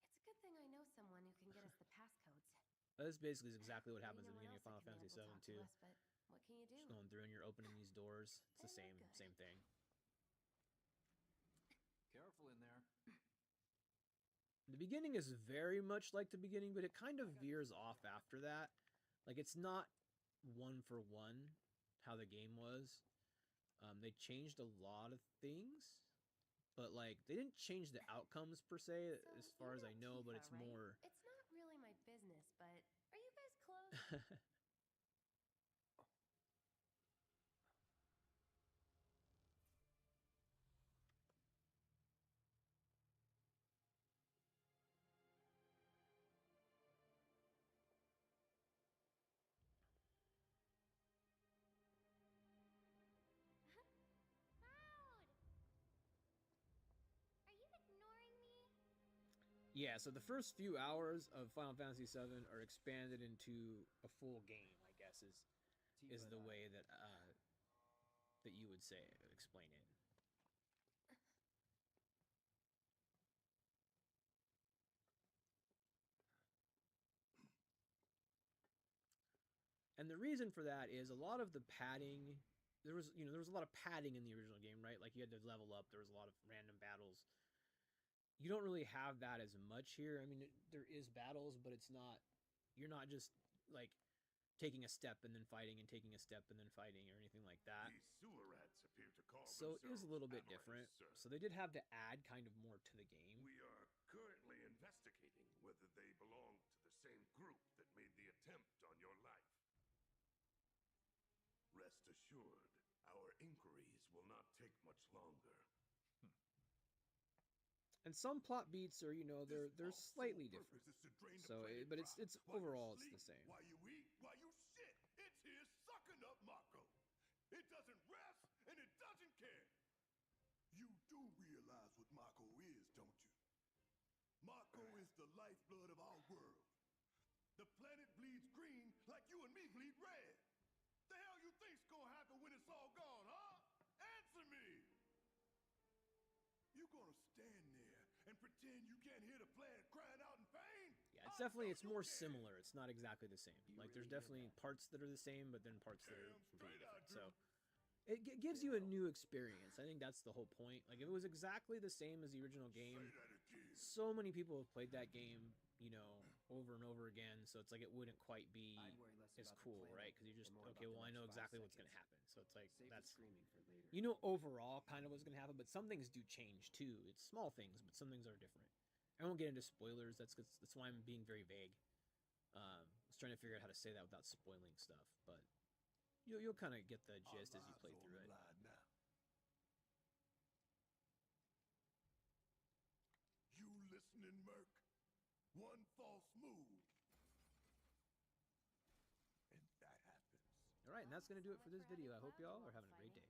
It's a good thing I know someone who can get us the passcodes. This basically is exactly what Maybe happens at no the one beginning of else Final at Fantasy command will VII talk to too. us, but what can you do? Just going through and you're opening these doors. It's the They same look good. thing. Careful in there. The beginning is very much like the beginning, but it kind of veers off after that. Like, it's not one for one how the game was. They changed a lot of things, but like they didn't change the outcomes per se, So as far as I know. But Tifa, it's right? more. It's not really my business, but are you guys close? Cloud! Are you ignoring me? Yeah, so the first few hours of Final Fantasy VII are expanded into a full game, I guess is the way that that you would say explain it. And the reason for that is a lot of the padding. There was a lot of padding in the original game, right? Like you had to level up. There was a lot of random battles. You don't really have that as much here. I mean, there is battles, but it's not. You're not just like taking a step and then fighting and taking a step and then fighting or anything like that. These sewer rats appear to call So it was a little bit themselves different. amateur. So they did have to add kind of more to the game. We are currently investigating whether they belong to the same group that made the attempt on your life. Rest assured, our inquiries will not take much longer. And some plot beats are, they're slightly different. So, but it's overall it's the same. While you eat, while you shit, it's here sucking up Mako. It doesn't rest and it doesn't care. You do realize what Mako is, don't you? Mako is the lifeblood of our world. The planet bleeds green like you and me bleed red. The hell you think's gonna happen when it's all gone, huh? Answer me! You gonna stand there and pretend you can't hear the planet crying out in pain? Yeah, it's more similar. It's not exactly the same. Like there's definitely parts that are the same, but then parts that are completely different. So it gives you a new experience. I think that's the whole point. Like if it was exactly the same as the original game, so many people have played that game, over and over again. So it's like it wouldn't quite be as cool, right? Because you just okay, well I know exactly what's gonna happen. So it's like that's overall kind of what's gonna happen. But some things do change too. It's small things, but some things are different. I won't get into spoilers. That's why I'm being very vague. I was trying to figure out how to say that without spoiling stuff, but you'll kind of get the gist as you play through it. You listening, Merc? One false move, and that happens. All right, and that's gonna do it for this video. I hope y'all are having a great day.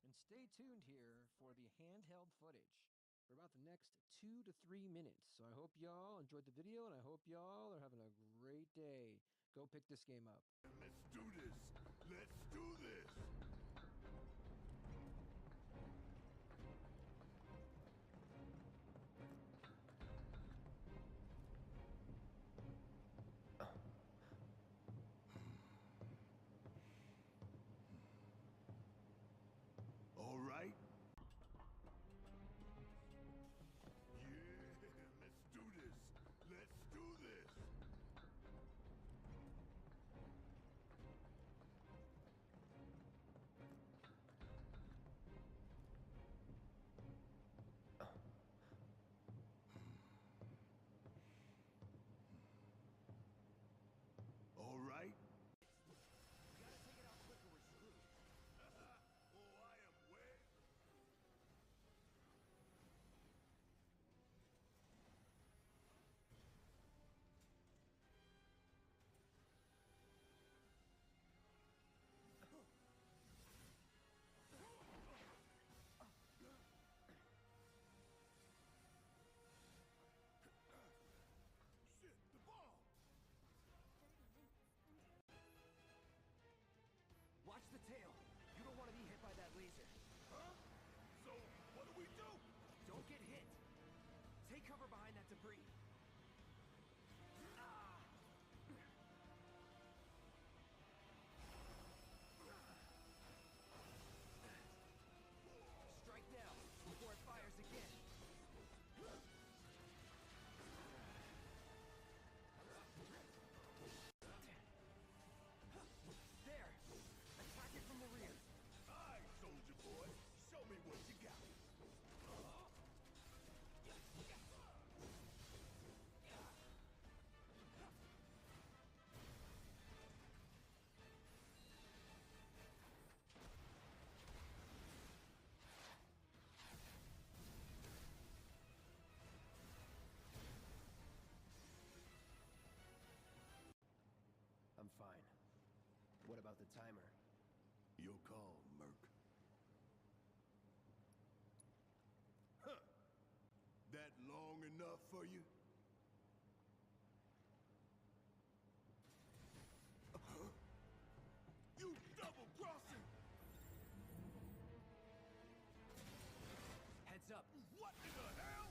And stay tuned here for the handheld footage for about the next 2 to 3 minutes. So I hope y'all enjoyed the video, and I hope y'all are having a great day. Go pick this game up. Let's do this. Let's do this. All right. Yeah, let's do this. Let's do this. Take cover behind that debris. Strike now before it fires again. There! Attack it from the rear. Aye, soldier boy. Show me what you got. I'm fine. What about the timer? Your call, Merc. Huh. That long enough for you? Huh? You double-crossing! Heads up. What in the hell?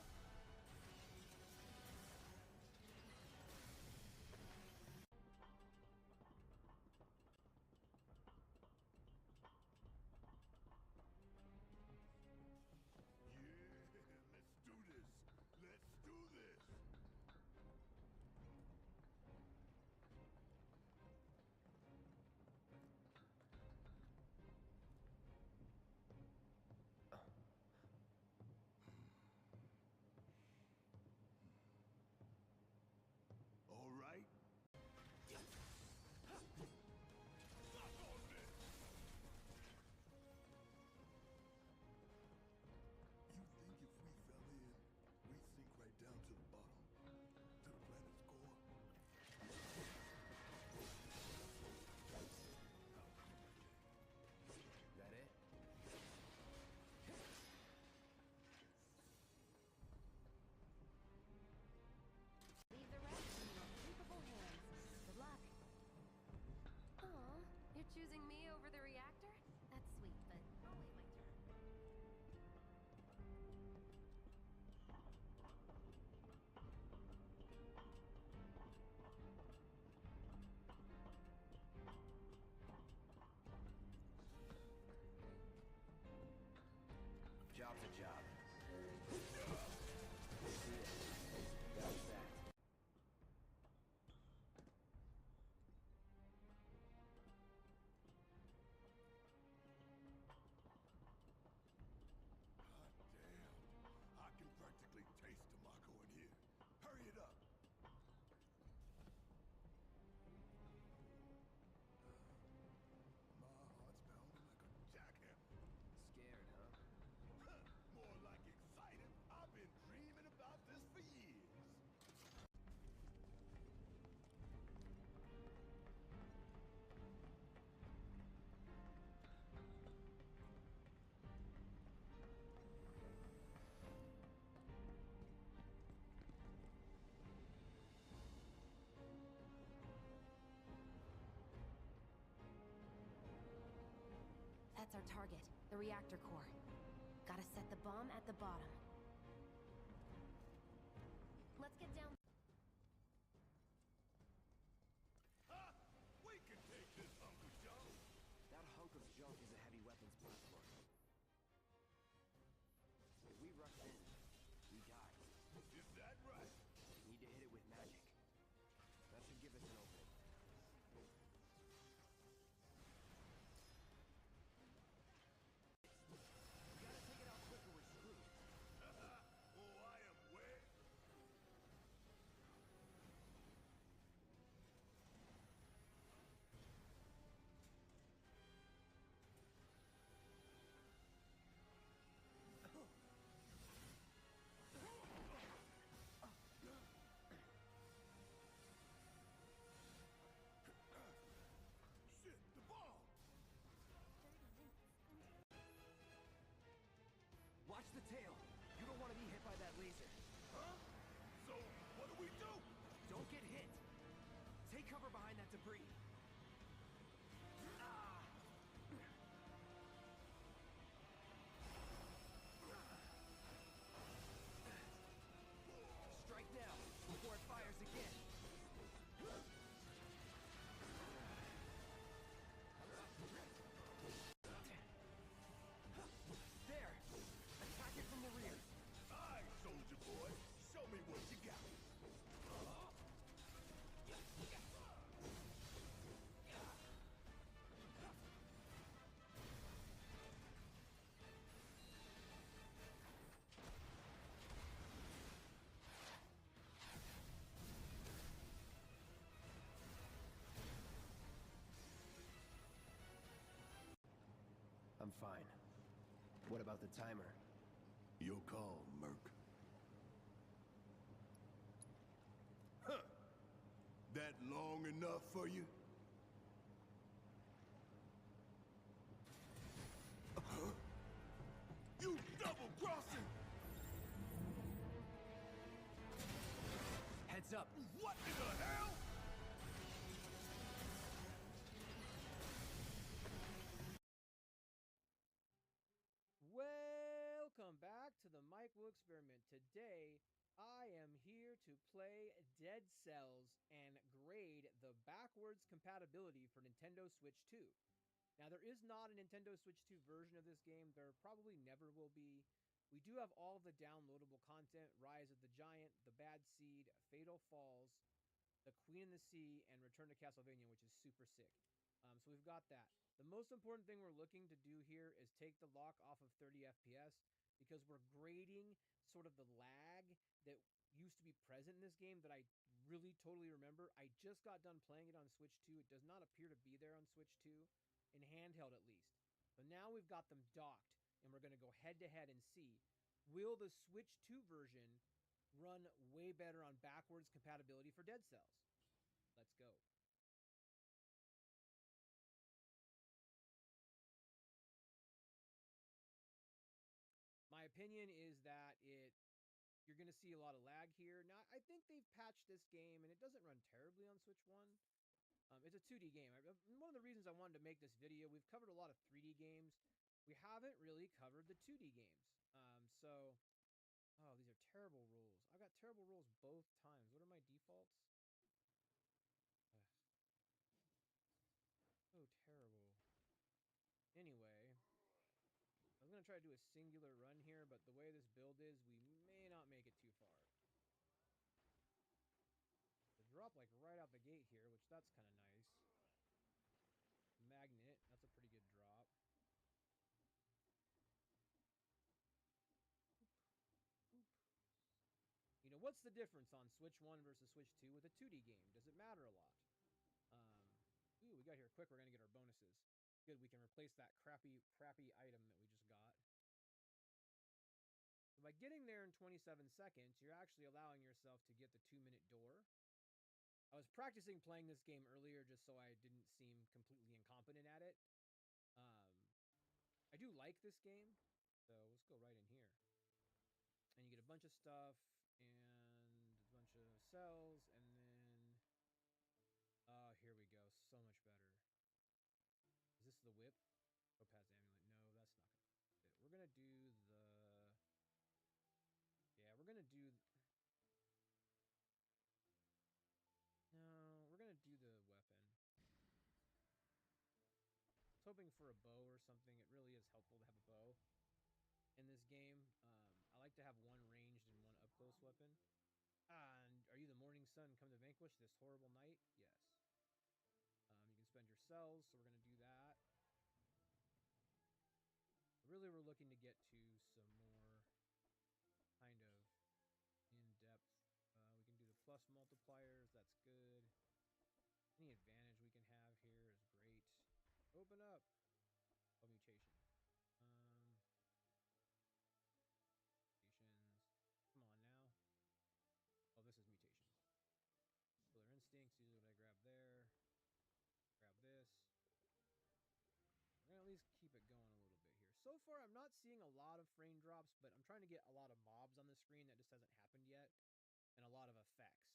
Yeah, let's do this. Let's do this. All right. Suck on this. You think if we fell in, we'd sink right down to the bottom, to the planet's core? That it? Leave the rest in your capable hands. Good luck. Aw, you're choosing me over the reactor? That's sweet, but I'll wait my turn. Job's a job. See it. That's that. God damn. I can practically taste tobacco in here. Hurry it up. My heart's pounding like a jackhammer. Scared, huh? More like excited. I've been dreaming about this for years. That's our target, the reactor core. Gotta set the bomb at the bottom. Let's get down. Ha! We can take this hunk of junk. That hunk of junk is a heavy weapons platform. If we rush in, we die. Is that right? Need to hit it with magic. That should give us an opening. We gotta take it out quick or we're screwed. Oh, I am wet. Shit, the bomb! Watch the tail. You don't want to be hit by that laser. Huh? So, what do we do? Don't get hit. Take cover behind that debris. I'm fine. What about the timer? Your call, Merc. Huh. That long enough for you? Huh? You double-crossing! Heads up! What in the hell? Welcome back to the Mike Will Experiment. Today, I am here to play Dead Cells and grade the backwards compatibility for Nintendo Switch 2. Now, there is not a Nintendo Switch 2 version of this game. There probably never will be. We do have all of the downloadable content: Rise of the Giant, The Bad Seed, Fatal Falls, The Queen and the Sea, and Return to Castlevania, which is super sick. So we've got that. The most important thing we're looking to do here is take the lock off of 30 FPS because we're grading sort of the lag that used to be present in this game that I really totally remember. I just got done playing it on Switch 2. It does not appear to be there on Switch 2, in handheld at least. But now we've got them docked, and we're going to go head-to-head and see, will the Switch 2 version run way better on backwards compatibility for Dead Cells? Let's go. My opinion is that you're going to see a lot of lag here. Now, I think they've patched this game, and it doesn't run terribly on Switch 1. It's a 2D game. One of the reasons I wanted to make this video, we've covered a lot of 3D games. We haven't really covered the 2D games. Oh, these are terrible rules. I've got terrible rules both times. What are my defaults? So terrible. Anyway, I was going to try to do a singular run here, but the way this build is, we may not make it too far. The drop like right out the gate here, which that's kind of nice. Magnet, that's a pretty good drop. You know, what's the difference on Switch 1 versus Switch 2 with a 2D game? Does it matter a lot? Ooh, we got here quick. We're going to get our bonuses. Good, we can replace that crappy item that we just got. So by getting there in 27 seconds, you're actually allowing yourself to get the 2-minute door. I was practicing playing this game earlier just so I didn't seem completely incompetent at it. I do like this game, so let's go right in here. And you get a bunch of stuff and a bunch of cells, and then... here we go. So much better. Is this the whip? Topaz amulet. No, that's not going to fit. We're going to do the... Yeah, we're going to do... No, we're going to do the weapon. I was hoping for a bow or something. It really is helpful to have a bow in this game. I like to have one ranged and one up-close weapon. And are you the morning sun come to vanquish this horrible night? Yes. You can spend your cells, so we're going to do that. Really, we're looking to get to some more kind of in-depth. We can do the plus multipliers. That's good. Any advantage we can have here is great. Open up. Oh, mutation. Mutations. Come on now. Oh, this is mutations. Killer instincts. Usually what I grab there. Grab this. We're going to at least keep it going a little bit here. So far, I'm not seeing a lot of frame drops, but I'm trying to get a lot of mobs on the screen. That just hasn't happened yet. And a lot of effects.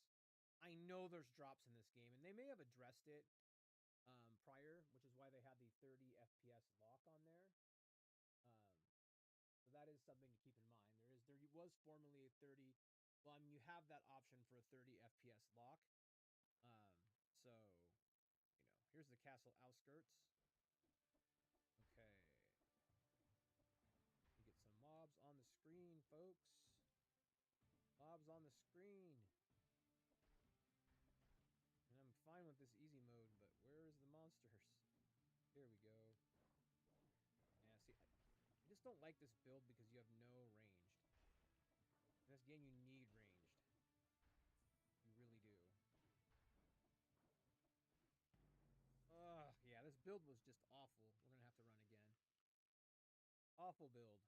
I know there's drops in this game, and they may have addressed it prior, which is why they had the 30 FPS lock on there. So that is something to keep in mind. There was formerly a 30... Well, I mean, you have that option for a 30 FPS lock. So, here's the castle outskirts. Okay. You get some mobs on the screen, folks. Mobs on the screen. And I'm fine with this easy mode, but where is the monsters? Here we go. Yeah, see, I just don't like this build because you have no ranged. In this game, you need ranged. You really do. Ugh, yeah, this build was just awful. We're gonna have to run again. grapple build.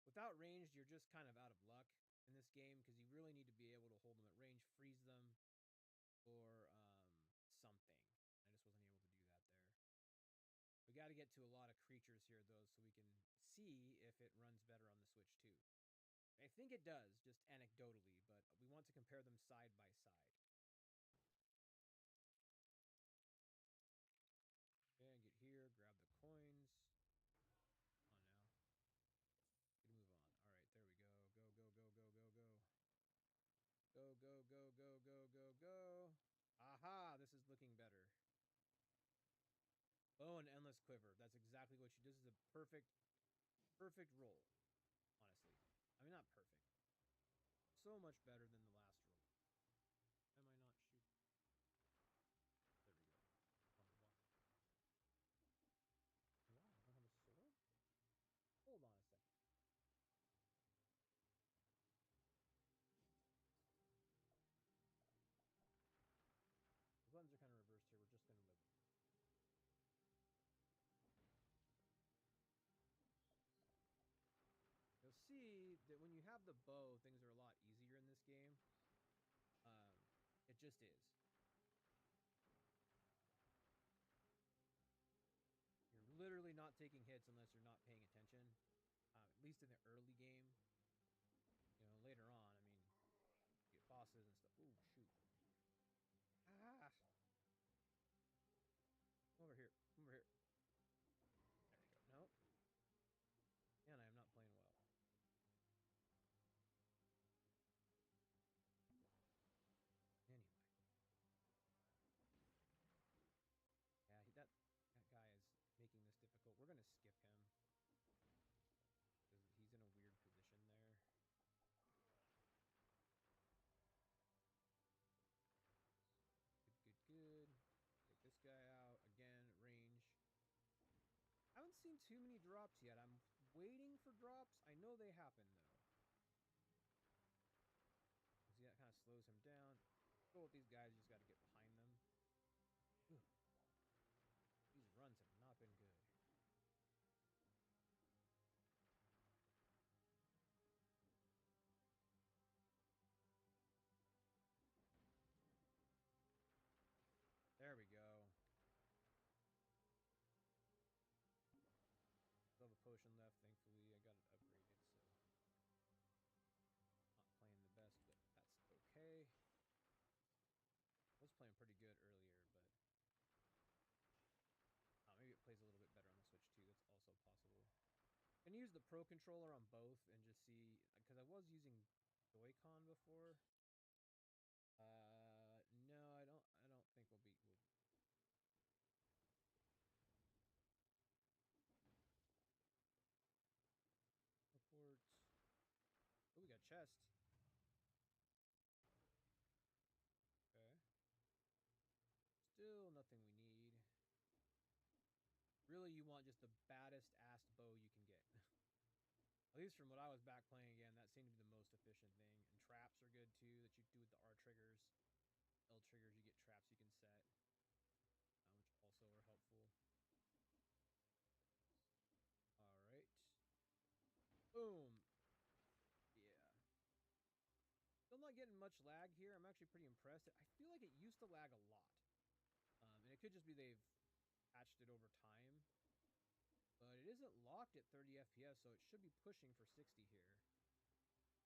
Without ranged, you're just kind of out of luck in this game because you really need to be able to hold them at range, freeze them, or something. I just wasn't able to do that there. We got to get to a lot of creatures here, though, so we can see if it runs better on the Switch, too. I think it does, just anecdotally, but we want to compare them side by side. Okay, get here, grab the coins. On now. Get a move on. All right, there we go. Go, go, go, go, go, go. Go, go, go, go, go, go, go. Aha, this is looking better. Oh, an endless quiver. That's exactly what this is a perfect roll, honestly. I mean, not perfect. So much better than the last roll. Am I not shoot? There we go. Why? Why? I don't have a sword? Hold on a second. The buttons are kind of reversed here. We're just going to live with it. You'll see that when you have the bow, things are a lot easier in this game. It just is. You're literally not taking hits unless you're not paying attention. At least in the early game. You know, later on, I mean, you get bosses and stuff. Ooh, shoot. Ah! Come over here. Come over here. There you go. Nope. And I am not playing well. Anyway. Yeah, that guy is making this difficult. We're going to skip him. Because he's in a weird position there. Good, good, good. Take this guy out. Again, range. I haven't seen too many drops yet. I'm waiting for drops. I know they happen, though. See, that kind of slows him down. Go with these guys. You just got to get behind them. Whew. These runs have not been good. There we go. Still have a potion left, thankfully. I got it upgraded, so... Not playing the best, but that's okay. I was playing pretty good earlier, but... maybe it plays a little bit better on the Switch, too. That's also possible. I'm gonna use the Pro Controller on both and just see... Because I was using Joy-Con before. No, I don't think we'll be... Report. Oh, we got chest. Okay. Still nothing we need. Really, you want just the baddest ass bow you can get. At least from what I was back playing again, that seemed to be the most efficient thing. And traps are good too, that you do with the R triggers. L triggers, you get traps you can set. Which also are helpful. Alright. Boom. Yeah. Still not getting much lag here. I'm actually pretty impressed. I feel like it used to lag a lot. And it could just be they've patched it over time. But it isn't locked at 30 FPS, so it should be pushing for 60 here.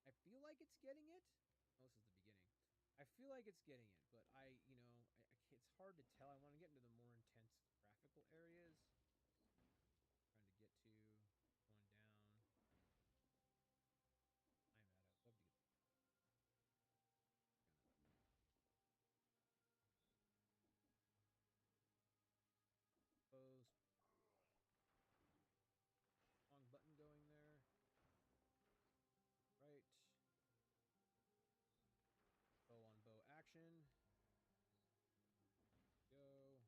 I feel like it's getting it. Oh, this is the beginning. I feel like it's getting it, but it's hard to tell. I want to get into the more intense graphical areas. Trying to get to going down. I'm at. I'd love to get. Post. Wrong button going there. Right. Bow on bow action. Go.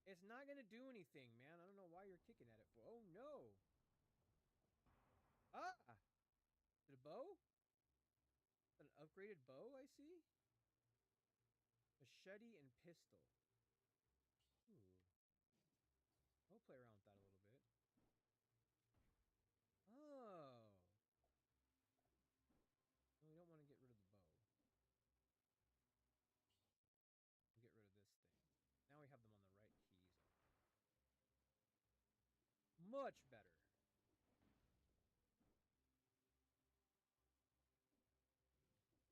It's not gonna do anything, man. I don't know why you're kicking at it for. Oh no. Ah! Is it a bow? An upgraded bow, I see? Machete and pistol. Ooh. I'll play around with that a little bit. Oh. No, we don't want to get rid of the bow. We'll get rid of this thing. Now we have them on the right keys. Much better.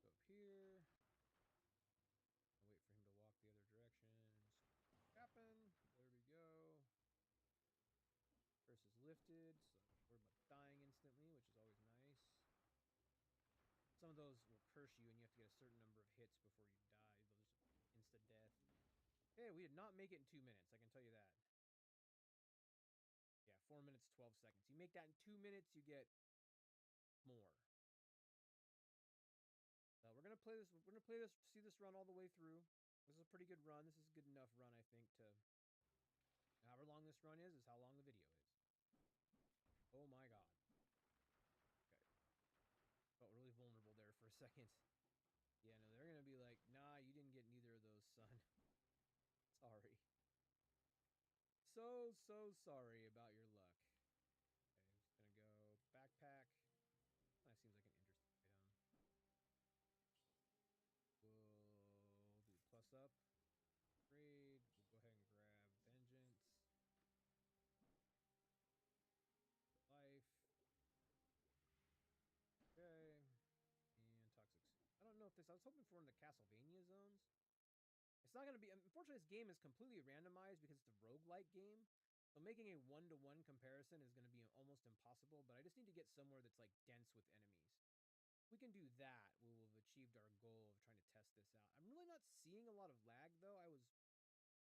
Go up here. I'll wait for him to walk the other direction. Happen. There we go. Curse is lifted, so I'm not worried about dying instantly, which is always nice. Some of those will curse you, and you have to get a certain number of hits before you die. Those insta-death. Hey, we did not make it in 2 minutes, I can tell you that. Yeah, 4 minutes, 12 seconds. You make that in 2 minutes, you get more. We're gonna play this. We're gonna play this. See this run all the way through. This is a pretty good run. This is a good enough run, I think, to. However long this run is how long the video is. Oh my god. Okay. Felt really vulnerable there for a second. Yeah, no, they're gonna be like, nah, you didn't get neither of those, son. Sorry. So sorry about your luck. Okay, I'm just gonna go backpack. That seems like an interesting item. We'll do plus up. Grade. We'll go ahead and grab vengeance. Life. Okay. And toxic soup. I don't know if this. I was hoping for in the Castlevania zones. It's not going to be. Unfortunately, this game is completely randomized because it's a roguelike game. So making a one-to-one comparison is going to be almost impossible. But I just need to get somewhere that's like dense with enemies. If we can do that, we will have achieved our goal of trying to test this out. I'm really not seeing a lot of lag though.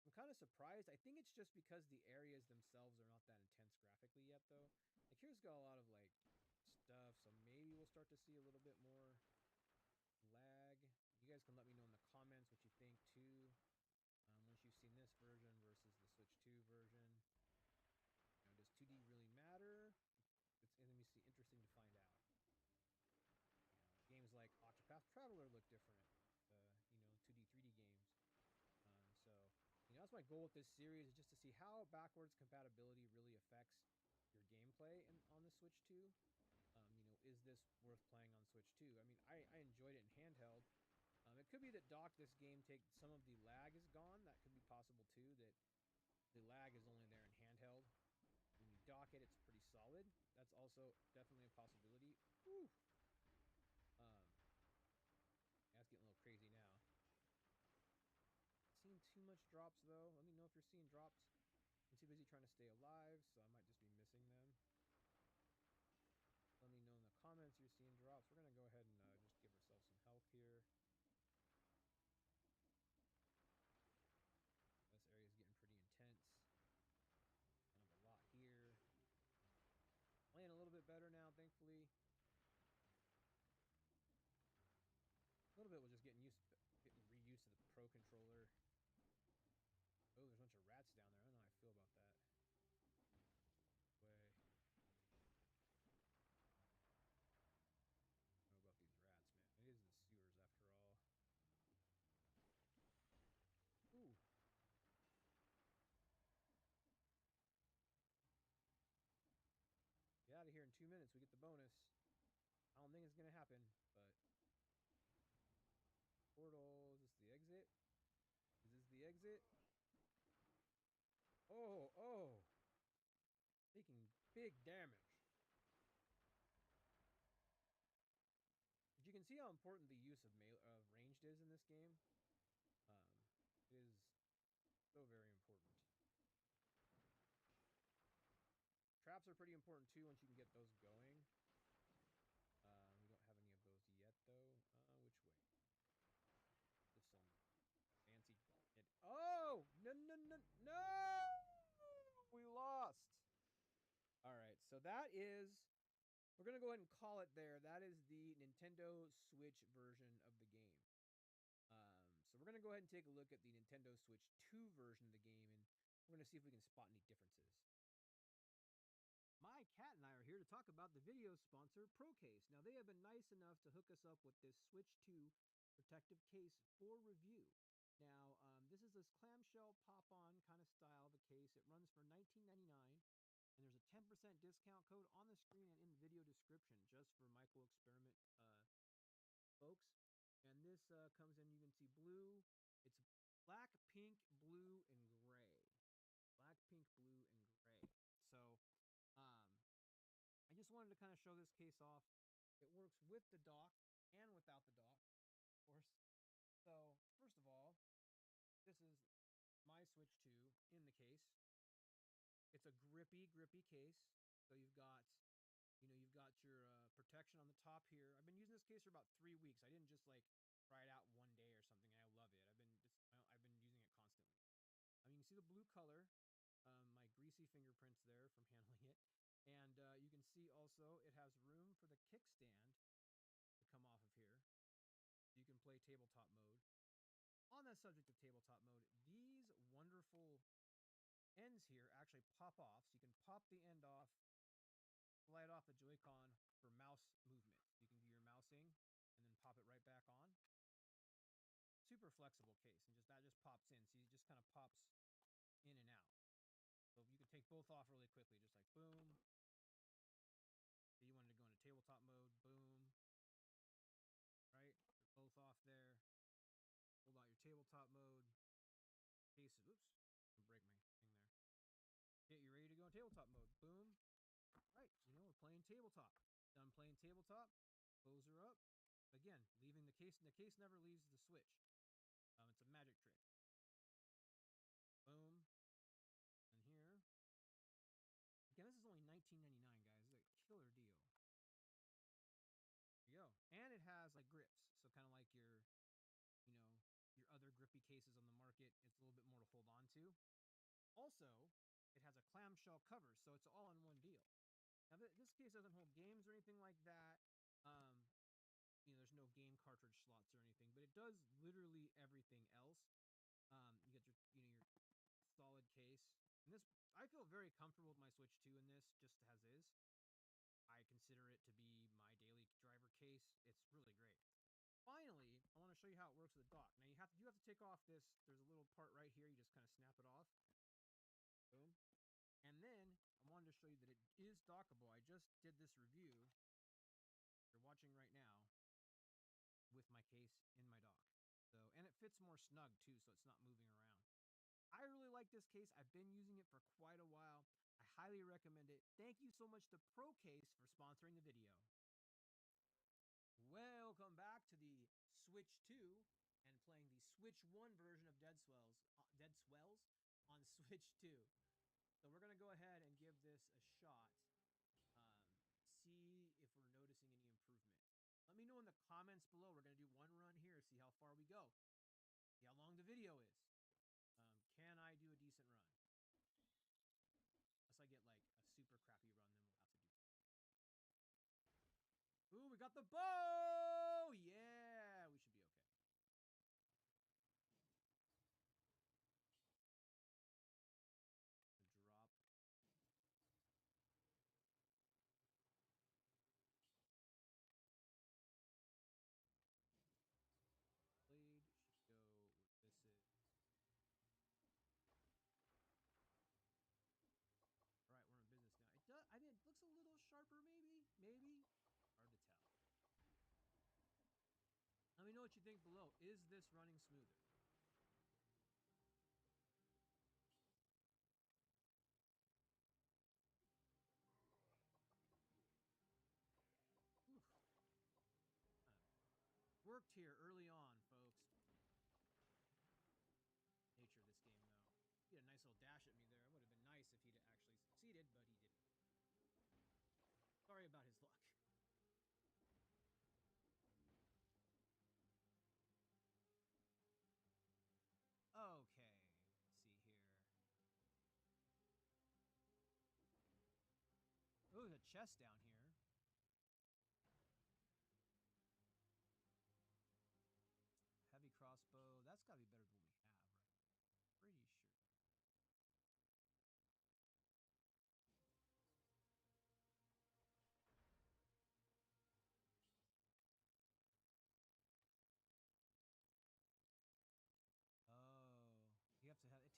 I'm kind of surprised. I think it's just because the areas themselves are not that intense graphically yet though. Like here's got a lot of like stuff, so maybe we'll start to see a little bit more lag. You guys can let me know in the comments what you think too. Once you've seen this version versus the Switch 2 version. You know, does 2D really matter? It's going to be interesting to find out. Games like Octopath Traveler look different. 2D, 3D games. So, that's my goal with this series, is just to see how backwards compatibility really affects your gameplay on the Switch 2. Is this worth playing on Switch 2? I mean, I enjoyed it in handheld. It could be that this game some of the lag is gone. That could be possible too, that the lag is only there in handheld. When you dock it, it's pretty solid. That's also definitely a possibility. Whew. That's getting a little crazy now. Seeing too much drops though. Let me know if you're seeing drops. I'm too busy trying to stay alive, so I might just be missing them. Let me know in the comments you're seeing drops. We're gonna go ahead and just give ourselves some health here. This area is getting pretty intense. Kind of a lot here. Playing a little bit better now, thankfully. A little bit was just getting reused to the Pro controller. Oh, there's a bunch of rats down there. I don't know how I feel about that. Way. I don't know about these rats, man. It is the sewers after all. Ooh. Get out of here in 2 minutes. We get the bonus. I don't think it's gonna happen, but portal. Is this the exit? Is this the exit? Oh. Taking big damage. But you can see how important the use of ranged is in this game. It is so very important. Traps are pretty important too once you can get those going. We don't have any of those yet though. Which way? Just some fancy. Oh! No! We lost! Alright, so that is. We're going to go ahead and call it there. That is the Nintendo Switch version of the game. So we're going to go ahead and take a look at the Nintendo Switch 2 version of the game. And We're going to see if we can spot any differences. My cat and I are here to talk about the video sponsor, ProCase. Now, they have been nice enough to hook us up with this Switch 2 protective case for review. Now, this is this clamshell pop-on kind of style of a case. It runs for $19.99, and there's a 10% discount code on the screen and in the video description just for Michael Experiment folks. And this comes in, you can see blue. It's black, pink, blue, and gray. Black, pink, blue, and gray. So, I just wanted to kind of show this case off. It works with the dock and without the dock, of course. So, first of all, this is my Switch 2 in the case. It's a grippy case. So you've got, you've got your protection on the top here. I've been using this case for about 3 weeks. I didn't just like try it out one day or something. I love it. I've been using it constantly. You can see the blue color, my greasy fingerprints there from handling it. And you can see also it has room for the kickstand to come off of here. You can play tabletop mode. On the subject of tabletop mode, these wonderful ends here actually pop off. So you can pop the end off, slide off the Joy-Con for mouse movement. You can do your mousing and then pop it right back on. Super flexible case, and that just pops in. So it just kind of pops in and out. So you can take both off really quickly, just like boom. So you wanted to go into tabletop mode, boom. Right? They're both off there. Hold out your tabletop mode. Case, oops, break my thing there. Get you ready to go in tabletop mode. Boom. Right, we're playing tabletop. Done playing tabletop. Close her up. Again, leaving the case, and the case never leaves the Switch. It's a magic trick. Boom. And here. Again, this is only $19.99, guys. This is a killer deal. There you go. And it has like grips. So kind of like your other grippy cases on the market. It's a little bit more to hold on to. Also, it has a clamshell cover, so it's all in one deal. Now, this case doesn't hold games or anything like that. There's no game cartridge slots or anything, but it does literally everything else. You get your solid case. And this, I feel very comfortable with my Switch 2 in this, just as is. I consider it to be my daily driver case. It's really great. Finally, I want to show you how it works with the dock. Now you have to take off this. There's a little part right here. You just kind of snap it off. Boom. And then I wanted to show you that it is dockable. I just did this review you're watching right now with my case in my dock. So, and it fits more snug too, so it's not moving around. I really like this case. I've been using it for quite a while. I highly recommend it. Thank you so much to ProCase for sponsoring the video. Welcome back to the Switch 2 and playing the Switch 1 version of Dead Swells on Switch 2. So we're going to go ahead and give this a shot. See if we're noticing any improvement. Let me know in the comments below. We're going to do one run here, see how far we go. See how long the video is. Can I do a decent run? Unless I get like a super crappy run, then we'll have to do. Ooh, we got the bow! Yeah, we should be okay. Drop. Blade should go where this is. All right, we're in business now. It does. I mean, it looks a little sharper, maybe. Hard to tell. Let me know what you think below. Is this running smoother? Oof. Worked here early on, folks. Nature of this game, though. He had a nice little dash at me there. It would have been nice if he'd actually succeeded, but he didn't. Sorry about his luck. Okay, let's see here. Oh, there's a chest down here. Heavy crossbow. That's got to be better than what we have, right? Pretty sure.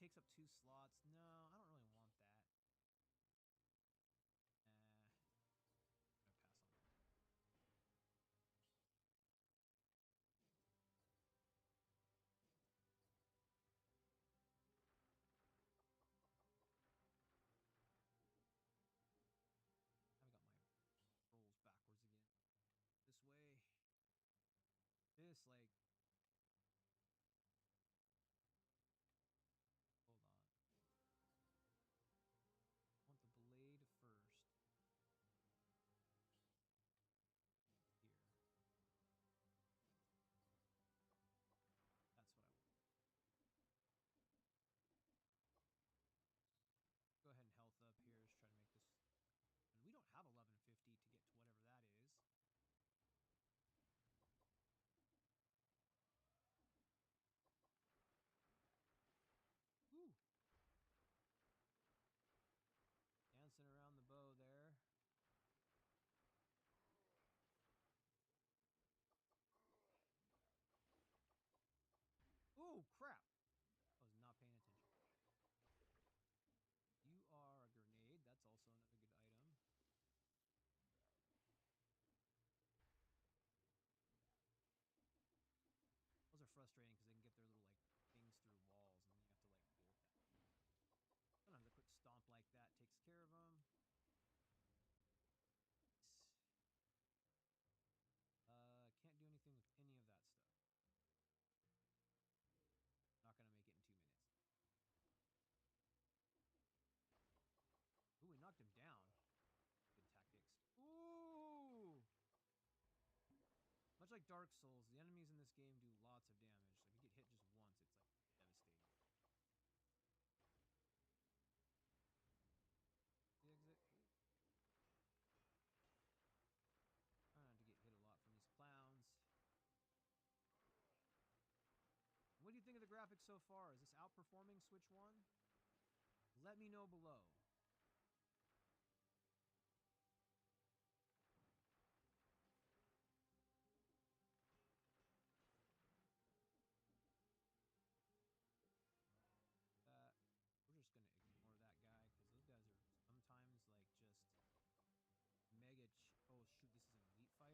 takes up 2 slots. No, I don't really want that. I'm gonna pass on that. I've got my rolls backwards again. This way. This, like... Hold on. I want the blade first. Here. That's what I want. Go ahead and health up here. Just try to make this... And we don't have 1150 to get to whatever that is. Woo! Dancing around the bow there. Oh, crap! I was not paying attention. You are a grenade. That's also another good item. Those are frustrating because they can get their little, like, things through walls, and then you have to, like, deal with that. Sometimes a quick stomp like that takes care of them. Can't do anything with any of that stuff. Not gonna make it in 2 minutes. Ooh, we knocked him down. Good tactics. Ooh! Much like Dark Souls, the enemies in this game do lots of damage. So if you get hit just once, it's like devastating. The exit, please. Try not to get hit a lot from these clowns. What do you think of the graphics so far? Is this outperforming Switch 1? Let me know below. We're just gonna ignore that guy because those guys are sometimes like just mega. Oh shoot! This is an elite fight. No.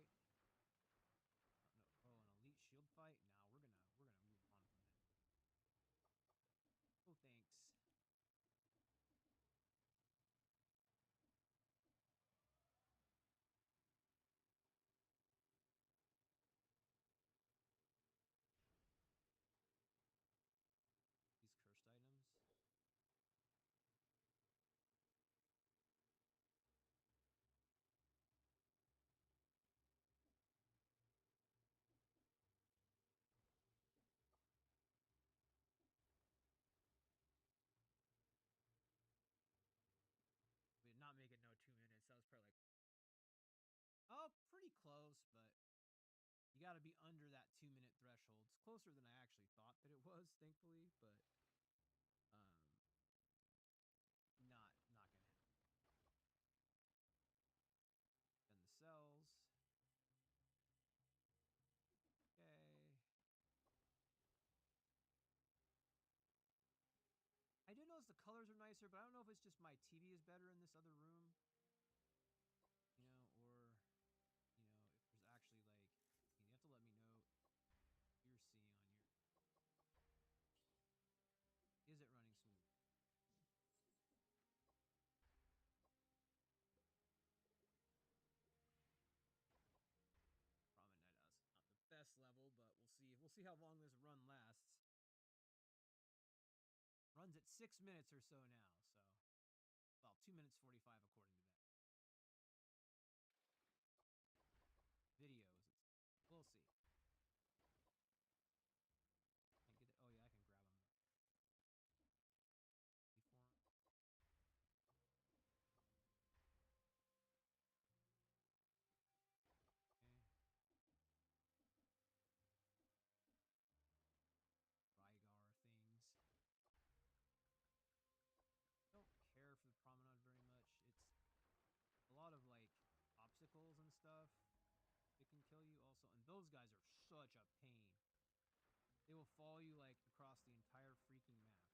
Oh, an elite shield fight. Now we're gonna move on from that. Oh, thanks. These cursed items. We did not make it no 2 minutes. That was probably like, oh, pretty close, but you got to be under that 2-minute threshold. It's closer than I actually thought that it was, thankfully, but not gonna happen. Then the cells. Okay. I do notice the colors are nicer, but I don't know if it's just my TV is better in this other room. You know, or, you know, if there's actually like, you have to let me know what you're seeing on your. Is it running smooth? Ramen Night is not the best level, but we'll see. We'll see how long this run lasts. Runs at 6 minutes or so now, so well, 2 minutes 45 according to that. Videos, we'll see. Can't get it. Oh yeah, I can grab them though. Wait for him. Okay. Rygar things. Don't care for the promenade very much. It's a lot of like obstacles and stuff. It can kill you also, and those guys are such a pain. They will follow you like across the entire freaking map.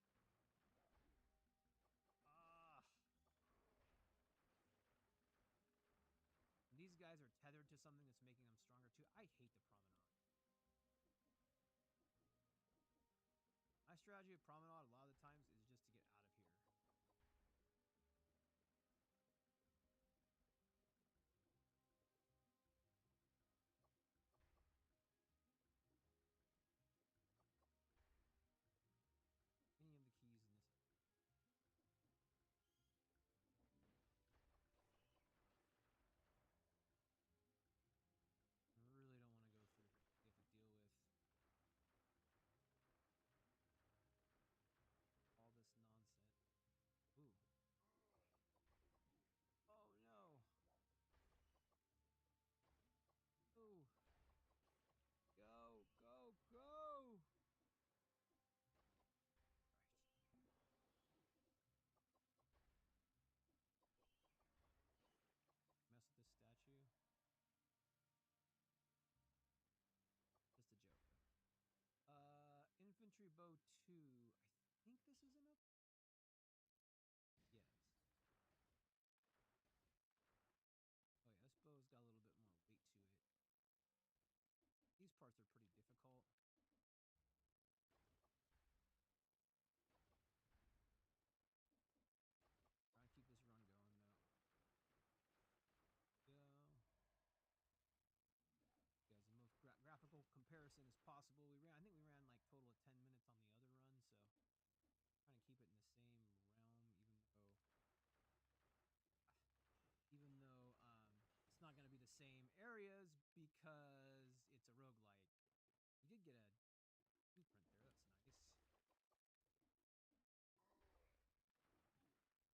to something that's making them stronger too. I hate the promenade. My strategy of promenade a lot of the times is just to get out of here. Any of the keys in this. I really don't want to go through here. You have to deal with all this nonsense. Ooh. Oh no. Ooh. Go, go, go! Right. Mess with this statue. Just a joke, though. Infantry bow 2. I think this is enough. Yes. Oh yeah, this bow's got a little bit more weight to it. These parts are pretty difficult. Trying to keep this run going though. Go. Guys, the most graphical comparison as possible. I think we ran like total of 10 minutes on the other run, so trying to keep it in the same realm, even though it's not going to be the same areas because it's a roguelike. You did get a blueprint there. That's nice.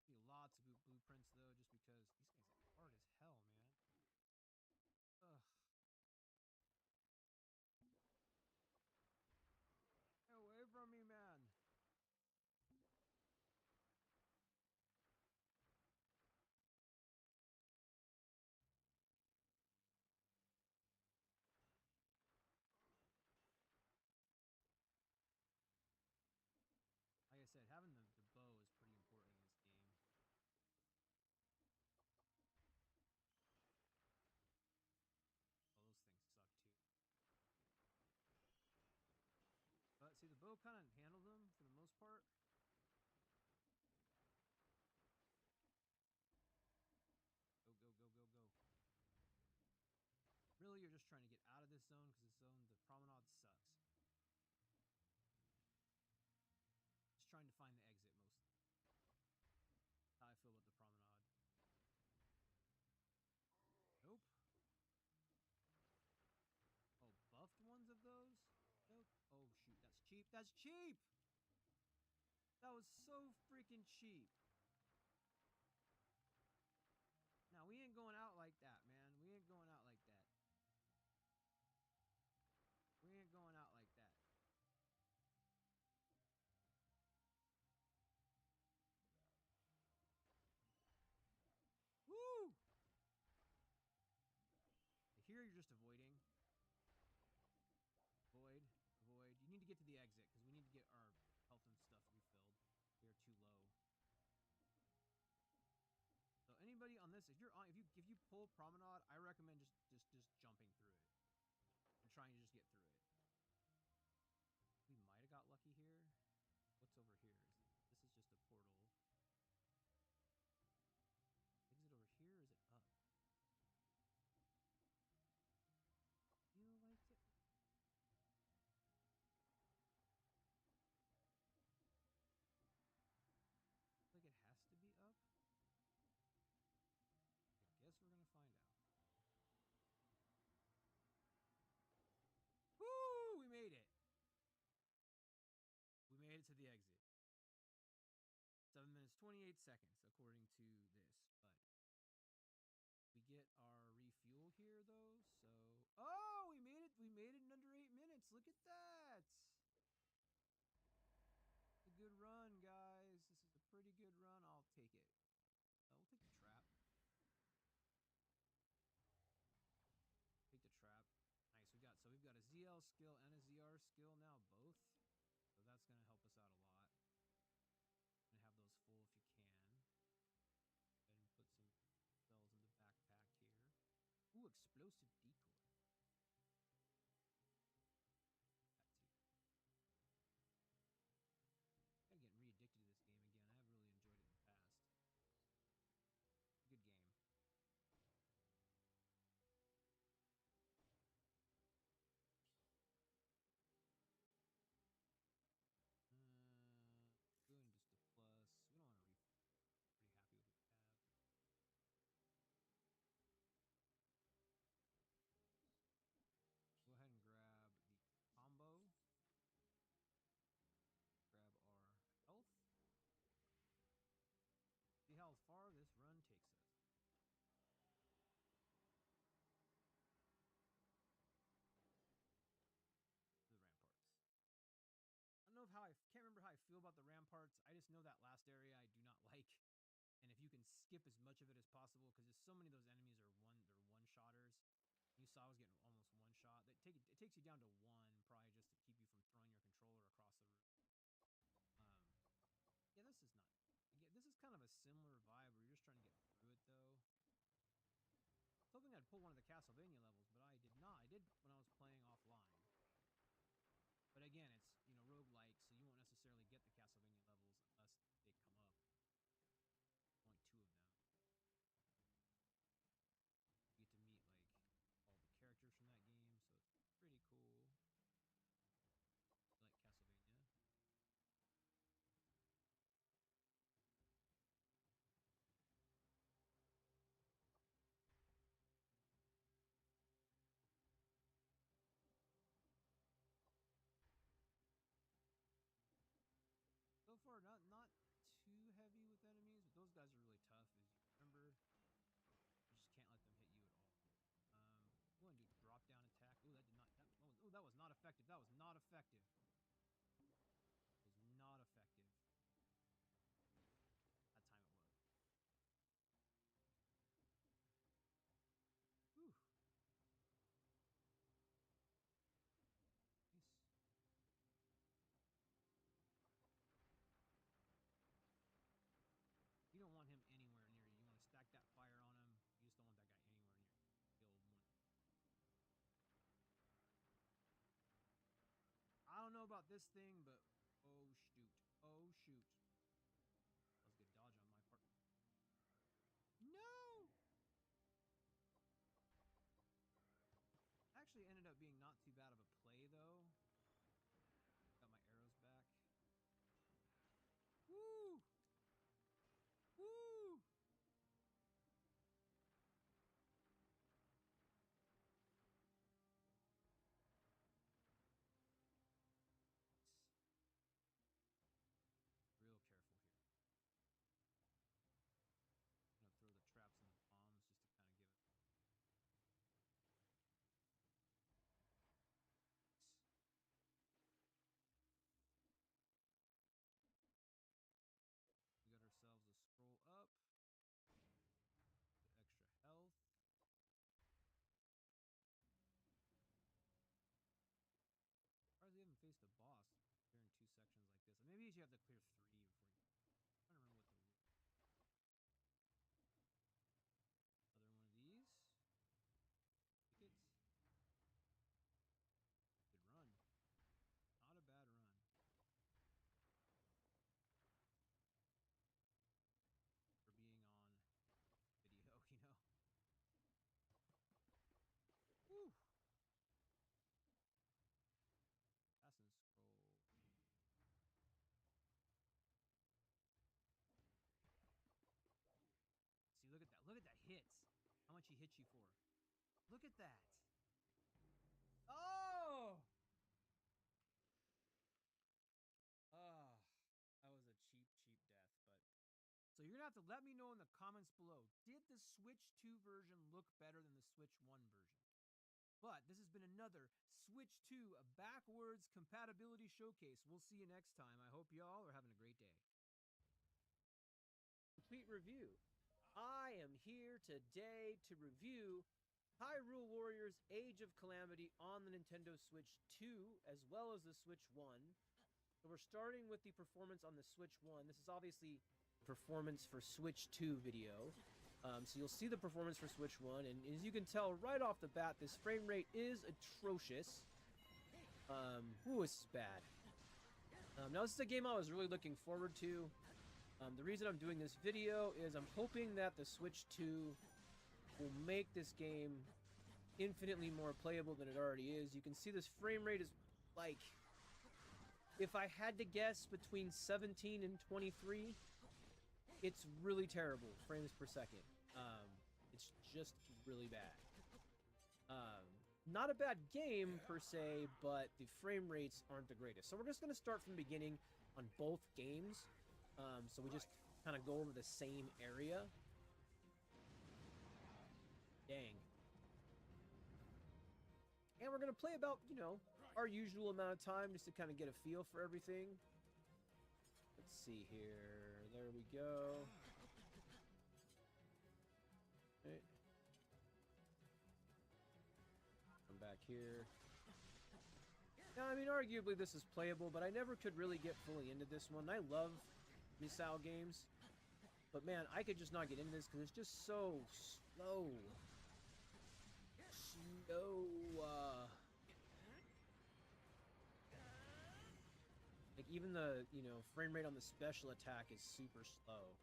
Be lots of blueprints though, just because these guys are hard as hell, man. Ugh. Get away from me, man. Like I said, having the bow is pretty important in this game. Oh, those things suck too. But see, the bow kind of handled them for the most part. Go, go, go, go, go. Really, you're just trying to get out of this zone because this zone, the promenade sucks. Just trying to find the exit mostly. How I feel about the promenade. Nope. Oh, buffed ones of those? Nope. Oh, shoot. That's cheap. That's cheap! That was so freaking cheap. Now, we ain't going out like that, man. We ain't going out like that. We ain't going out like that. Woo! Here, you're just avoiding. Avoid. Avoid. You need to get to the exit, because we need to get our health and stuff refilled. We are too low. So anybody on this, if you pull promenade, I recommend just jumping through it. And trying to just get through it. We might have got lucky here. What's over here? This is just a portal. Exit over here, or is it up? Feel like it. Like it has to be up. I guess we're gonna find out. Woo! We made it. We made it to the exit. 7 minutes 28 seconds according to this, but we get our refuel here though, so oh, we made it in under 8 minutes. Look at that. A good run, guys. This is a pretty good run. I'll take it. We'll take the trap. Take the trap. Nice. We've got a ZL skill and a ZR skill now, both. So that's gonna help us out a lot. And have those full if you can. Go ahead and put some cells in the backpack here. Ooh, explosive feel about the ramparts. I just know that last area I do not like. And if you can skip as much of it as possible, because there's so many of those enemies are one-shotters. You saw I was getting almost one shot. It takes you down to one, probably just to keep you from throwing your controller across the room. Yeah, this is not. Yeah, this is kind of a similar vibe where you're just trying to get through it, though. I was hoping I'd pull one of the Castlevania levels, but I did not. I did when I was playing offline. But again, it's, you know, roguelike, so you won't necessarily get the Castlevania levels unless they come up. Only 2 of them. You get to meet, like, all the characters from that game, so it's pretty cool. I like Castlevania. So far, not too heavy with enemies, but those guys are really tough, as you remember. You just can't let them hit you at all. Go ahead and do drop down attack. Ooh, that did not. That was not effective. That was not effective. It was not effective. That time it was. Whew. Nice. You don't want him anywhere near you. You want to stack that fire on him. You just don't want that guy anywhere near you. Kill one. I don't know about this thing, but oh shoot. Oh shoot. That was a good dodge on my part. No! Actually ended up being not too bad of a play, though. Got my arrows back. Woo! Woo! Real careful here. I'm gonna throw the traps and the bombs just to kind of give it. We got ourselves a scroll up. Get extra health. Hardly haven't faced a boss clearing 2 sections like this. Maybe you have to clear 3 before you. I'm trying to remember what the rule. Another one of these. Take it. Good run. Not a bad run. For being on video, you know. Woo! Assassin's Scroll. See, look at that. Look at that hits. How much he hits you for. Look at that. Oh! Ah, that was a cheap death, but... So you're gonna have to let me know in the comments below. Did the Switch 2 version look better than the Switch 1 version? But this has been another Switch 2 backwards compatibility showcase. We'll see you next time. I hope y'all are having a great day. Complete review. I am here today to review Hyrule Warriors Age of Calamity on the Nintendo Switch 2, as well as the Switch 1. So we're starting with the performance on the Switch 1. This is obviously performance for Switch 2 video. So you'll see the performance for Switch 1, and as you can tell right off the bat, this frame rate is atrocious. Ooh, this is bad. Now, this is a game I was really looking forward to. The reason I'm doing this video is I'm hoping that the Switch 2 will make this game infinitely more playable than it already is. You can see this frame rate is, like, if I had to guess, between 17 and 23. It's really terrible, frames per second. It's just really bad. Not a bad game, per se, but the frame rates aren't the greatest. So we're just going to start from the beginning on both games. So we just kind of go over the same area. Dang. And we're going to play about, you know, our usual amount of time just to kind of get a feel for everything. Let's see here. There we go. Okay. Come back here. Now, I mean, arguably this is playable, but I never could really get fully into this one. I love missile games, but man, I could just not get into this because it's just so slow. Like, even the, you know, frame rate on the special attack is super slow.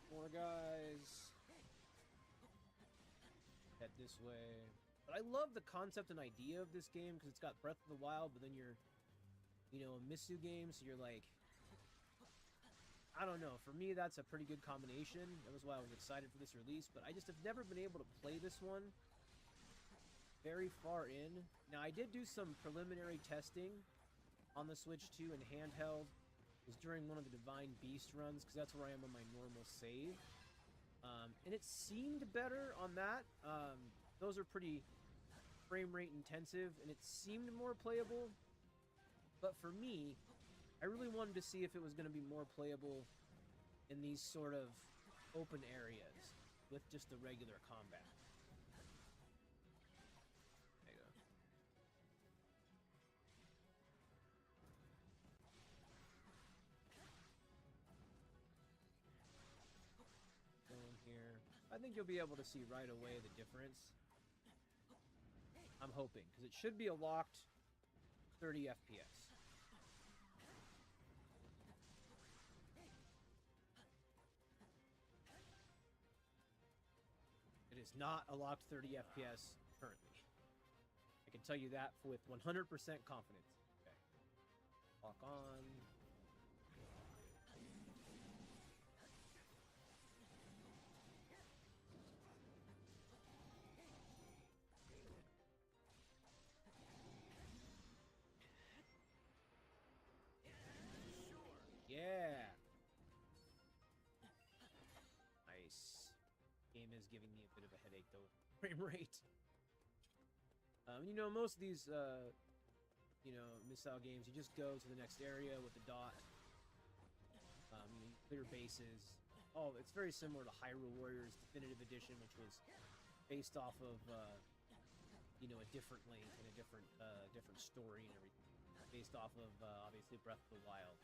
More guys. Head this way. But I love the concept and idea of this game because it's got Breath of the Wild, but then you're, you know, a Misu game, so you're like, I don't know. For me, that's a pretty good combination. That was why I was excited for this release, but I just have never been able to play this one very far in. Now, I did do some preliminary testing on the Switch 2 in handheld. It was during one of the Divine Beast runs, because that's where I am on my normal save. And it seemed better on that. Those are pretty frame rate intensive, and it seemed more playable. But for me, I really wanted to see if it was going to be more playable in these sort of open areas with just the regular combat. There you go. Go in here. I think you'll be able to see right away the difference. I'm hoping, because it should be a locked 30 FPS. It is not a locked 30 FPS currently. I can tell you that with 100% confidence. Okay. Lock on. Yeah. Nice. Game is giving me a bit of a headache though. Frame rate. You know, most of these, you know, missile games, you just go to the next area with the dot. You clear bases. Oh, it's very similar to Hyrule Warriors Definitive Edition, which was based off of, you know, a different link and a different story and everything. Based off of, obviously, Breath of the Wild.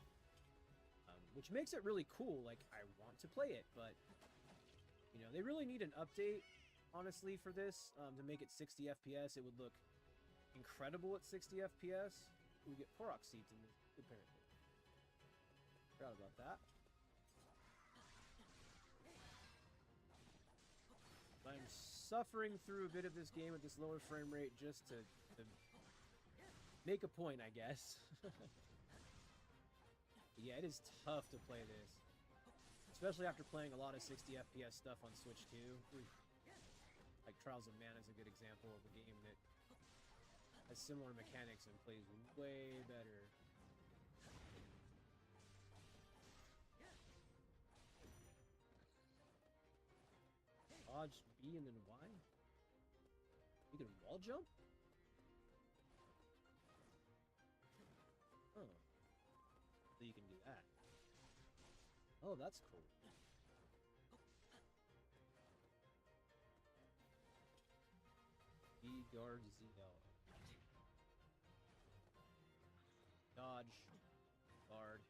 Which makes it really cool. Like, I want to play it, but, you know, they really need an update, honestly, for this, to make it 60 FPS. It would look incredible at 60 FPS. We get Korok seeds in this, apparently. Forgot about that. I'm suffering through a bit of this game at this lower frame rate just to make a point, I guess. Yeah, it is tough to play this. Especially after playing a lot of 60 FPS stuff on Switch 2. Like Trials of Mana is a good example of a game that has similar mechanics and plays way better. Dodge B and then Y? You can wall jump? Oh. So you can do that. Oh, that's cool. B guard ZL. Dodge. Guard.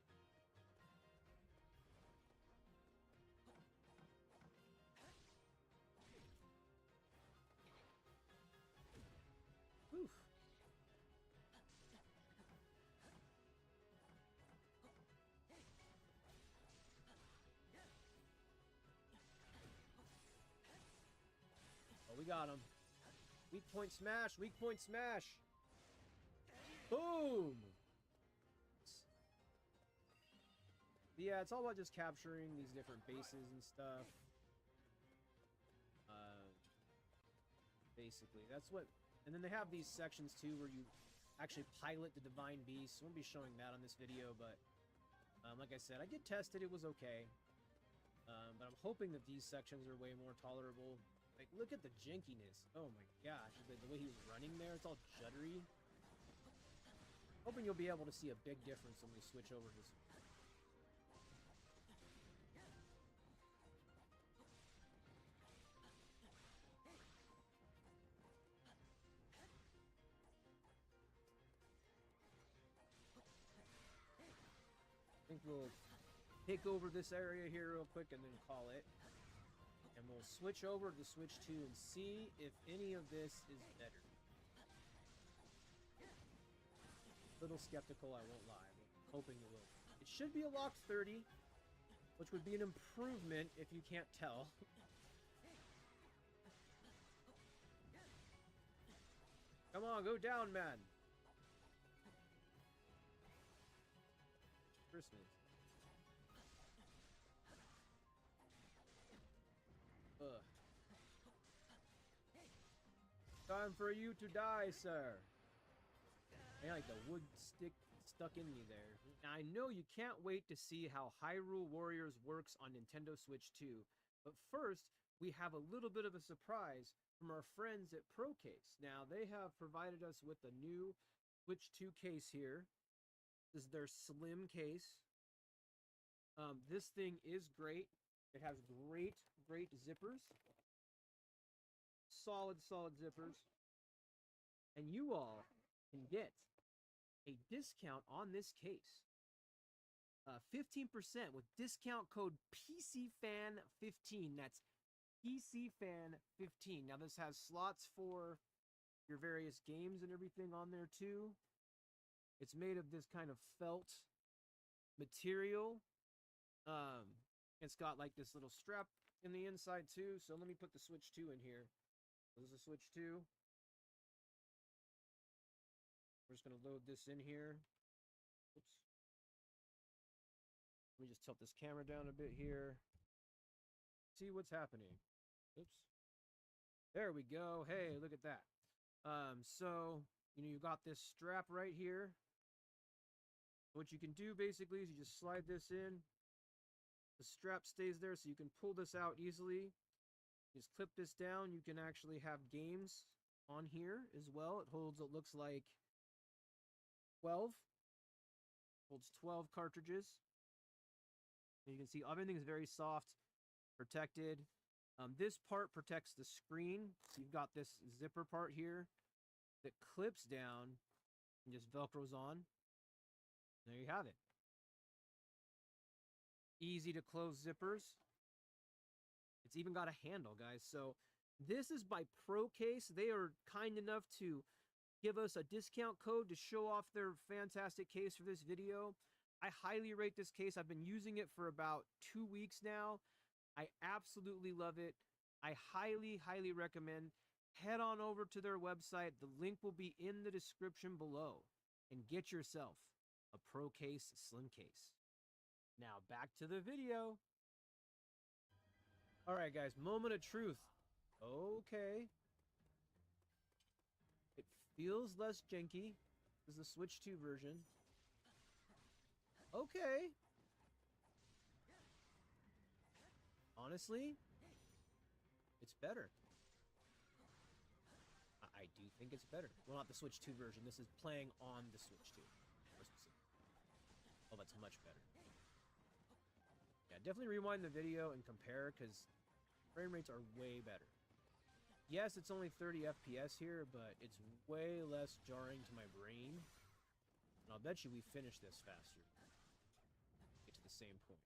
Oof. Oh, we got him. Weak point smash, weak point smash. Boom. Yeah, it's all about just capturing these different bases and stuff. Basically, that's what... And then they have these sections, too, where you actually pilot the Divine Beast. I won't be showing that on this video, but... like I said, I did test it. It was okay. But I'm hoping that these sections are way more tolerable. Like, look at the jankiness. Oh my gosh. The way he was running there, it's all juddery. Hoping you'll be able to see a big difference when we switch over to... I think we'll take over this area here real quick and then call it. And we'll switch over to Switch 2 and see if any of this is better. Little skeptical, I won't lie, but hoping it will. It should be a locked 30, which would be an improvement if you can't tell. Come on, go down, man. Christmas. Ugh. Time for you to die, sir. I like the wood stick stuck in me there. Now, I know you can't wait to see how Hyrule Warriors works on Nintendo Switch 2, but first, we have a little bit of a surprise from our friends at ProCase. Now, they have provided us with a new Switch 2 case here. This is their slim case. This thing is great. It has great zippers. Solid zippers. And you all can get a discount on this case. 15% with discount code PCFan15. That's PCFan15. Now this has slots for your various games and everything on there too. It's made of this kind of felt material. It's got like this little strap in the inside too. So let me put the Switch 2 in here. This is a Switch 2. We're just going to load this in here. Oops. Let me just tilt this camera down a bit here. See what's happening. Oops. There we go. Hey, look at that. So, you got this strap right here. What you can do basically is you just slide this in. The strap stays there so you can pull this out easily. Just clip this down. You can actually have games on here as well. It holds, it looks like 12. Holds 12 cartridges. And you can see everything is very soft, protected. This part protects the screen. So you've got this zipper part here that clips down and just Velcros on. There you have it. Easy to close zippers. It's even got a handle, guys. So this is by ProCase. They are kind enough to give us a discount code to show off their fantastic case for this video. I highly rate this case. I've been using it for about 2 weeks now. I absolutely love it. I highly recommend. Head on over to their website. The link will be in the description below. And get yourself a ProCase Slim Case. Now back to the video. Alright guys, moment of truth. Okay. It feels less janky. This is the Switch 2 version. Okay. Honestly, it's better. I do think it's better. Well, not the Switch 2 version. This is playing on the Switch 2. Oh, that's much better. Yeah, definitely rewind the video and compare, because frame rates are way better. Yes, it's only 30 FPS here, but it's way less jarring to my brain. And I'll bet you we finish this faster. Get to the same point.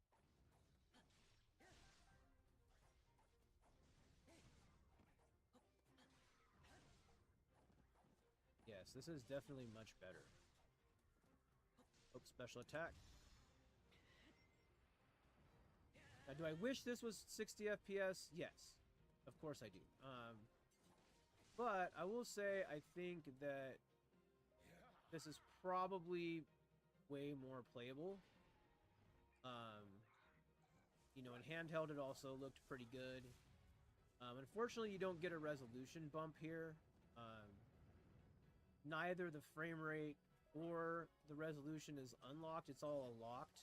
Yes, this is definitely much better. Oh, special attack. Now, do I wish this was 60 FPS? Yes. Of course I do. But I will say I think that this is probably way more playable. In handheld it also looked pretty good. Unfortunately, you don't get a resolution bump here. Neither the frame rate or the resolution is unlocked. It's all locked.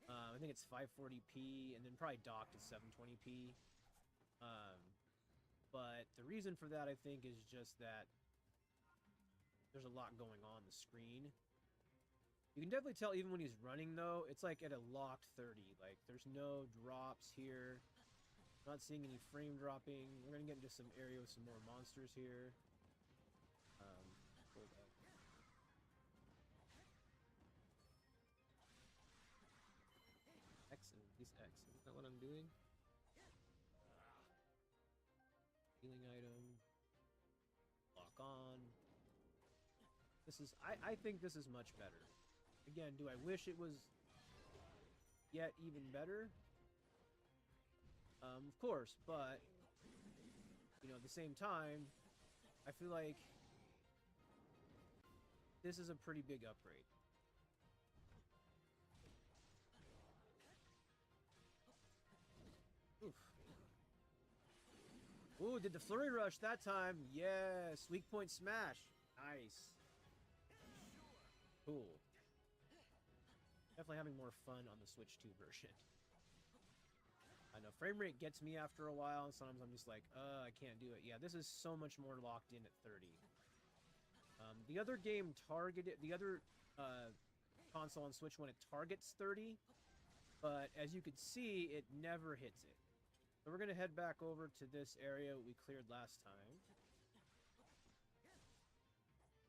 I think it's 540p and then probably docked at 720p. But the reason for that, I think, is just that there's a lot going on the screen. You can definitely tell even when he's running, though, it's like at a locked 30. Like, there's no drops here. Not seeing any frame dropping. We're gonna get into some area with some more monsters here. Hold up. X, these X. Is that what I'm doing? Healing item. Lock on. This is, I think this is much better. Again, do I wish it was yet even better? Of course, but, you know, at the same time, I feel like this is a pretty big upgrade. Oof. Ooh, did the flurry rush that time? Yes, weak point smash. Nice. Cool. Definitely having more fun on the Switch 2 version. I know frame rate gets me after a while, and sometimes I'm just like, I can't do it. Yeah, this is so much more locked in at 30. The other game targeted, the other console on Switch 1, it targets 30, but as you could see, it never hits it. So we're going to head back over to this area we cleared last time.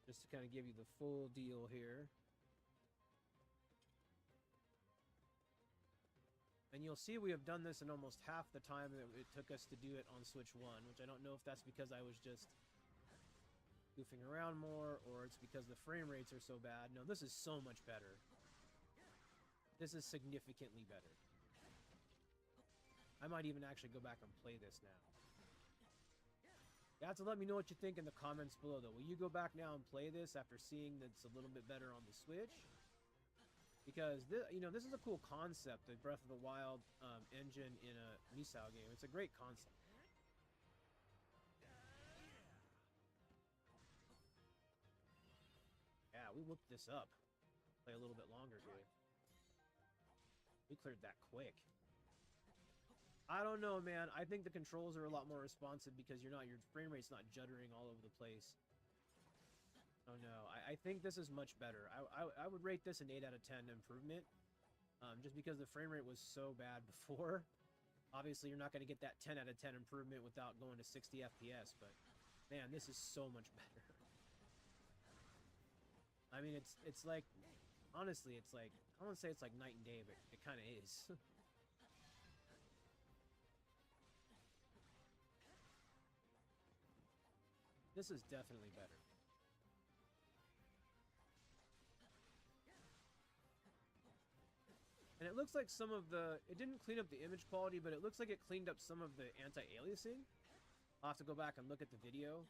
Just to kind of give you the full deal here. And you'll see we have done this in almost half the time that it took us to do it on Switch 1, which I don't know if that's because I was just goofing around more, or it's because the frame rates are so bad. No, this is so much better. This is significantly better. I might even actually go back and play this now. You have to let me know what you think in the comments below, though. Will you go back now and play this after seeing that it's a little bit better on the Switch? Because, you know, this is a cool concept, the Breath of the Wild engine in a Misao game. It's a great concept. Yeah, we whooped this up. Play a little bit longer here. We cleared that quick. I don't know, man. I think the controls are a lot more responsive because your frame rate's not juddering all over the place. Oh no, I think this is much better. I would rate this an 8 out of 10 improvement. Just because the frame rate was so bad before. Obviously, you're not going to get that 10 out of 10 improvement without going to 60 FPS, but man, this is so much better. I mean, it's like, honestly, it's like, I don't want to say it's like night and day, but it kind of is. This is definitely better. And it looks like some of the... It didn't clean up the image quality, but it looks like it cleaned up some of the anti-aliasing. I'll have to go back and look at the video.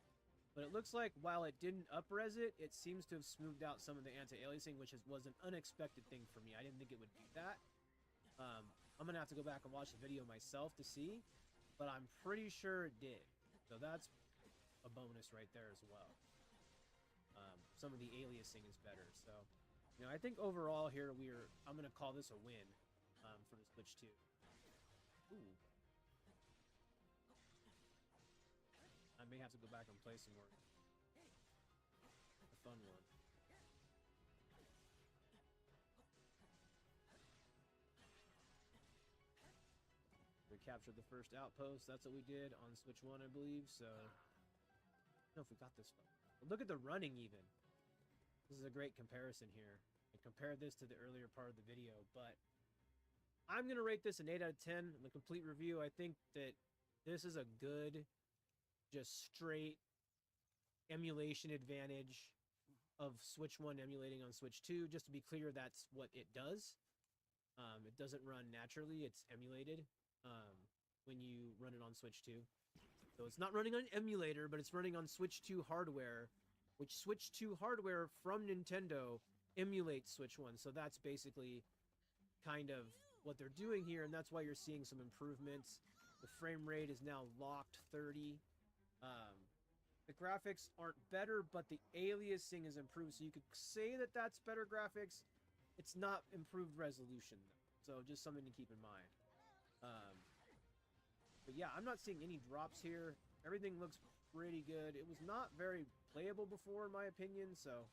But it looks like while it didn't up-res it, it seems to have smoothed out some of the anti-aliasing, which was an unexpected thing for me. I didn't think it would do that. I'm going to have to go back and watch the video myself to see. But I'm pretty sure it did. So that's a bonus right there as well. Some of the aliasing is better, so... You know, I think overall here I'm going to call this a win for the Switch 2. Ooh. I may have to go back and play some more. A fun one. We captured the first outpost. That's what we did on Switch 1, I believe, so... I don't know if we got this one. But look at the running, even. This is a great comparison here. I compared this to the earlier part of the video, but I'm going to rate this an 8 out of 10 in the complete review. I think that this is a good, just straight emulation advantage of Switch 1 emulating on Switch 2. Just to be clear, that's what it does. It doesn't run naturally. It's emulated when you run it on Switch 2. So it's not running on an emulator, but it's running on Switch 2 hardware, which Switch 2 hardware from Nintendo emulates Switch 1. So that's basically kind of what they're doing here, and that's why you're seeing some improvements. The frame rate is now locked 30. The graphics aren't better, but the aliasing is improved, so you could say that that's better graphics. It's not improved resolution, though. So just something to keep in mind. But yeah, I'm not seeing any drops here. Everything looks pretty good. It was not very playable before, in my opinion, so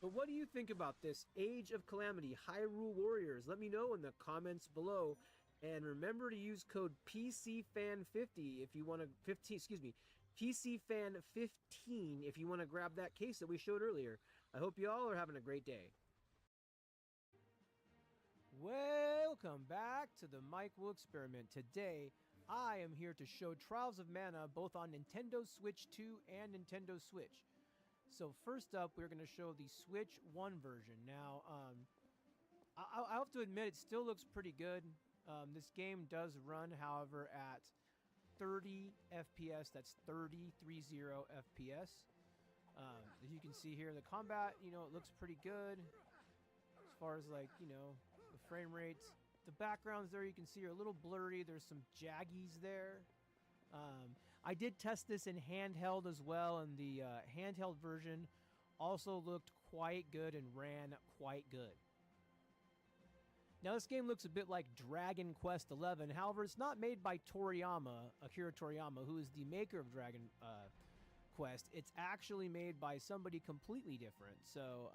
But what do you think about this Age of Calamity Hyrule Warriors? Let me know in the comments below. And remember to use code PCFAN50 if you want to 15, excuse me, PCFAN15 if you want to grab that case that we showed earlier. I hope you all are having a great day. Welcome back to the Mike Will Experiment. Today, I am here to show Trials of Mana both on Nintendo Switch 2 and Nintendo Switch. So first up, we're going to show the Switch 1 version. Now, I have to admit, it still looks pretty good. This game does run, however, at 30 FPS. That's 30 FPS. As you can see here, the combat, it looks pretty good. As far as, like, the frame rates. The backgrounds there you can see are a little blurry. There's some jaggies there. I did test this in handheld as well, and the handheld version also looked quite good and ran quite good. Now, this game looks a bit like Dragon Quest XI. However, it's not made by Akira Toriyama, who is the maker of Dragon Quest. It's actually made by somebody completely different. So,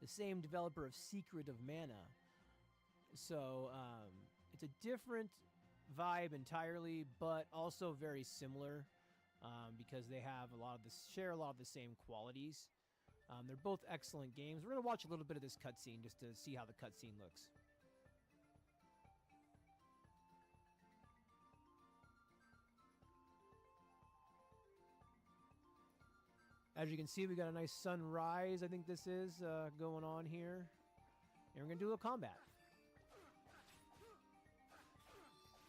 the same developer of Secret of Mana. So, it's a different vibe entirely, but also very similar because they have share a lot of the same qualities. They're both excellent games. We're going to watch a little bit of this cutscene just to see how the cutscene looks. As you can see, we got a nice sunrise, I think this is, going on here. And we're going to do a little combat.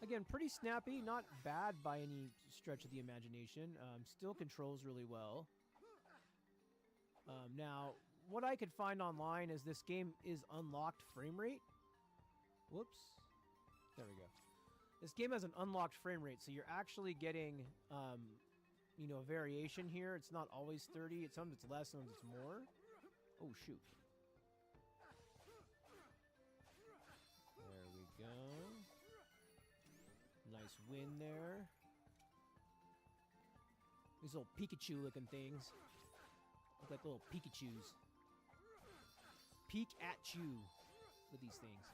Again, pretty snappy, not bad by any stretch of the imagination. Still controls really well. Now, what I could find online is this game is unlocked frame rate. Whoops. There we go. This game has an unlocked frame rate, so you're actually getting, a variation here. It's not always 30. Sometimes it's less, sometimes it's more. Oh, shoot. There we go. Nice win there. These little Pikachu-looking things. Look like little Pikachus. Peek at you with these things.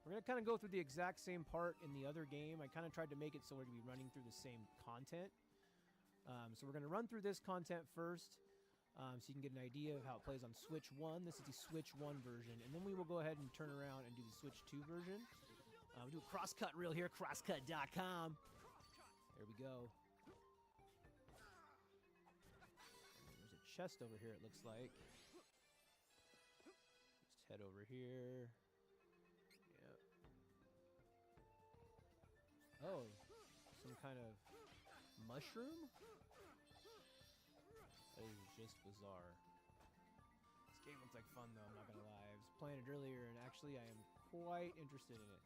We're going to kind of go through the exact same part in the other game. I kind of tried to make it so we're going to be running through the same content. So we're going to run through this content first so you can get an idea of how it plays on Switch 1. This is the Switch 1 version. And then we will go ahead and turn around and do the Switch 2 version. We'll do a crosscut reel here, crosscut.com. There we go. There's a chest over here, it looks like. Just head over here. Yep. Oh, some kind of mushroom? That is just bizarre. This game looks like fun, though, I'm not gonna lie. I was playing it earlier, and actually I am quite interested in it.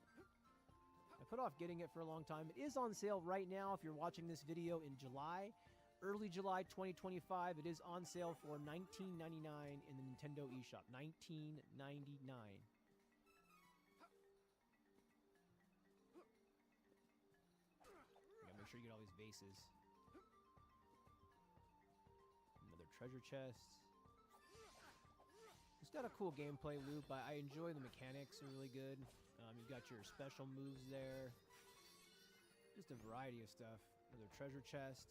I put off getting it for a long time. It is on sale right now if you're watching this video in July. Early July 2025. It is on sale for $19.99 in the Nintendo eShop. $19.99. Gotta make sure you get all these vases. Another treasure chest. It's got a cool gameplay loop. I enjoy the mechanics, are really good. You've got your special moves there. Just a variety of stuff. Another treasure chest.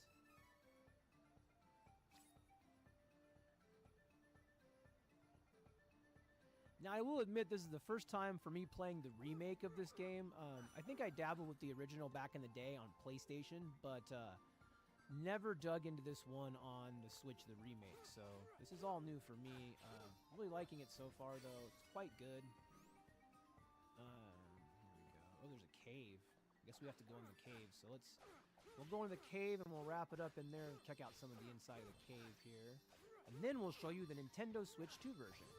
Now, I will admit this is the first time for me playing the remake of this game. I think I dabbled with the original back in the day on PlayStation, but never dug into this one on the Switch, the remake. So this is all new for me. Really liking it so far, though. It's quite good. Here we go. Oh, there's a cave. I guess we have to go in the cave. So we'll go into the cave and we'll wrap it up in there and check out some of the inside of the cave here. And then we'll show you the Nintendo Switch 2 version.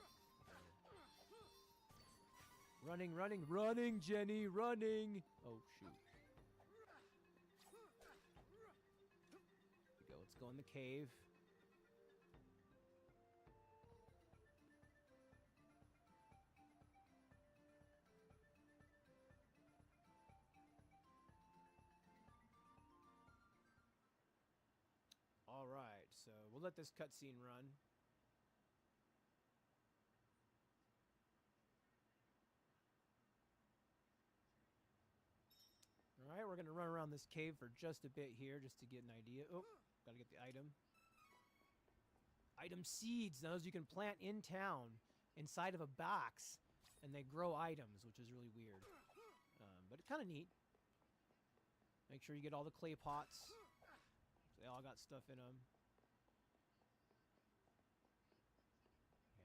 Running, running, running, Jenny, running! Oh, shoot. Here we go, let's go in the cave. Alright, so we'll let this cutscene run. All right, we're going to run around this cave for just a bit here just to get an idea. Oh, got to get the item. Item seeds. Those you can plant in town inside of a box, and they grow items, which is really weird. But it's kind of neat. Make sure you get all the clay pots. They all got stuff in them.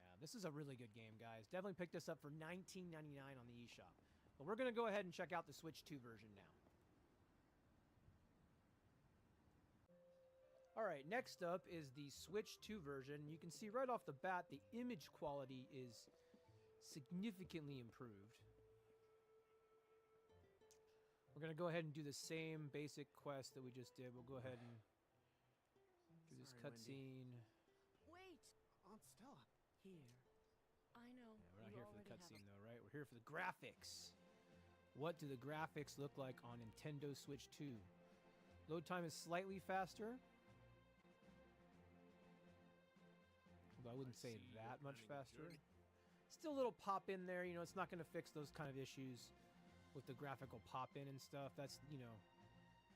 Yeah, this is a really good game, guys. Definitely pick this up for $19.99 on the eShop. But we're going to go ahead and check out the Switch 2 version now. Alright, next up is the Switch 2 version. You can see right off the bat the image quality is significantly improved. We're going to go ahead and do the same basic quest that we just did. We'll go ahead and do this cutscene. Wait! Aunt Stella. Here. I know. Yeah, we're not here for the cutscene though, right? We're here for the graphics. What do the graphics look like on Nintendo Switch 2? Load time is slightly faster. Although I wouldn't say that much faster. Still a little pop in there, you know, it's not going to fix those kind of issues with the graphical pop in and stuff. That's, you know,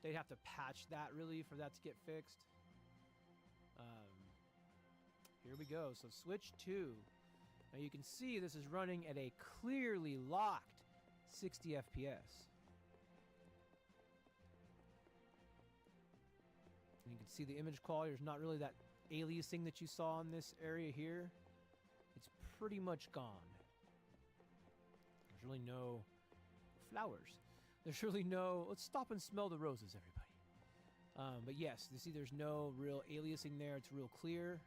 they'd have to patch that really for that to get fixed. Here we go. So Switch 2. Now you can see this is running at a clearly locked 60 FPS. And you can see the image quality. There's not really that aliasing that you saw in this area here. It's pretty much gone. There's really no flowers. There's really no... Let's stop and smell the roses, everybody. But yes, you see there's no real aliasing there. It's real clear.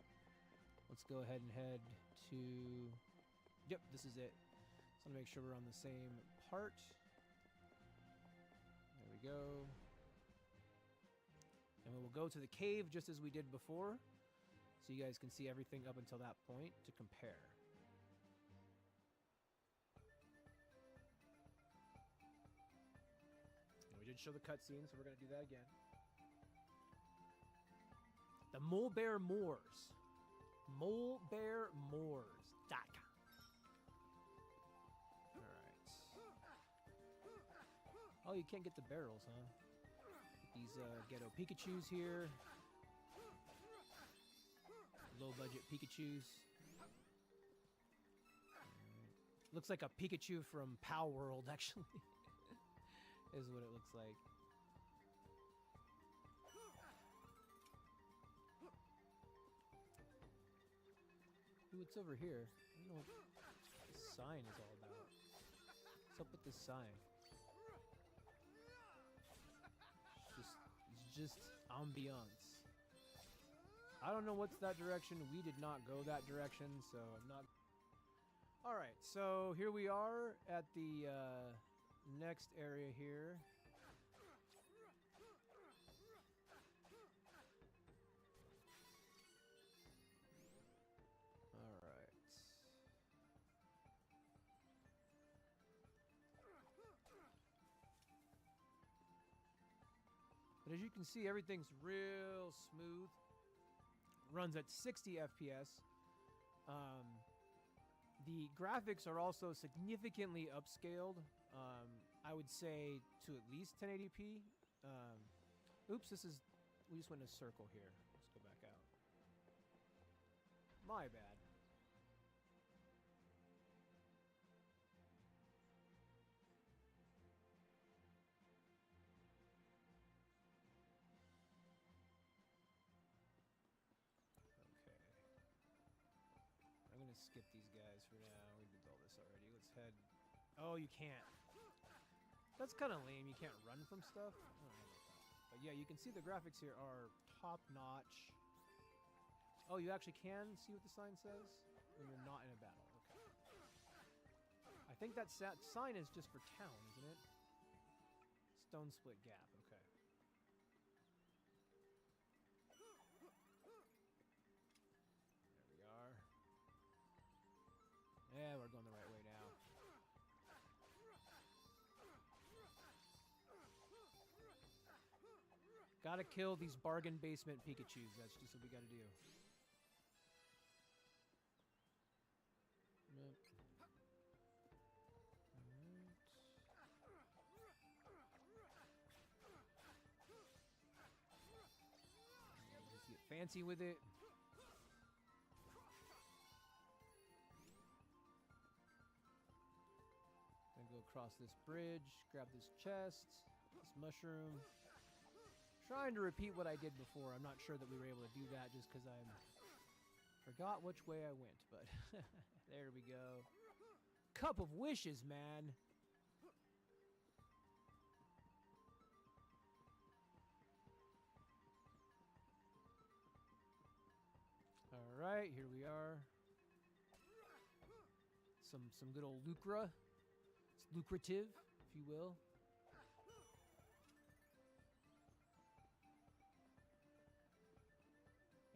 Let's go ahead and head to... Yep, this is it. Just want to make sure we're on the same part. There we go. And we will go to the cave just as we did before, so you guys can see everything up until that point to compare. And we did show the cutscene, so we're going to do that again. The Mole Bear Moors. MoleBearMoors.com. Alright. Oh, you can't get the barrels, huh? These ghetto Pikachus here. Low budget Pikachus. Looks like a Pikachu from Pow World, actually. Is what it looks like. Ooh, what's over here? I don't know what this sign is all about. What's up with this sign? It's just ambiance. I don't know what's that direction. We did not go that direction, so I'm not... Alright, so here we are at the next area here. Alright. But as you can see, everything's real smooth. Runs at 60 FPS. The graphics are also significantly upscaled. I would say to at least 1080p. Oops, we just went in a circle here. Let's go back out. My bad. Okay. I'm gonna skip these guys for now. We did all this already. Let's head... Oh, you can't. That's kind of lame. You can't run from stuff. I don't know about that. But yeah, you can see the graphics here are top-notch. Oh, you actually can see what the sign says when you're not in a battle. Okay. I think that sign is just for town, isn't it? Stone Split Gap. Okay. There we are. Yeah, we're going the right way now. Gotta kill these bargain basement Pikachus. That's just what we gotta do. Yep. Alright. Just get fancy with it. Then go across this bridge, grab this chest, this mushroom. Trying to repeat what I did before. I'm not sure that we were able to do that just because I forgot which way I went, but there we go. Cup of wishes, man. All right, here we are. Some good old lucra. It's lucrative, if you will.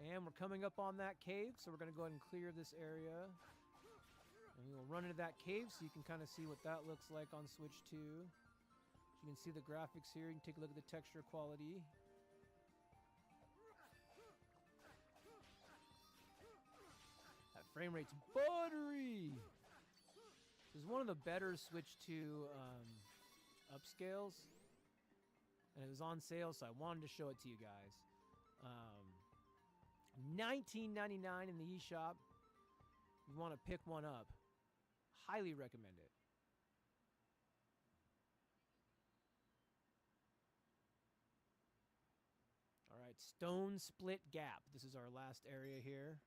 And we're coming up on that cave, so we're going to go ahead and clear this area. And we will run into that cave so you can kind of see what that looks like on Switch 2. You can see the graphics here. You can take a look at the texture quality. That frame rate's buttery! This is one of the better Switch 2 upscales. And it was on sale, so I wanted to show it to you guys. $19.99 in the eShop. If you want to pick one up, highly recommend it. All right, Stone Split Gap. This is our last area here.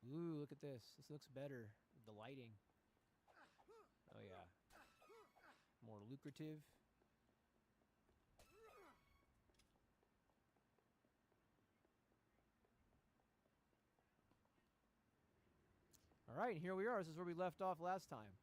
Ooh, look at this. This looks better. The lighting. Oh, yeah. More lucrative. All right, and here we are. This is where we left off last time.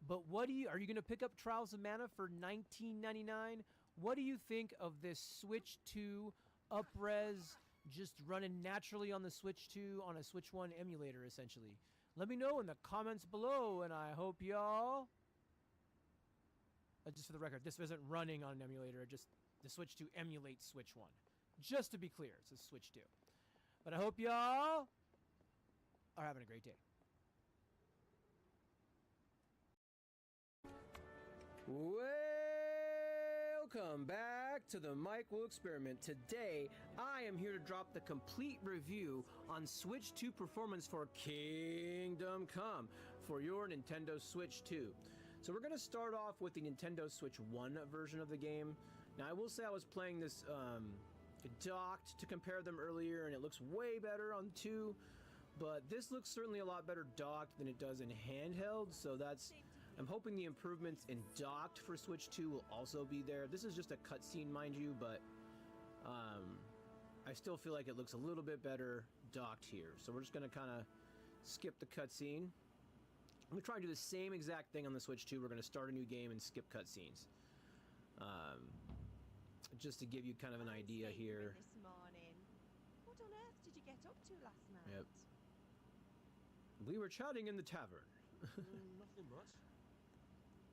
But what do you... Are you going to pick up Trials of Mana for $19.99? What do you think of this Switch 2 up-res, just running naturally on the Switch 2 on a Switch 1 emulator, essentially? Let me know in the comments below, and I hope y'all... just for the record, this isn't running on an emulator. Just the Switch 2 emulates Switch 1. Just to be clear, it's a Switch 2. But I hope y'all are having a great day. Welcome back to the Mike Will Experiment. Today, I am here to drop the complete review on Switch 2 performance for Kingdom Come for your Nintendo Switch 2. So we're going to start off with the Nintendo Switch 1 version of the game. Now, I will say I was playing this docked to compare them earlier, and it looks way better on 2. But this looks certainly a lot better docked than it does in handheld, so that's... I'm hoping the improvements in docked for Switch 2 will also be there. This is just a cutscene, mind you, but I still feel like it looks a little bit better docked here. So we're just going to kind of skip the cutscene. I'm going to try and do the same exact thing on the Switch 2. We're going to start a new game and skip cutscenes. Just to give you kind of an idea here. This morning. What on earth did you get up to last night? Yep. We were chatting in the tavern. Nothing much.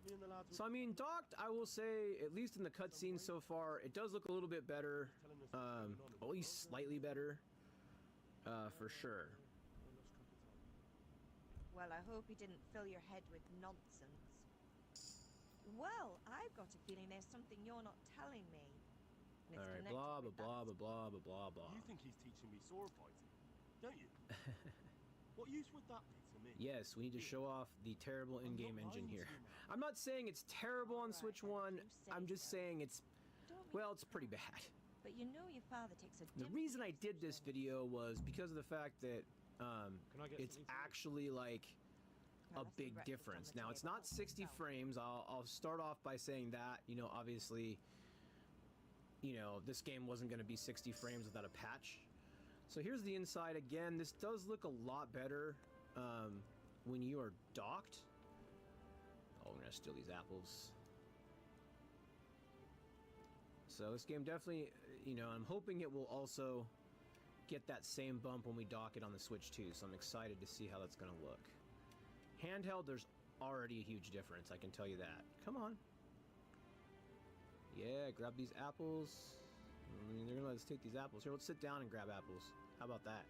Me and the lads So I mean, docked, I will say, at least in the cutscenes so far, it does look a little bit better. At least slightly better. For sure. Well, I hope he didn't fill your head with nonsense. Well, I've got a feeling there's something you're not telling me. And it's Alright, connected blah, blah, with blah, that blah, blah, blah, blah. You think he's teaching me sword fighting, don't you? What use would that be to me? Yes, we need to show off the terrible in-game engine here. I'm not saying it's terrible on Switch 1. I'm just saying it's, well, it's pretty bad. But you know your father takes a The reason I did this video was because of the fact that it's actually like a big difference. Now, it's not 60 frames. I'll start off by saying that, you know, obviously, you know, this game wasn't going to be 60 frames without a patch. So here's the inside again. This does look a lot better when you are docked. Oh, I'm gonna steal these apples. So this game definitely, you know, I'm hoping it will also get that same bump when we dock it on the Switch 2. So I'm excited to see how that's gonna look. Handheld, there's already a huge difference. I can tell you that. Come on. Yeah, grab these apples. I mean, they're gonna let us take these apples. Here, let's sit down and grab apples. How about that?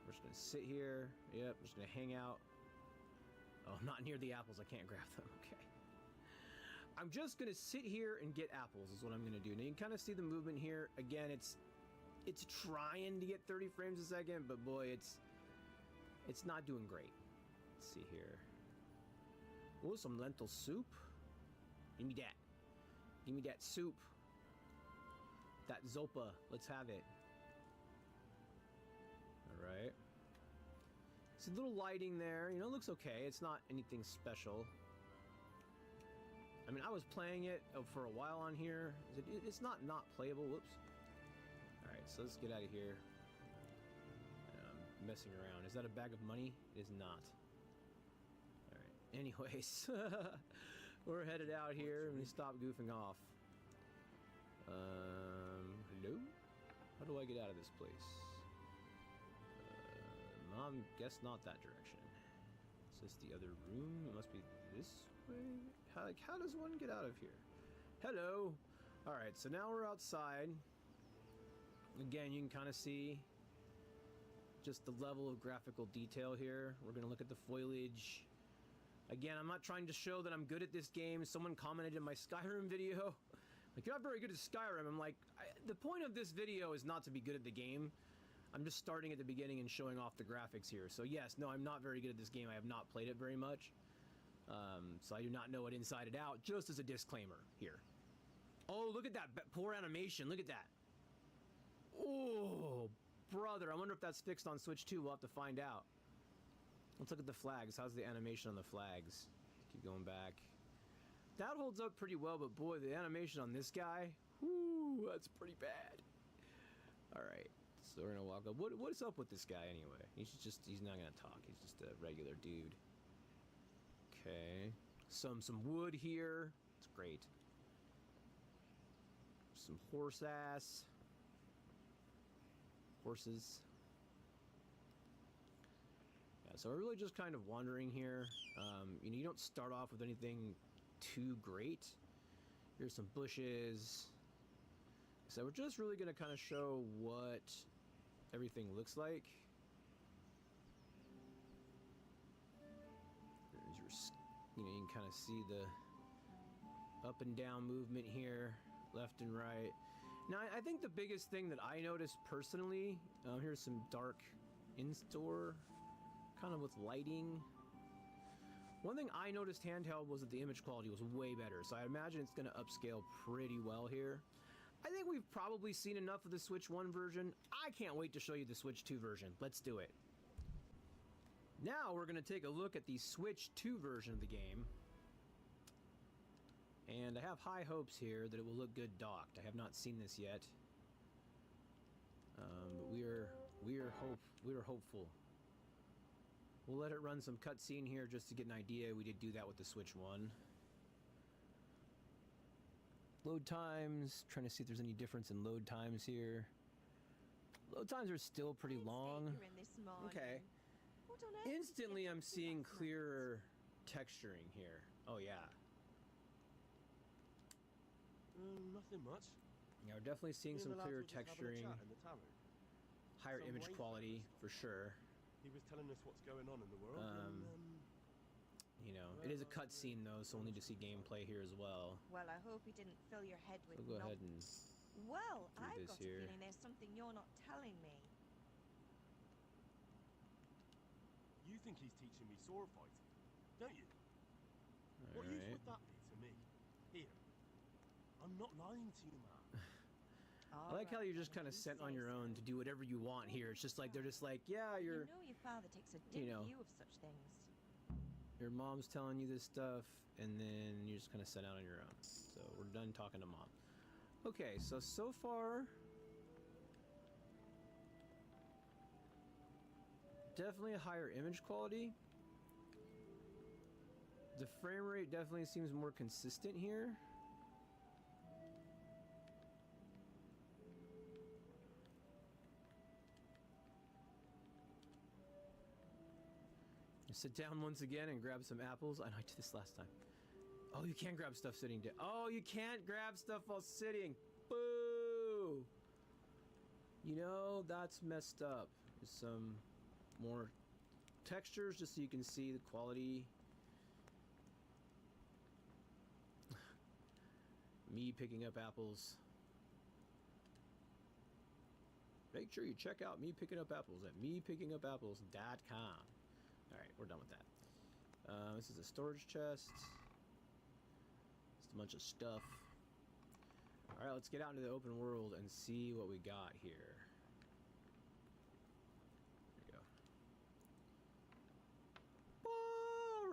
We're just gonna sit here. Yep, we're just gonna hang out. Oh, not near the apples. I can't grab them. Okay. I'm just gonna sit here and get apples is what I'm gonna do. Now you can kind of see the movement here. Again, it's trying to get 30 frames a second, but boy, it's not doing great. Let's see here. Oh, some lentil soup. Give me that. Give me that soup. That zopa. Let's have it. Alright. See a little lighting there. You know, it looks okay. It's not anything special. I mean, I was playing it for a while on here. It's not playable. Whoops. Alright, so let's get out of here. I'm messing around. Is that a bag of money? It is not. Alright. Anyways. We're headed out here and we stop goofing off. Hello? How do I get out of this place? Mom, guess not that direction. Is this the other room? It must be this way? How does one get out of here? Hello! Alright, so now we're outside. Again, you can kind of see just the level of graphical detail here. We're going to look at the foliage. Again, I'm not trying to show that I'm good at this game. Someone commented in my Skyrim video, like, you're not very good at Skyrim. I'm like, the point of this video is not to be good at the game. I'm just starting at the beginning and showing off the graphics here. So yes, no, I'm not very good at this game. I have not played it very much. So I do not know it inside and out, just as a disclaimer here. Oh, look at that poor animation. Look at that. Oh, brother. I wonder if that's fixed on Switch 2. We'll have to find out. Let's look at the flags. How's the animation on the flags? Keep going back. That holds up pretty well, but boy, the animation on this guy, whoo, that's pretty bad. All right, so we're gonna walk up. What's up with this guy anyway? He's not gonna talk. He's just a regular dude. Okay, some wood here. It's great. Some horse ass. Horses. Yeah, so we're really just kind of wandering here. You know, you don't start off with anything too great. Here's some bushes. So we're just really going to kind of show what everything looks like. There's your, you know, you can kind of see the up and down movement here, left and right. Now, I think the biggest thing that I noticed personally, here's some dark in-store, kind of with lighting. One thing I noticed handheld was that the image quality was way better, so I imagine it's going to upscale pretty well here. I think we've probably seen enough of the Switch 1 version. I can't wait to show you the Switch 2 version. Let's do it. Now we're going to take a look at the Switch 2 version of the game. And I have high hopes here that it will look good docked. I have not seen this yet. But we are hopeful. We'll let it run some cutscene here just to get an idea. We did do that with the Switch 1. Load times, trying to see if there's any difference in load times here. Load times are still pretty long. Okay. Instantly I'm seeing clearer texturing here. Oh yeah. Nothing much. Yeah, we're definitely seeing some clearer texturing. Higher image quality, for sure. He was telling us what's going on in the world. You know, it is a cutscene though, so we'll need to see gameplay here as well. Well, I hope he didn't fill your head with So go ahead and Well, do I've this got a here. feeling there's something you're not telling me. You think he's teaching me sword fighting, don't you? What use would that be to me? Here. I'm not lying to you, man. I like how you're just kind of sent on your own to do whatever you want here. It's just like, they're just like, yeah, You know your father takes a dim view of such things. your mom's telling you this stuff, and then you're just kind of sent out on your own. So we're done talking to mom. Okay, so far, definitely a higher image quality. The frame rate definitely seems more consistent here. Sit down once again and grab some apples. I know I did this last time. Oh, you can't grab stuff sitting down. Oh, you can't grab stuff while sitting. Boo! You know, that's messed up. There's some more textures just so you can see the quality. Me picking up apples. Make sure you check out Me Picking Up Apples at mepickingupapples.com. Alright, we're done with that. This is a storage chest. Just a bunch of stuff. Alright, let's get out into the open world and see what we got here. There we go.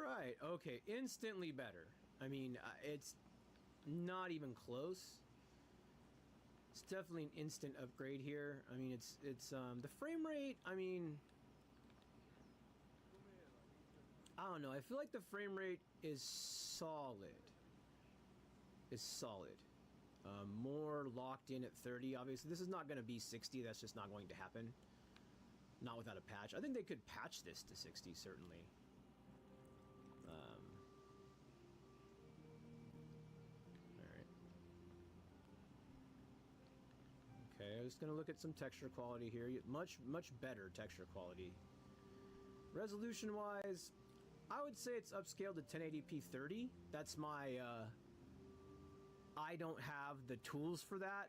Alright, okay, instantly better. I mean, it's not even close. It's definitely an instant upgrade here. I mean, it's the frame rate, I mean, I don't know. I feel like the frame rate is solid. More locked in at 30. Obviously, this is not going to be 60. That's just not going to happen. Not without a patch. I think they could patch this to 60, certainly. Alright. Okay, I'm just going to look at some texture quality here. Much better texture quality. Resolution-wise, I would say it's upscaled to 1080p 30. That's my, I don't have the tools for that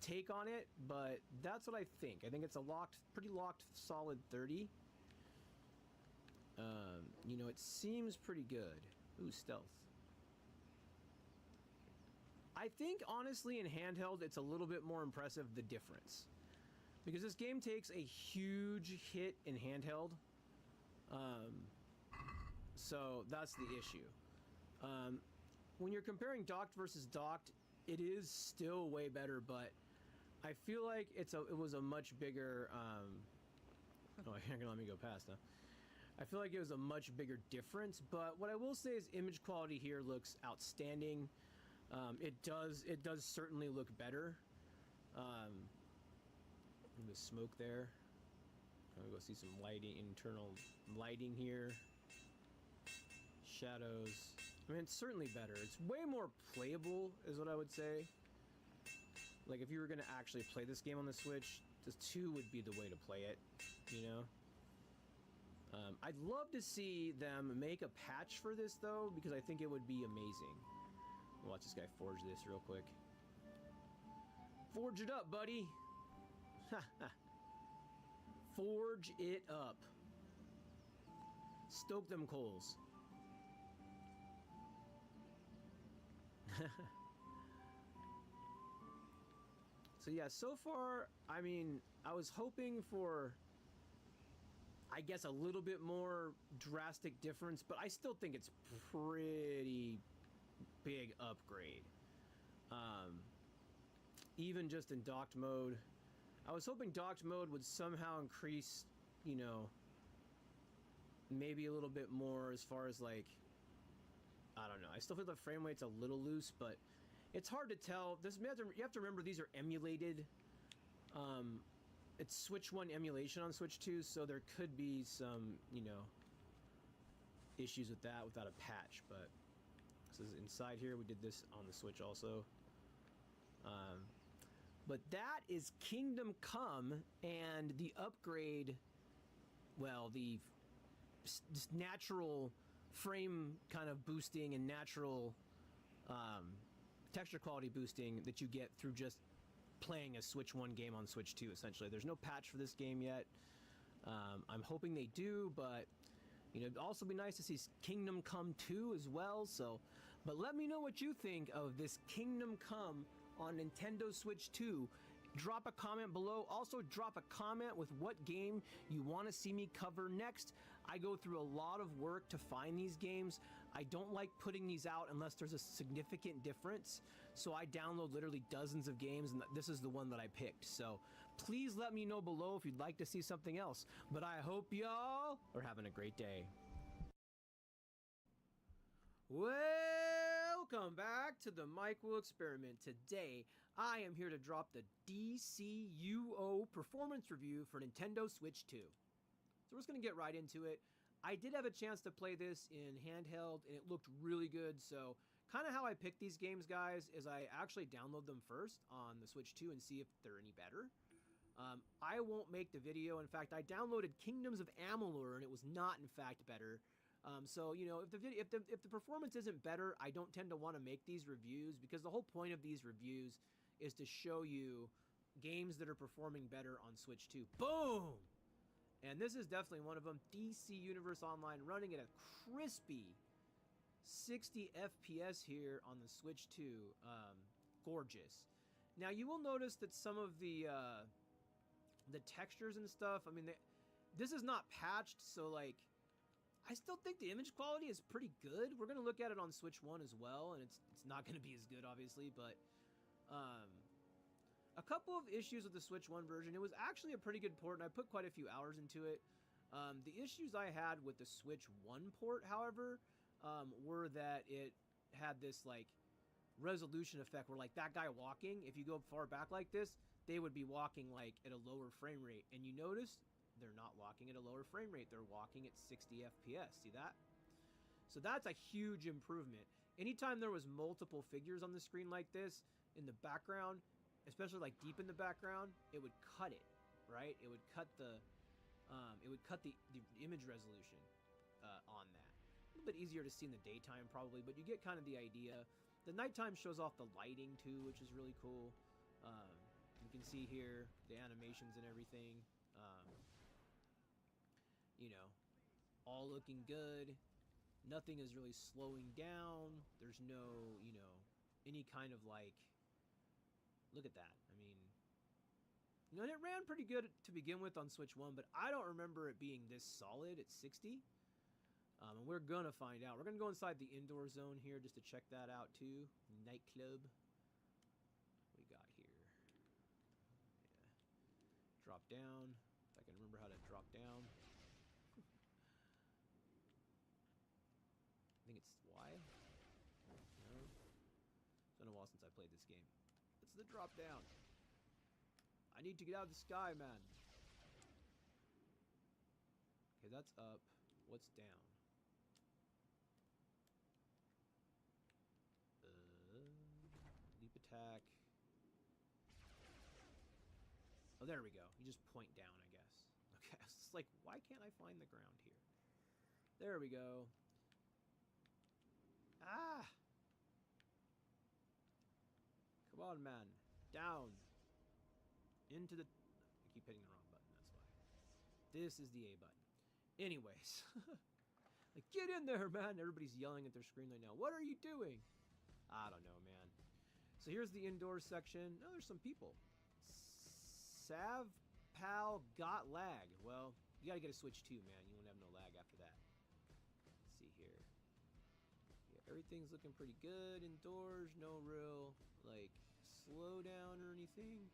take on it, but that's what I think. I think it's a pretty locked, solid 30. You know, it seems pretty good. Ooh, stealth. I think, honestly, in handheld, it's a little bit more impressive, the difference. Because this game takes a huge hit in handheld. So that's the issue. When you're comparing docked versus docked, it is still way better, but I feel like it was a much bigger, oh, you're gonna let me go past, huh? I feel like it was a much bigger difference, but what I will say is image quality here looks outstanding. It does certainly look better. The smoke there. I'm gonna go see some lighting, internal lighting here. Shadows. I mean, it's certainly better. It's way more playable, is what I would say. Like, if you were gonna actually play this game on the Switch, this 2 would be the way to play it, you know? I'd love to see them make a patch for this, though, because I think it would be amazing. Watch this guy forge this real quick. Forge it up, buddy! Forge it up. Stoke them coals. So yeah, so far, I mean, I was hoping for, I guess, a little bit more drastic difference, but I still think it's pretty big upgrade. Even just in docked mode. I was hoping docked mode would somehow increase, you know, maybe a little bit more as far as, like, I don't know. I still feel the frame rate's a little loose, but it's hard to tell. You have to remember these are emulated. It's Switch 1 emulation on Switch 2, so there could be some, you know, issues with that without a patch, but this is inside here. We did this on the Switch also. But that is Kingdom Come, and the upgrade, well, the just natural frame kind of boosting and natural texture quality boosting that you get through just playing a Switch 1 game on Switch 2, essentially. There's no patch for this game yet. I'm hoping they do, but you know, it'd also be nice to see Kingdom Come 2 as well, so, but let me know what you think of this Kingdom Come on Nintendo Switch 2. Drop a comment below. Also, drop a comment with what game you want to see me cover next. I go through a lot of work to find these games. I don't like putting these out unless there's a significant difference. So I download literally dozens of games, and this is the one that I picked. So please let me know below if you'd like to see something else. But I hope y'all are having a great day. Welcome back to the Mike Will Experiment. Today, I am here to drop the DCUO performance review for Nintendo Switch 2. So we're just going to get right into it. I did have a chance to play this in handheld, and it looked really good. So kind of how I pick these games, guys, is I actually download them first on the Switch 2 and see if they're any better. I won't make the video. In fact, I downloaded Kingdoms of Amalur, and it was not, in fact, better. So, you know, if the performance isn't better, I don't tend to want to make these reviews, because the whole point of these reviews is to show you games that are performing better on Switch 2. Boom! And this is definitely one of them. DC Universe Online running at a crispy 60 FPS here on the Switch 2. Gorgeous. Now, you will notice that some of the textures and stuff, I mean, this is not patched, so, like, I still think the image quality is pretty good. We're going to look at it on Switch 1 as well, and it's not going to be as good, obviously, but a couple of issues with the Switch 1 version. It was actually a pretty good port, and I put quite a few hours into it. The issues I had with the Switch 1 port, however, were that it had this, like, resolution effect where, like, that guy walking, if you go far back like this, they would be walking, like, at a lower frame rate. And you notice they're not walking at a lower frame rate. They're walking at 60 FPS. See that? So that's a huge improvement. Anytime there was multiple figures on the screen like this in the background, especially like deep in the background, it would cut it, right? It would cut the image resolution on that. A little bit easier to see in the daytime probably, but you get kind of the idea. The nighttime shows off the lighting too, which is really cool. You can see here the animations and everything. You know, all looking good. Nothing is really slowing down. There's no, you know, any kind of like, look at that. I mean, you know, and it ran pretty good to begin with on Switch 1, but I don't remember it being this solid at 60. And we're going to find out. We're going to go inside the indoor zone here just to check that out too. Nightclub. What do we got here? Yeah. Drop down. If I can remember how to drop down. I think it's Y. No. It's been a while since I played this game. It's the drop down. I need to get out of the sky, man. Okay, that's up. What's down? Leap attack. Oh, there we go. You just point down, I guess. Okay, it's like, why can't I find the ground here? There we go. Ah! Come on, man. Down. Into the... I keep hitting the wrong button, that's why. This is the A button. Anyways. Like, get in there, man! Everybody's yelling at their screen right now. What are you doing? I don't know, man. So here's the indoors section. Oh, there's some people. Sav Pal got lag. Well, you gotta get a Switch 2, man. You won't have no lag after that. Let's see here. Yeah, everything's looking pretty good indoors. No real, like, slowdown or anything.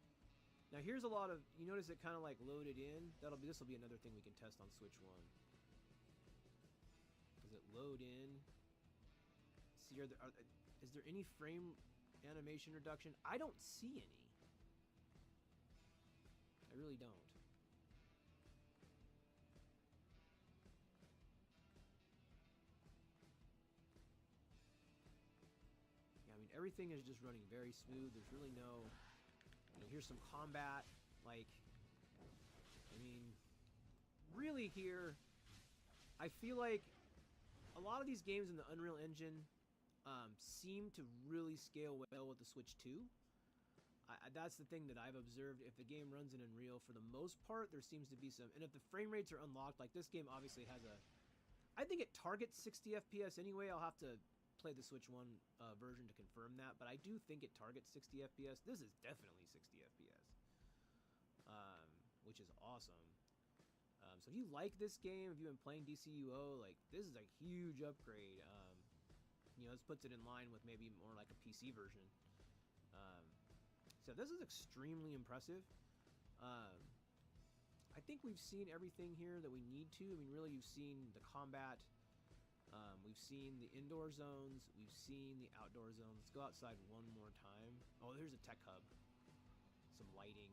Now here's a lot of, you notice it kind of like loaded in. This will be another thing we can test on Switch 1. Does it load in? See, is there any frame animation reduction? I don't see any. I really don't. Yeah, I mean, everything is just running very smooth. There's really no... You know, here's some combat. Like, I mean, really here, I feel like a lot of these games in the Unreal Engine seem to really scale well with the Switch 2. That's the thing that I've observed. If the game runs in Unreal, for the most part, there seems to be some... And if the frame rates are unlocked, like this game obviously has a... I think it targets 60 FPS anyway. I'll have to play the Switch 1 version to confirm that, but I do think it targets 60 FPS. This is definitely 60 FPS, which is awesome. So if you like this game, if you've been playing DCUO, like, this is a huge upgrade. You know, this puts it in line with maybe more like a PC version. So this is extremely impressive. I think we've seen everything here that we need to. I mean, really, you've seen the combat. We've seen the indoor zones. We've seen the outdoor zones. Let's go outside one more time. Oh, there's a tech hub. Some lighting.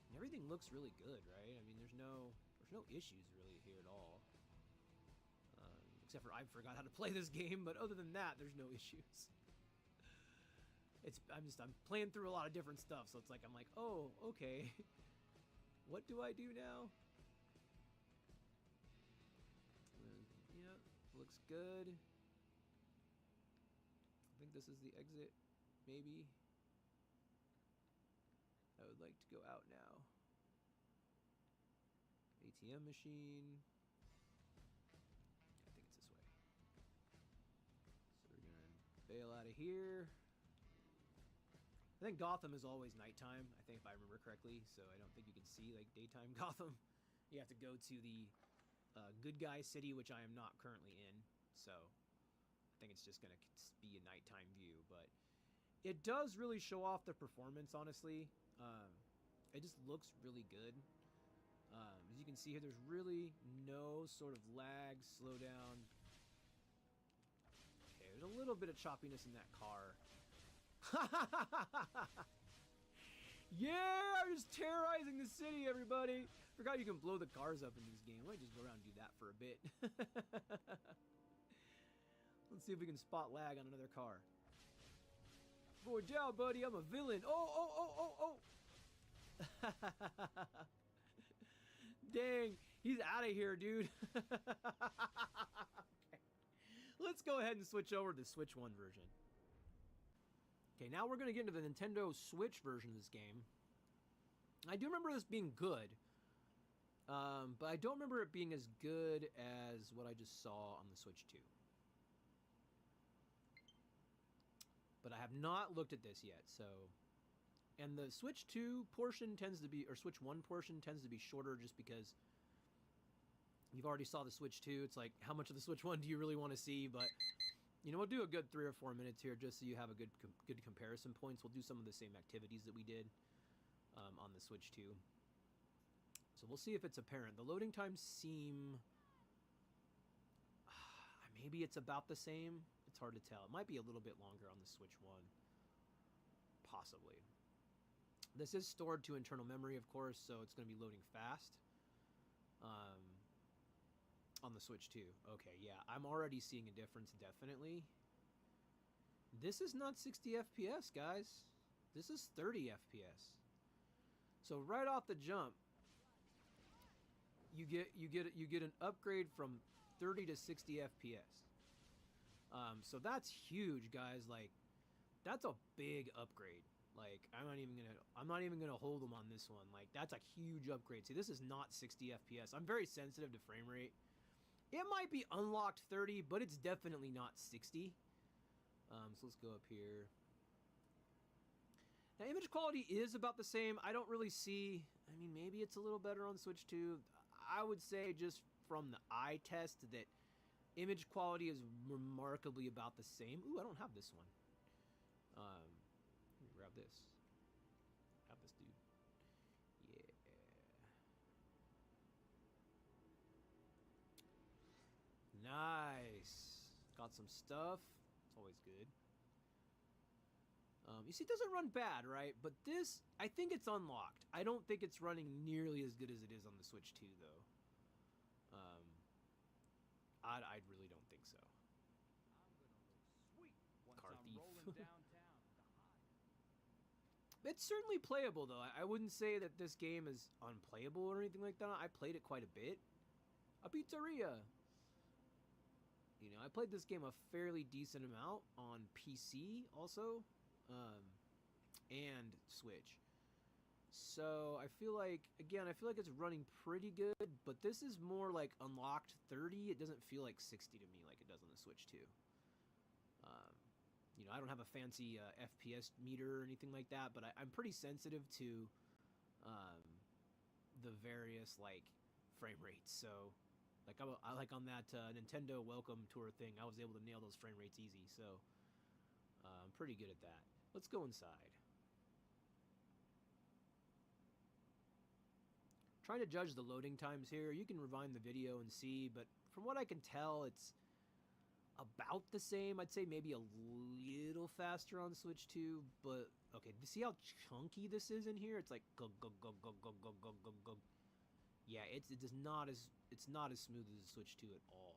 And everything looks really good, right? I mean, there's no issues really here at all. Except for I forgot how to play this game, but other than that, there's no issues. I'm playing through a lot of different stuff, so it's like I'm like, oh, okay. What do I do now? Yeah, looks good. I think this is the exit, maybe. I would like to go out now. ATM machine. I think it's this way. So we're gonna bail out of here. I think Gotham is always nighttime, I think if I remember correctly, so I don't think you can see like daytime Gotham. You have to go to the good guy city, which I am not currently in, so I think it's just gonna be a nighttime view, but it does really show off the performance, honestly. It just looks really good. As you can see here, there's really no sort of lag, slowdown. Okay, there's a little bit of choppiness in that car. Yeah, I'm just terrorizing the city, everybody. Forgot you can blow the cars up in this game. I might just go around and do that for a bit. Let's see if we can spot lag on another car. Boy, down, buddy. I'm a villain. Oh. Dang, he's out of here, dude. Okay. Let's go ahead and switch over to the Switch 1 version. Okay, now we're going to get into the Nintendo Switch version of this game. I do remember this being good, but I don't remember it being as good as what I just saw on the Switch 2. But I have not looked at this yet, so... And the Switch 2 portion tends to be, or Switch 1 portion tends to be shorter just because you've already saw the Switch 2. It's like, how much of the Switch 1 do you really want to see? But, you know, we'll do a good 3 or 4 minutes here just so you have a good comparison points. We'll do some of the same activities that we did on the Switch 2. So we'll see if it's apparent. The loading times seem... maybe it's about the same. It's hard to tell. It might be a little bit longer on the Switch 1. Possibly. This is stored to internal memory, of course, so it's going to be loading fast. On the Switch 2. Okay, yeah. I'm already seeing a difference, definitely. This is not 60 FPS, guys. This is 30 FPS. So right off the jump, you get an upgrade from 30 to 60 FPS. So that's huge, guys. Like, that's a big upgrade. Like, I'm not even gonna hold them on this one. Like, that's a huge upgrade. See, this is not 60 FPS. I'm very sensitive to frame rate. It might be unlocked 30, but it's definitely not 60. So let's go up here. Now, image quality is about the same. I don't really see... I mean, maybe it's a little better on Switch 2. I would say just from the eye test that image quality is remarkably about the same. Ooh, I don't have this one. Let me grab this. Have this, dude. Yeah. Nice. Got some stuff. It's always good. You see, it doesn't run bad, right? But this, I think it's unlocked. I don't think it's running nearly as good as it is on the Switch 2, though. I really don't think so. I'm gonna look sweet once Car I'm thief. rolling downtown with the high. It's certainly playable, though. I wouldn't say that this game is unplayable or anything like that. I played it quite a bit. A pizzeria! You know, I played this game a fairly decent amount on PC, also. And Switch. So, I feel like, again, it's running pretty good, but this is more like unlocked 30. It doesn't feel like 60 to me like it does on the Switch 2. You know, I don't have a fancy FPS meter or anything like that, but I'm pretty sensitive to the various, like, frame rates. So, like, I like on that Nintendo Welcome Tour thing, I was able to nail those frame rates easy. So, I'm pretty good at that. Let's go inside. Trying to judge the loading times here. You can rewind the video and see, but from what I can tell, it's about the same. I'd say maybe a little faster on Switch 2, but okay, see how chunky this is in here? It's like go go go go go go go go go. Yeah, it's not as smooth as the Switch 2 at all.